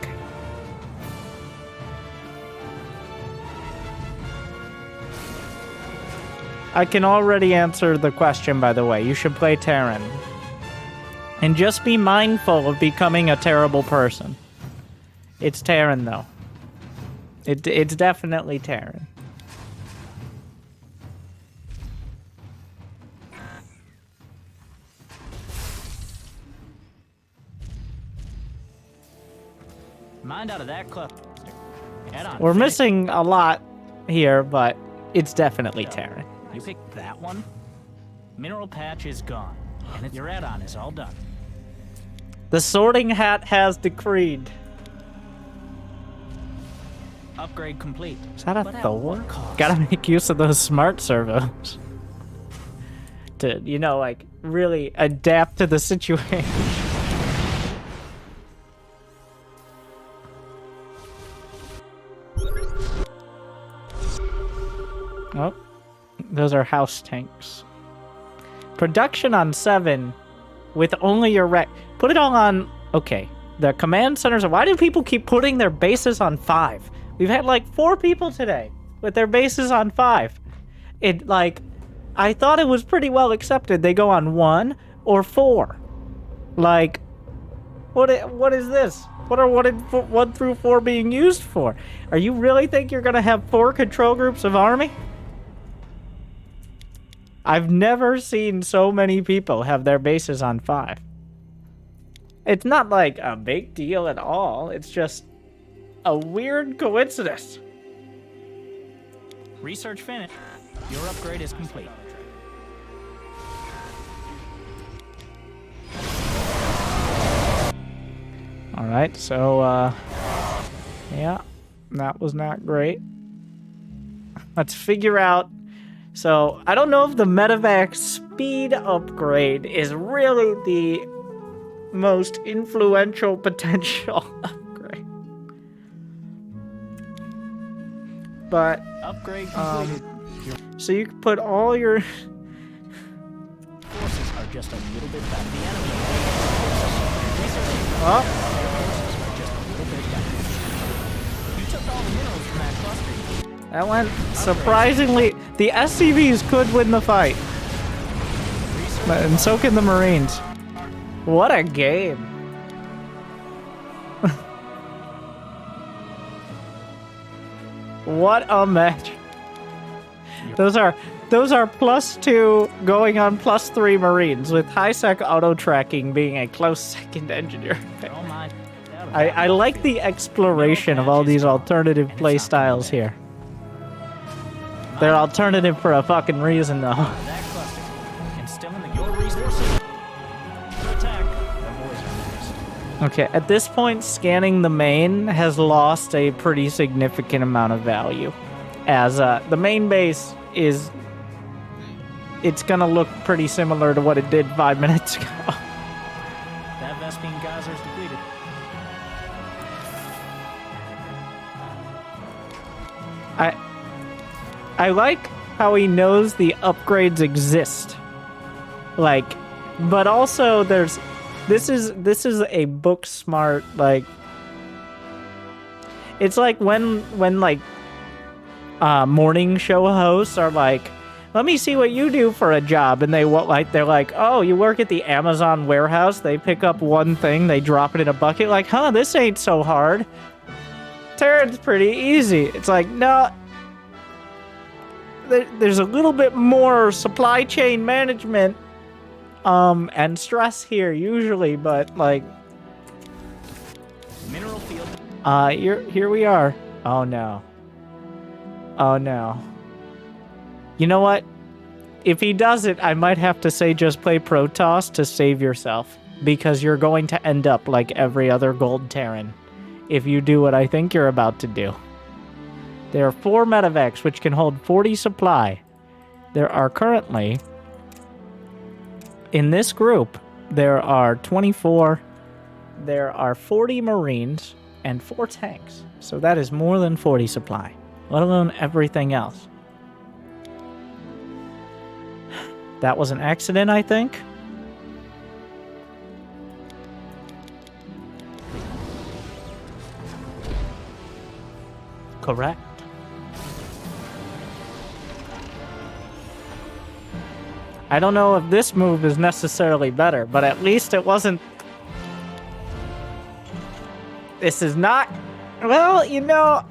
I can already answer the question, by the way. You should play Terran. And just be mindful of becoming a terrible person. It's Terran, though. It's definitely Terran. Mind out of that cluster. Head on. We're finish. missing a lot here, but it's definitely Terran. You picked that one? Mineral patch is gone. And your add-on is all done. The sorting hat has decreed. Upgrade complete. Is that a But at Thor? what cost? Gotta make use of those smart servos. To, you know, like, really adapt to the situation. Oh, those are house tanks. Production on 7 with only your put it all on... Okay, the command centers... Why do people keep putting their bases on 5? We've had like 4 people today with their bases on 5. It, like... I thought it was pretty well accepted. They go on 1 or 4. Like... What is this? What are 1 through 4 being used for? Are you really think you're gonna have 4 control groups of army? I've never seen so many people have their bases on 5. It's not like a big deal at all. It's just a weird coincidence. Research finished. Your upgrade is complete. Alright, so, yeah, that was not great. Let's figure out... So, I don't know if the medevac speed upgrade is really the most influential potential upgrade. But, Upgrade completed. so you can put all your... Forces are just a little bit better. The enemy. Oh, Forces are just a little bit better. You took all the minerals from that cluster. that went surprisingly... The SCVs could win the fight. And so can the Marines. What a game. What a match. Those are +2 going on +3 Marines, with high-sec auto-tracking being a close second engineer. Oh my. I like the exploration of all these alternative play styles here. They're alternative for a fucking reason, though. That cluster. Instilling your resources. To attack. The boys are next. Okay, at this point, scanning the main has lost a pretty significant amount of value, as the main base is it's gonna look pretty similar to what it did 5 minutes ago. That Vespene geyser's depleted. I like how he knows the upgrades exist. Like, but also this is a book smart, like, it's like when like morning show hosts are like, let me see what you do for a job, and they're like, oh, you work at the Amazon warehouse. They pick up one thing, they drop it in a bucket, like, huh, this ain't so hard. Terran's pretty easy. It's like, no, there's a little bit more supply chain management and stress here usually, but like, Mineral field. here we are. Oh no. Oh no. You know what? If he does it, I might have to say just play Protoss to save yourself, because you're going to end up like every other gold Terran if you do what I think you're about to do. There are 4 medevacs which can hold 40 supply. There are currently, in this group, there are 24, there are 40 Marines and 4 tanks. So that is more than 40 supply, let alone everything else. That was an accident, I think. Correct. I don't know if this move is necessarily better, but at least it wasn't... This is not... Well, you know,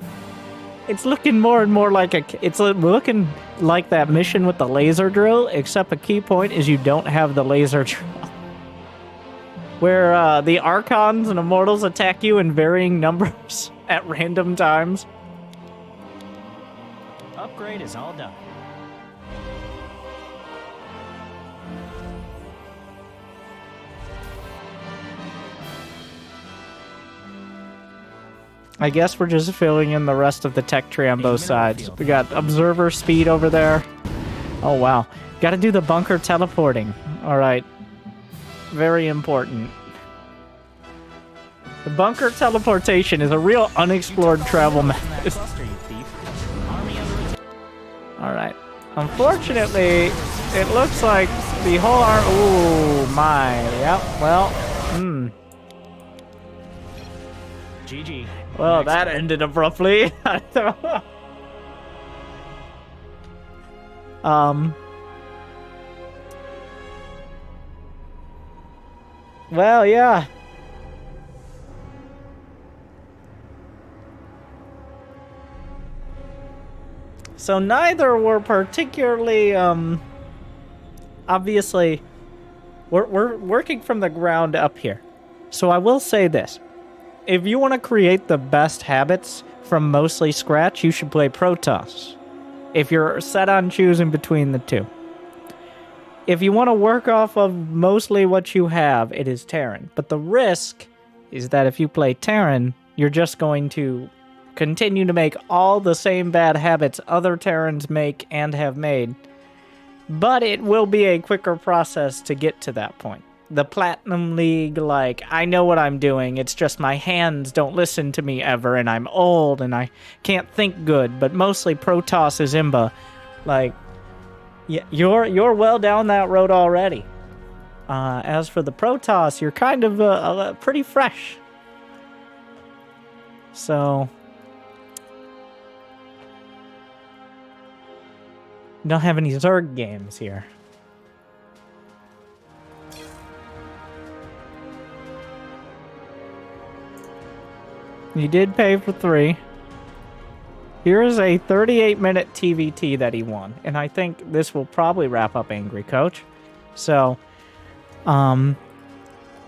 it's looking more and more like it's looking like that mission with the laser drill, except a key point is you don't have the laser drill. Where the Archons and Immortals attack you in varying numbers at random times. Upgrade is all done. I guess we're just filling in the rest of the tech tree on both sides. We got observer speed over there. Oh, wow. Got to do the bunker teleporting. All right. Very important. The bunker teleportation is a real unexplored travel method. All right. Unfortunately, it looks like the whole arm... Ooh, my. Yep, well, GG. Well, that ended abruptly. Well, yeah. So neither were particularly, obviously, we're working from the ground up here. So I will say this. If you want to create the best habits from mostly scratch, you should play Protoss. If you're set on choosing between the two. If you want to work off of mostly what you have, it is Terran. But the risk is that if you play Terran, you're just going to continue to make all the same bad habits other Terrans make and have made. But it will be a quicker process to get to that point. The Platinum League, like, I know what I'm doing, it's just my hands don't listen to me ever, and I'm old, and I can't think good, but mostly Protoss is Imba. Like, yeah, you're well down that road already. As for the Protoss, you're kind of pretty fresh. So... don't have any Zerg games here. You did pay for 3. Here is a 38-minute TVT that he won, and I think this will probably wrap up Angry Coach. So,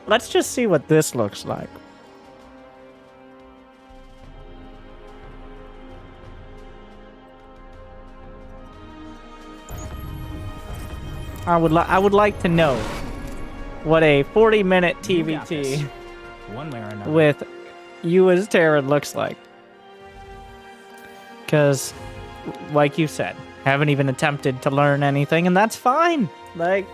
let's just see what this looks like. I would like to know what a 40-minute TVT one way or another with you as Terran looks like. Because like you said, haven't even attempted to learn anything, and that's fine. Like,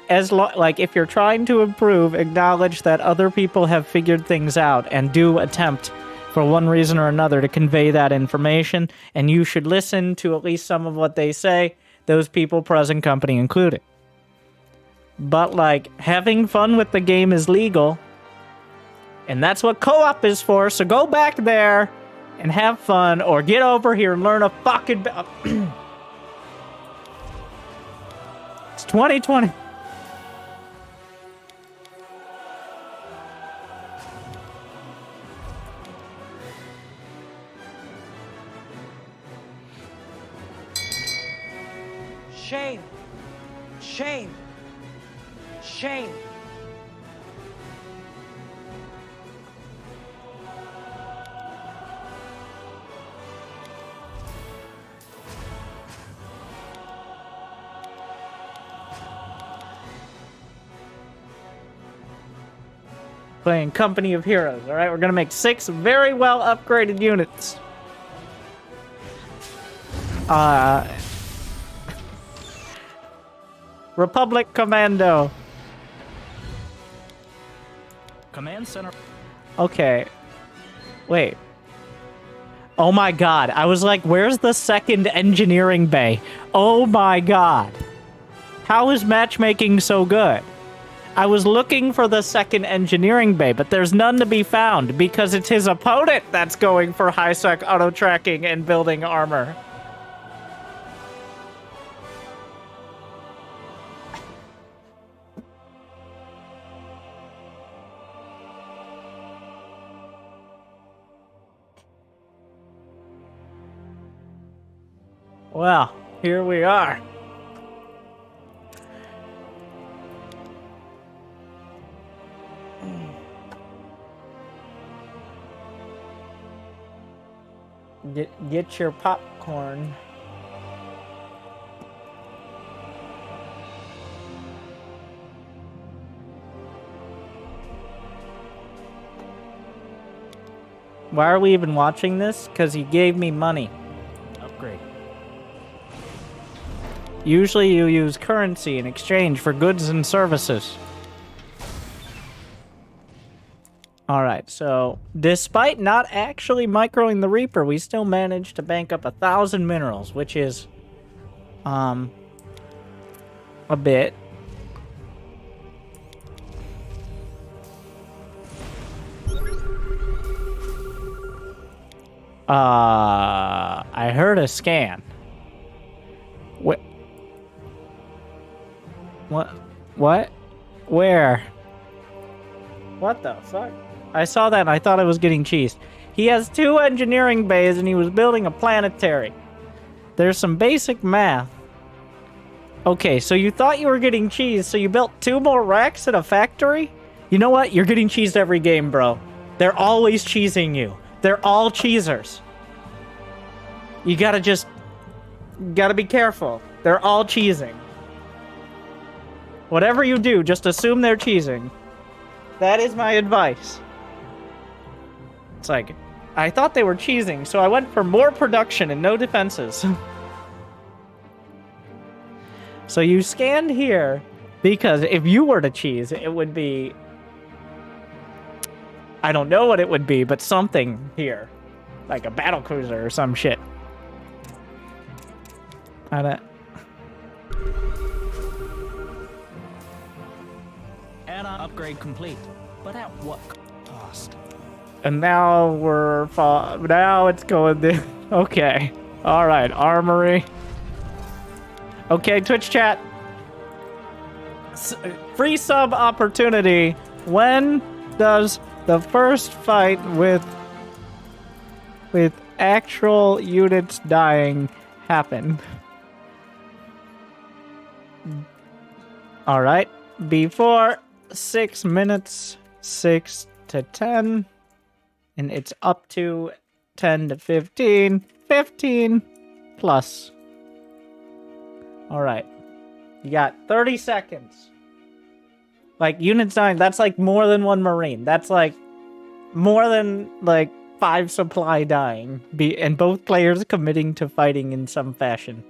like if you're trying to improve, acknowledge that other people have figured things out and do attempt for one reason or another to convey that information, and you should listen to at least some of what they say, those people, present company included. But like, having fun with the game is legal, and that's what co-op is for, so go back there and have fun, or get over here and learn a fucking... It's 2020. Shame. Shame. Shame. Playing Company of Heroes. All right, we're gonna make 6 very well upgraded units. Republic Commando. Command center. Okay. Wait. Oh my god. I was like, where's the second engineering bay? Oh my god. How is matchmaking so good? I was looking for the second engineering bay, but there's none to be found because it's his opponent that's going for high-sec auto-tracking and building armor. Well, here we are. Get your popcorn. Why are we even watching this? Because he gave me money. Upgrade. Usually you use currency in exchange for goods and services. Alright, so despite not actually microing the Reaper, we still managed to bank up 1,000 minerals, which is a bit. I heard a scan. What? What? Where? What the fuck? I saw that and I thought I was getting cheesed. He has 2 engineering bays and he was building a planetary. There's some basic math. Okay, so you thought you were getting cheesed, so you built 2 more racks at a factory? You know what? You're getting cheesed every game, bro. They're always cheesing you. They're all cheesers. You gotta be careful. They're all cheesing. Whatever you do, just assume they're cheesing. That is my advice. It's like, I thought they were cheesing, so I went for more production and no defenses. So you scanned here, because if you were to cheese, it would be... I don't know what it would be, but something here. Like a battlecruiser or some shit. Add-on upgrade complete. But at what cost? And now now it's going to... Okay. Alright, armory. Okay, Twitch chat. Free sub opportunity. When does the first fight with actual units dying happen? Alright. Before 6 minutes, 6 to 10. And it's up to 10 to 15. 15 plus. Alright. You got 30 seconds. Like, units dying, that's like more than 1 Marine. That's like more than like 5 supply dying, and both players committing to fighting in some fashion.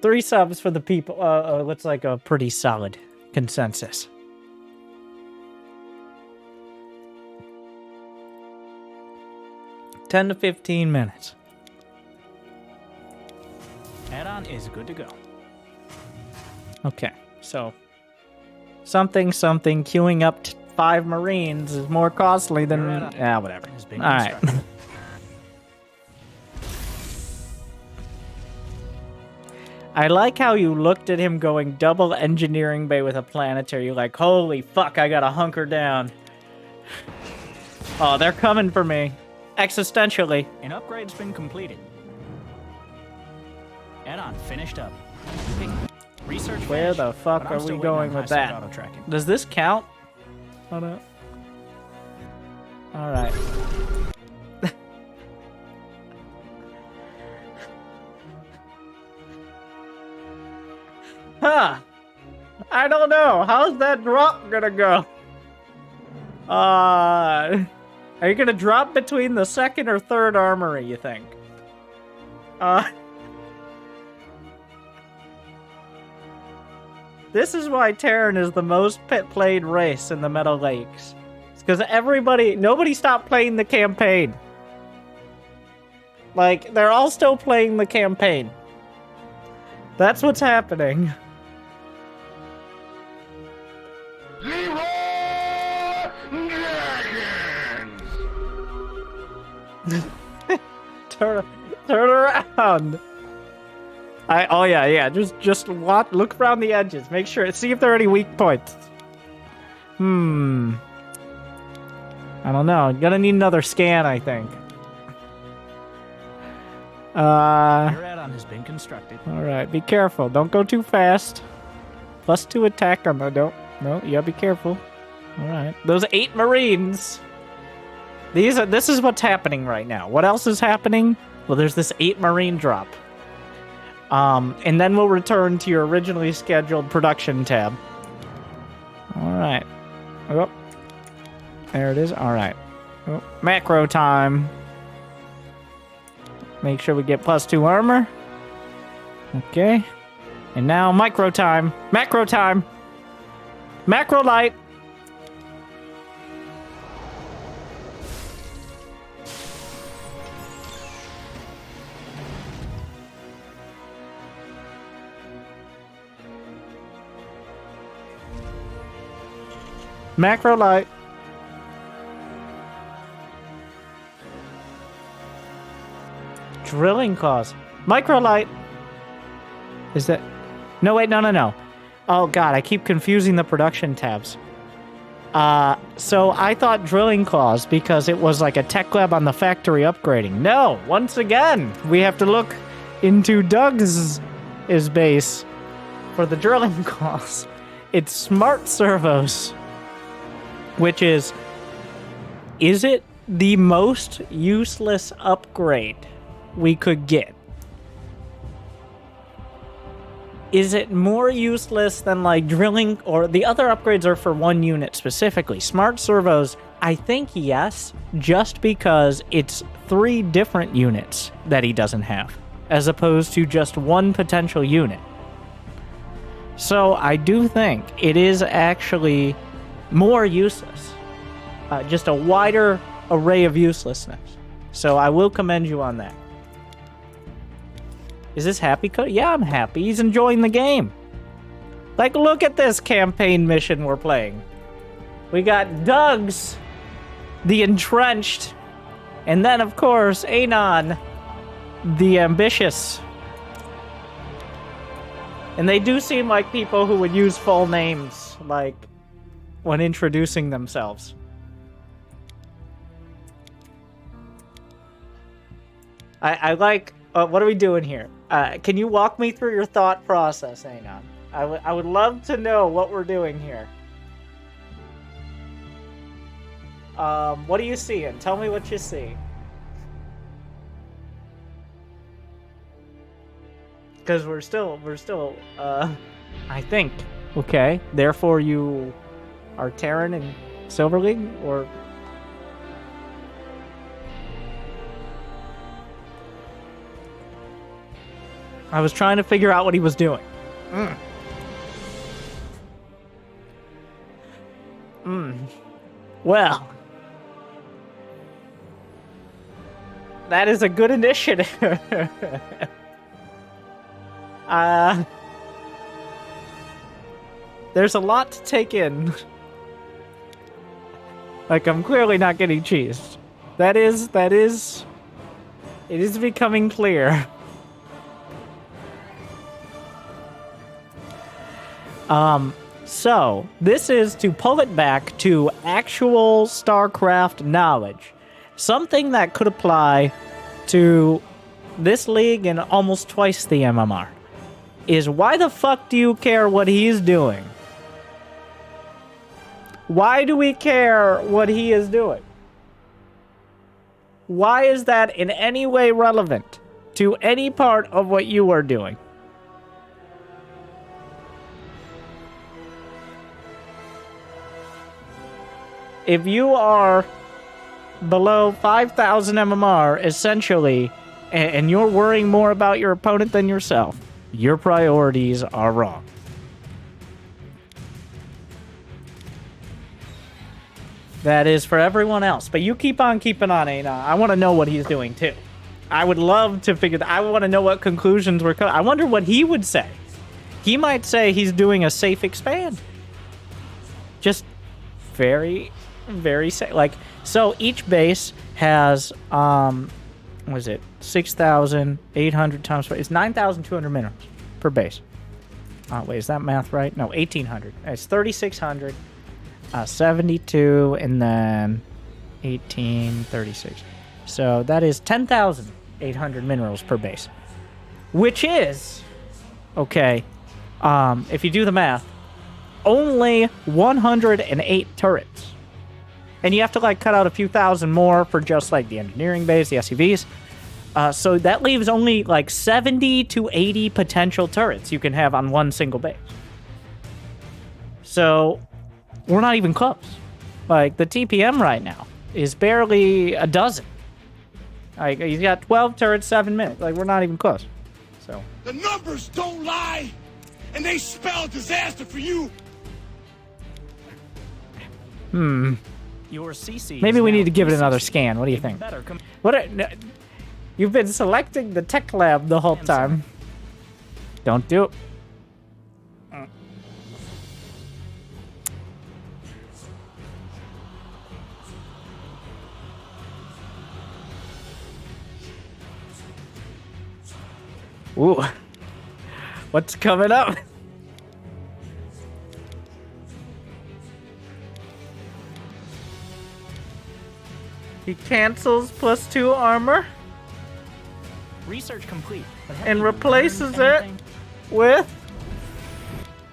3 subs for the people. Looks like a pretty solid consensus. $10 to 15 minutes. Add-on is good to go. Okay, so something queuing up 5 Marines is more costly than whatever. All right. I like how you looked at him going double engineering bay with a planetary. You're like, holy fuck, I gotta hunker down. Oh, they're coming for me. Existentially. An upgrade's been completed. Add-on finished up. Research Where finished, the fuck but I'm are still we waiting on going with high-side that? auto-tracking. Does this count? Hold up. Alright. Huh. I don't know. How's that drop gonna go? Are you gonna drop between the 2nd or 3rd armory, you think? This is why Terran is the most played race in the Meadow Lakes. It's because nobody stopped playing the campaign. Like, they're all still playing the campaign. That's what's happening. Turn around. Oh yeah. Just look around the edges. Make sure. See if there are any weak points. I don't know. Gonna need another scan, I think. Your add-on has been constructed. All right. Be careful. Don't go too fast. +2 attack on the. No. You gotta be careful. All right. Those 8 Marines. This is what's happening right now. What else is happening? Well, there's this 8 Marine drop. And then we'll return to your originally scheduled production tab. Alright. Oh. There it is. Alright. Oh. Macro time. Make sure we get +2 armor. Okay. And now micro time. Macro time. Macro light. Macro light. Drilling claws. Micro light. Is that... No, wait, no. Oh, God, I keep confusing the production tabs. So I thought drilling claws because it was like a tech lab on the factory upgrading. No, once again, we have to look into Doug's base for the drilling claws. It's smart servos. Which is it the most useless upgrade we could get? Is it more useless than like drilling, or the other upgrades are for 1 unit specifically? Smart servos, I think yes, just because it's 3 different units that he doesn't have, as opposed to just 1 potential unit. So I do think it is actually more useless. Just a wider array of uselessness. So I will commend you on that. Is this happy? Yeah, I'm happy. He's enjoying the game. Like, look at this campaign mission we're playing. We got Doug's, the Entrenched, and then, of course, Anon, the Ambitious. And they do seem like people who would use full names, like, when introducing themselves. I like... what are we doing here? Can you walk me through your thought process, Anon? I would love to know what we're doing here. What are you seeing? Tell me what you see. Because we're still, I think. Okay, therefore you are Terran and Silver League? Or... I was trying to figure out what he was doing. Well... That is a good initiative. There's a lot to take in. Like, I'm clearly not getting cheesed. It is becoming clear. So, this is to pull it back to actual StarCraft knowledge. Something that could apply to this league and almost twice the MMR. Is why the fuck do you care what he's doing? Why do we care what he is doing? Why is that in any way relevant to any part of what you are doing? If you are below 5,000 MMR, essentially, and you're worrying more about your opponent than yourself, your priorities are wrong. That is for everyone else. But you keep on keeping on, Aina. I want to know what he's doing, too. I would love to figure that. I want to know what conclusions were coming. I wonder what he would say. He might say he's doing a safe expand. Just very, very safe. Like, so each base has, what is it? 6,800 times... It's 9,200 minerals per base. Wait, is that math right? No, 1,800. It's 3,600. 72, and then 1836. So that is 10,800 minerals per base. Which is, okay, if you do the math, only 108 turrets. And you have to, like, cut out a few thousand more for just, like, the engineering base, the SCVs. So that leaves only, like, 70 to 80 potential turrets you can have on one single base. So... we're not even close. Like, the TPM right now is barely a dozen. Like, he's got 12 turrets, 7 minutes. Like, we're not even close. So. The numbers don't lie, and they spell disaster for you. Your CC. Maybe we need to give it another scan. What do you think? You've been selecting the tech lab the whole time. Don't do it. Ooh. What's coming up? He cancels +2 armor. Research complete. And replaces it with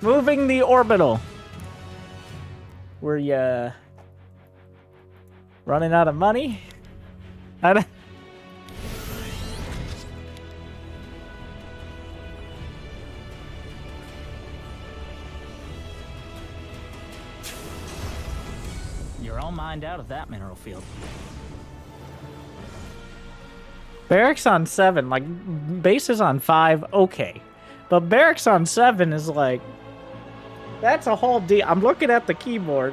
moving the orbital. Were ya running out of money? You're all mined out of that mineral field. Barracks on 7, like, bases on 5, okay. But barracks on 7 is like, that's a whole deal. I'm looking at the keyboard.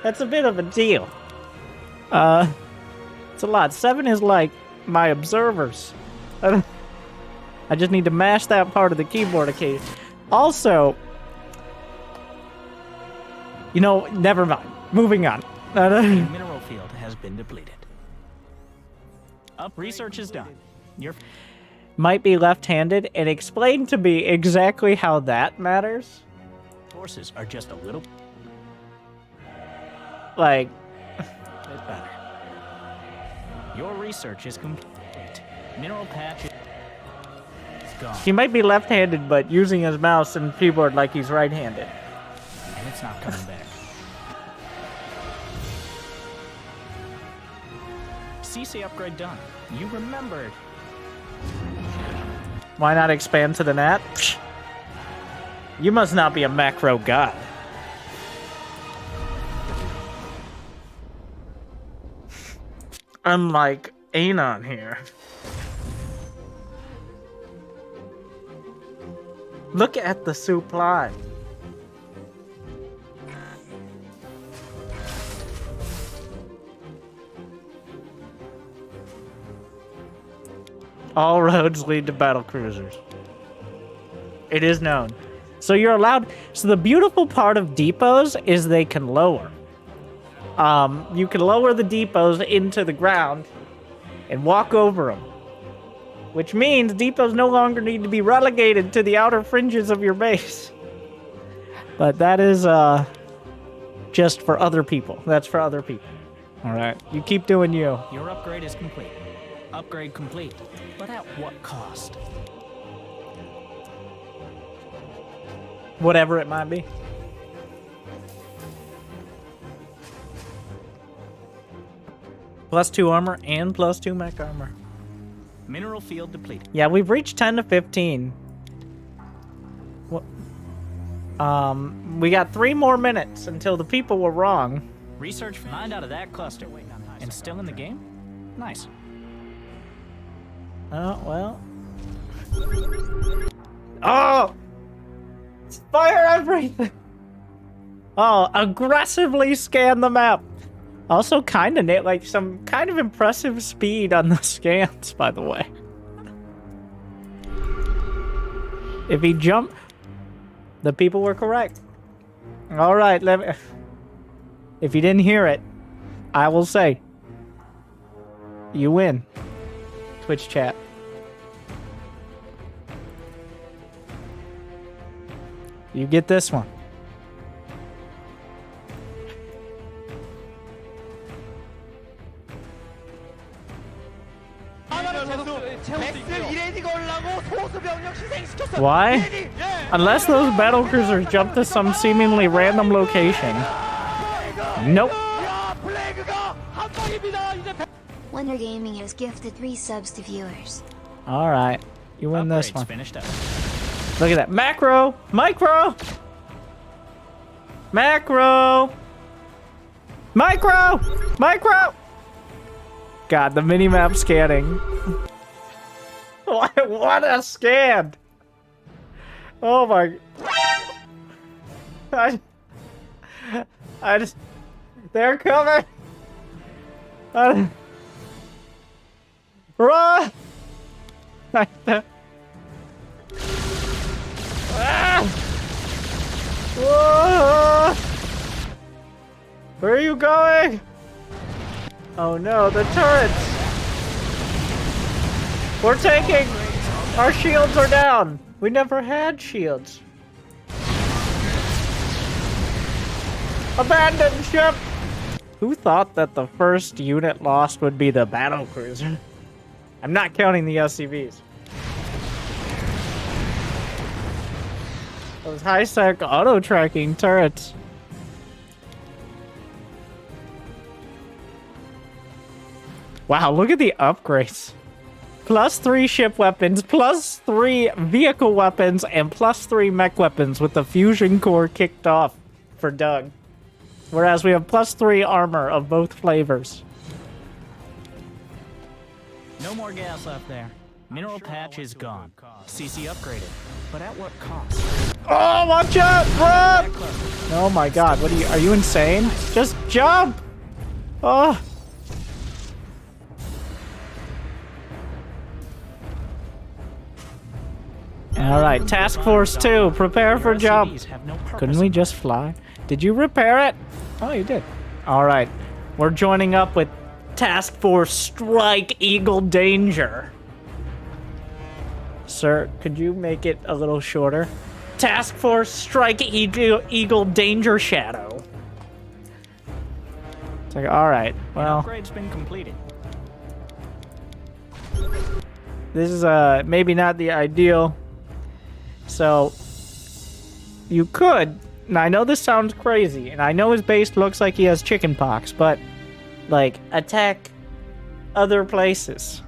That's a bit of a deal. It's a lot. 7 is like my observers. I just need to mash that part of the keyboard occasionally. Also, you know, never mind. Moving on. The mineral field has been depleted. Research is done. Might be left-handed, and explain to me exactly how that matters. Forces are just a little... like... It's better. Your research is complete. Mineral patch is gone. He might be left-handed, but using his mouse and keyboard like he's right-handed. And it's not coming back. CC upgrade done. You remembered. Why not expand to the NAT? Psh. You must not be a macro god. unlike Anon here. Look at the supply. All roads lead to battle cruisers. It is known. So you're allowed. So the beautiful part of depots is they can lower. You can lower the depots into the ground and walk over them, which means depots no longer need to be relegated to the outer fringes of your base. But that is just for other people. That's for other people. All right, you keep doing you. Your upgrade is complete. Upgrade complete. But at what cost? Whatever it might be. +2 armor and +2 mech armor. Mineral field depleted. Yeah, we've reached 10 to 15. What? We got 3 more minutes until the people were wrong. Research 9 out of that cluster. And still in the game? Nice. Oh, well. Oh! Fire everything! Oh, aggressively scan the map. Also, kind of like some kind of impressive speed on the scans, by the way. If he jumped, the people were correct. All right, let me. If you didn't hear it, I will say, you win. Twitch chat. You get this one. Why? Unless those battle cruisers jump to some seemingly random location. Nope. Winter Gaming has gifted 3 subs to viewers. Alright. You win this Upgrade's one. Finished up. Look at that. Macro! Micro! Macro! Micro! Micro! God, the minimap scanning. What a scan! Oh my... I just... They're coming! Run! Whoa! Where are you going? Oh no, the turrets! We're taking... Our shields are down! We never had shields. Abandoned ship! Who thought that the first unit lost would be the battle cruiser? I'm not counting the SCVs. Those high-sec auto-tracking turrets. Wow, look at the upgrades. +3 ship weapons, +3 vehicle weapons, and +3 mech weapons with the fusion core kicked off for Doug. Whereas we have +3 armor of both flavors. No more gas left there. Mineral patch is gone. CC upgraded. But at what cost? Oh, watch out! Run! Oh my god, what are you insane? Just jump! Oh! Alright, Task Force 2, prepare for jump. Couldn't we just fly? Did you repair it? Oh, you did. Alright, we're joining up with Task Force Strike Eagle Danger. Sir, could you make it a little shorter? Task Force Strike Eagle Danger Shadow. It's like, alright, well... Upgrade's been completed. This is maybe not the ideal. So, you could... Now, I know this sounds crazy, and I know his base looks like he has chickenpox, but, like, attack other places.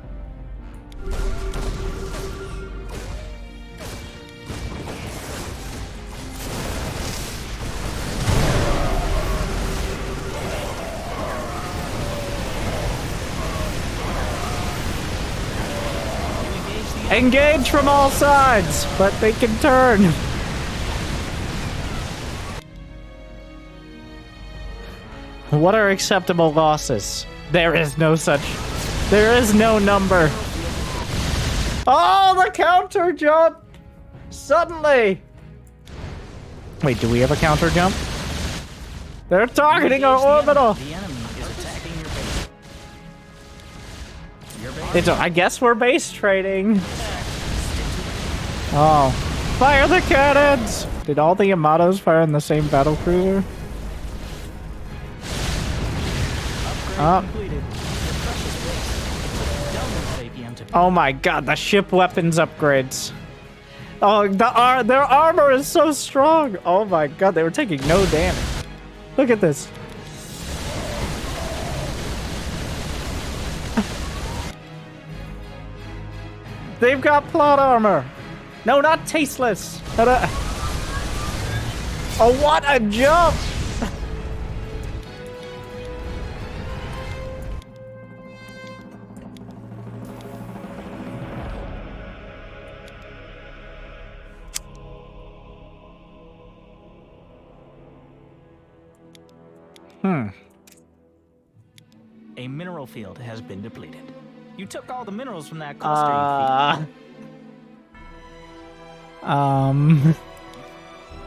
Engage from all sides, but they can turn. What are acceptable losses? There is no such. There is no number. Oh, the counter jump! Suddenly. Wait, do we have a counter jump? They're targeting our orbital. The enemy is attacking your base. Your base. I guess we're base trading. Oh. Fire the cannons! Did all the Yamatos fire in the same battle cruiser? Completed. Your precious base. Double APM to Oh my god, the ship weapons upgrades. Oh, their armor is so strong. Oh my god, they were taking no damage. Look at this. They've got plot armor. No, not tasteless. Oh, what a jump! A mineral field has been depleted. You took all the minerals from that cluster.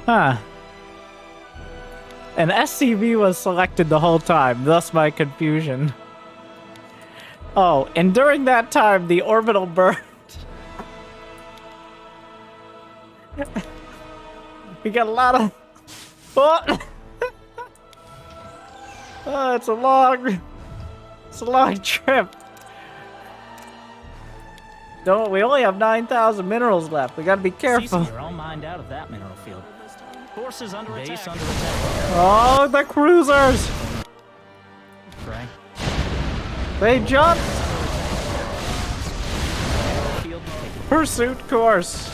Huh. An SCV was selected the whole time, thus my confusion. Oh, and during that time, the orbital burned. We got a lot of... Oh! Oh, it's a long trip. Don't we only have 9,000 minerals left. We gotta be careful. You're all mined out of that mineral field. Forces under attack. Under attack. Oh, the cruisers! Right. They jumped. Field depleted. Pursuit course.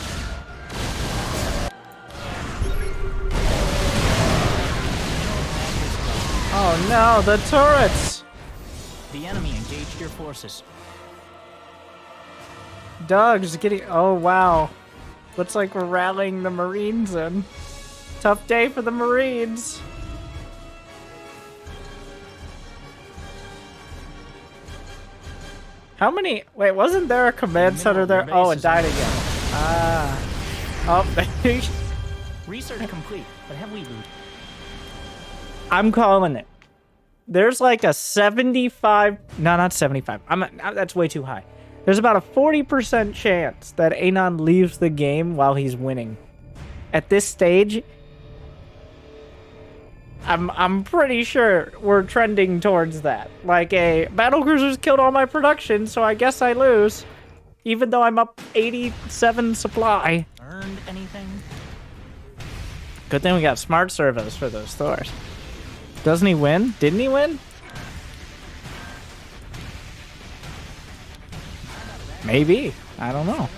Oh no, the turrets! The enemy engaged your forces. Doug's getting... Oh, wow. Looks like we're rallying the Marines in. Tough day for the Marines. How many... Wait, wasn't there a command center there? Oh, it died again. Ah. Oh, Research complete, but have we looted? I'm calling it. There's like a 75... No, not 75. That's way too high. There's about a 40% chance that Anon leaves the game while he's winning. At this stage, I'm pretty sure we're trending towards that. Like a battlecruisers killed all my production, so I guess I lose. Even though I'm up 87 supply. Earned anything? Good thing we got smart servos for those Thors. Doesn't he win? Didn't he win? Maybe. I don't know.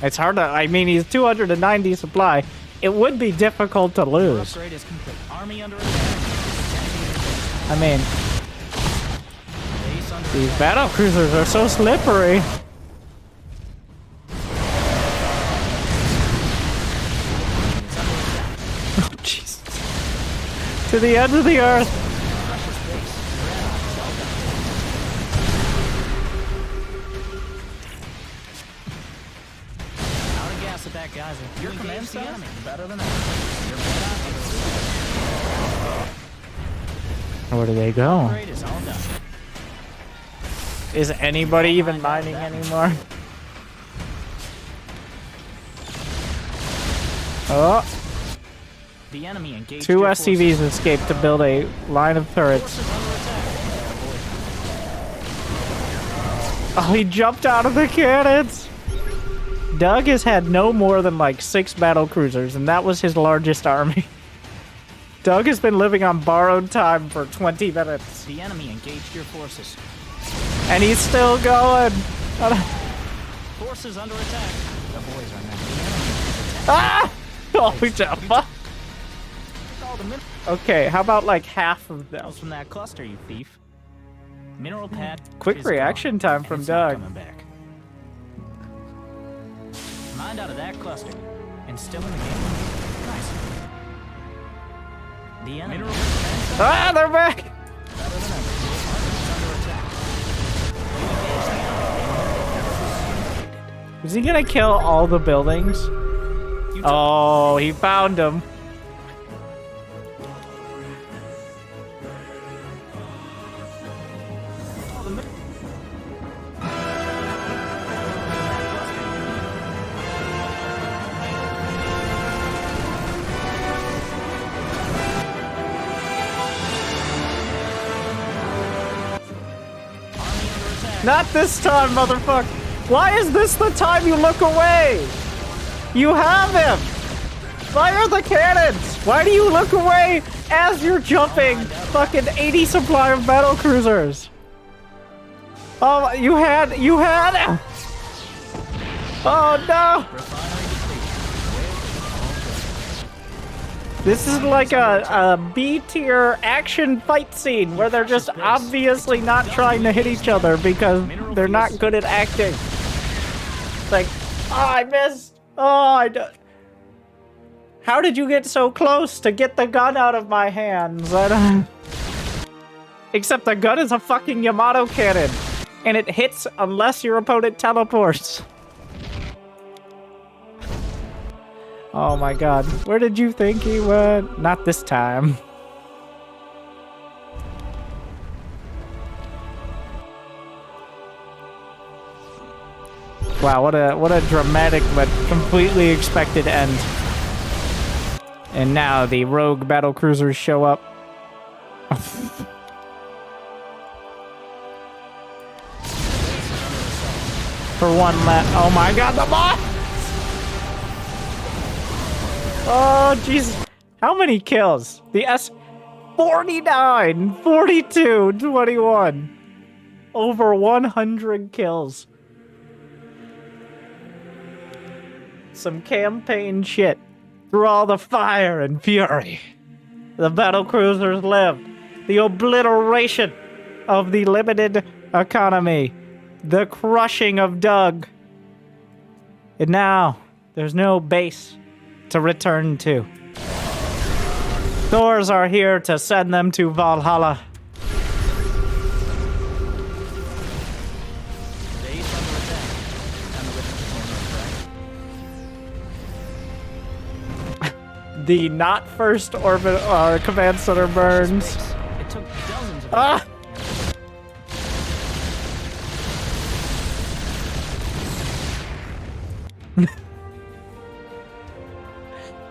It's hard to... I mean, he's 290 supply. It would be difficult to lose. Upgrade is complete. Army under attack. I mean... Base under These battle cruisers are so slippery. Oh, Jesus. To the end of the earth. Out of gas at that geyser. Your command the enemy better than ever. Where do they go? Upgrade is all done. Is anybody even mining anymore? Oh. The enemy engaged Two your SCVs forces. escaped to build a line of turrets. Forces under attack. Oh, he jumped out of the cannons! Doug has had no more than like 6 battle cruisers, and that was his largest army. Doug has been living on borrowed time for 20 minutes. The enemy engaged your forces. And he's still going! Forces under attack. The boys are not. The enemy is attacking. Ah! Oh, the fuck? All the minerals Okay, how about like half of them? from that cluster, you thief. Mineral pad. Quick is reaction gone, time and from it's not Doug. coming back. Mind out of that cluster. And still in the game. Nice. The enemy. Ah, they're back! Better than ever. Under attack. Is he gonna kill all the buildings? Oh, he found them. Not this time, motherfucker. Why is this the time you look away? You have him. Fire the cannons. Why do you look away as you're jumping fucking 80 supply of battle cruisers? Oh, you had. Oh no. This is like a B-tier action fight scene where they're just obviously not trying to hit each other because they're not good at acting. It's like, oh, I missed. Oh, how did you get so close to get the gun out of my hands? Except the gun is a fucking Yamato cannon, and it hits unless your opponent teleports. Oh my god. Where did you think he went? Not this time. Wow, what a dramatic but completely expected end. And now the rogue battle cruisers show up. For one lap. Oh my god, the boss! Oh, Jesus. How many kills? The S... 49, 42, 21. Over 100 kills. Some campaign shit. Through all the fire and fury, the battle cruisers lived. The obliteration of the limited economy. The crushing of Doug. And now, there's no base to return to. Thors are here to send them to Valhalla. The not first orbit command center burns. It took dozens of Ah!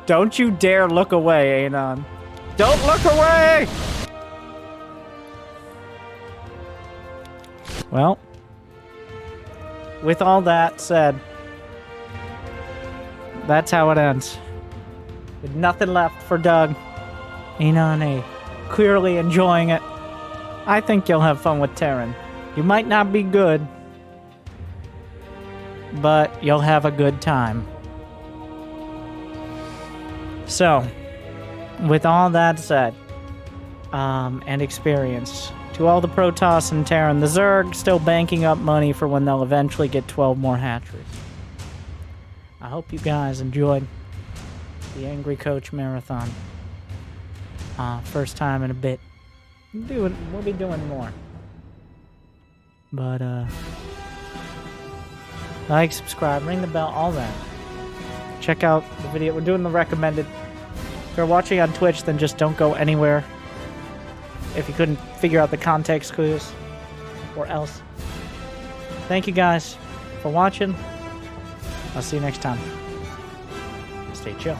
Don't you dare look away, Anon. Don't look away! Well, with all that said, that's how it ends. With nothing left for Doug. Anon clearly enjoying it. I think you'll have fun with Terran. You might not be good, but you'll have a good time. So, with all that said, and experience, to all the Protoss and Terran, the Zerg still banking up money for when they'll eventually get 12 more hatcheries. I hope you guys enjoyed the Angry Coach Marathon. First time in a bit. We'll be doing more. But, like, subscribe, ring the bell, all that. Check out the video. We're doing the recommended. If you're watching on Twitch, then just don't go anywhere. If you couldn't figure out the context clues. Or else. Thank you guys for watching. I'll see you next time. Stay chill.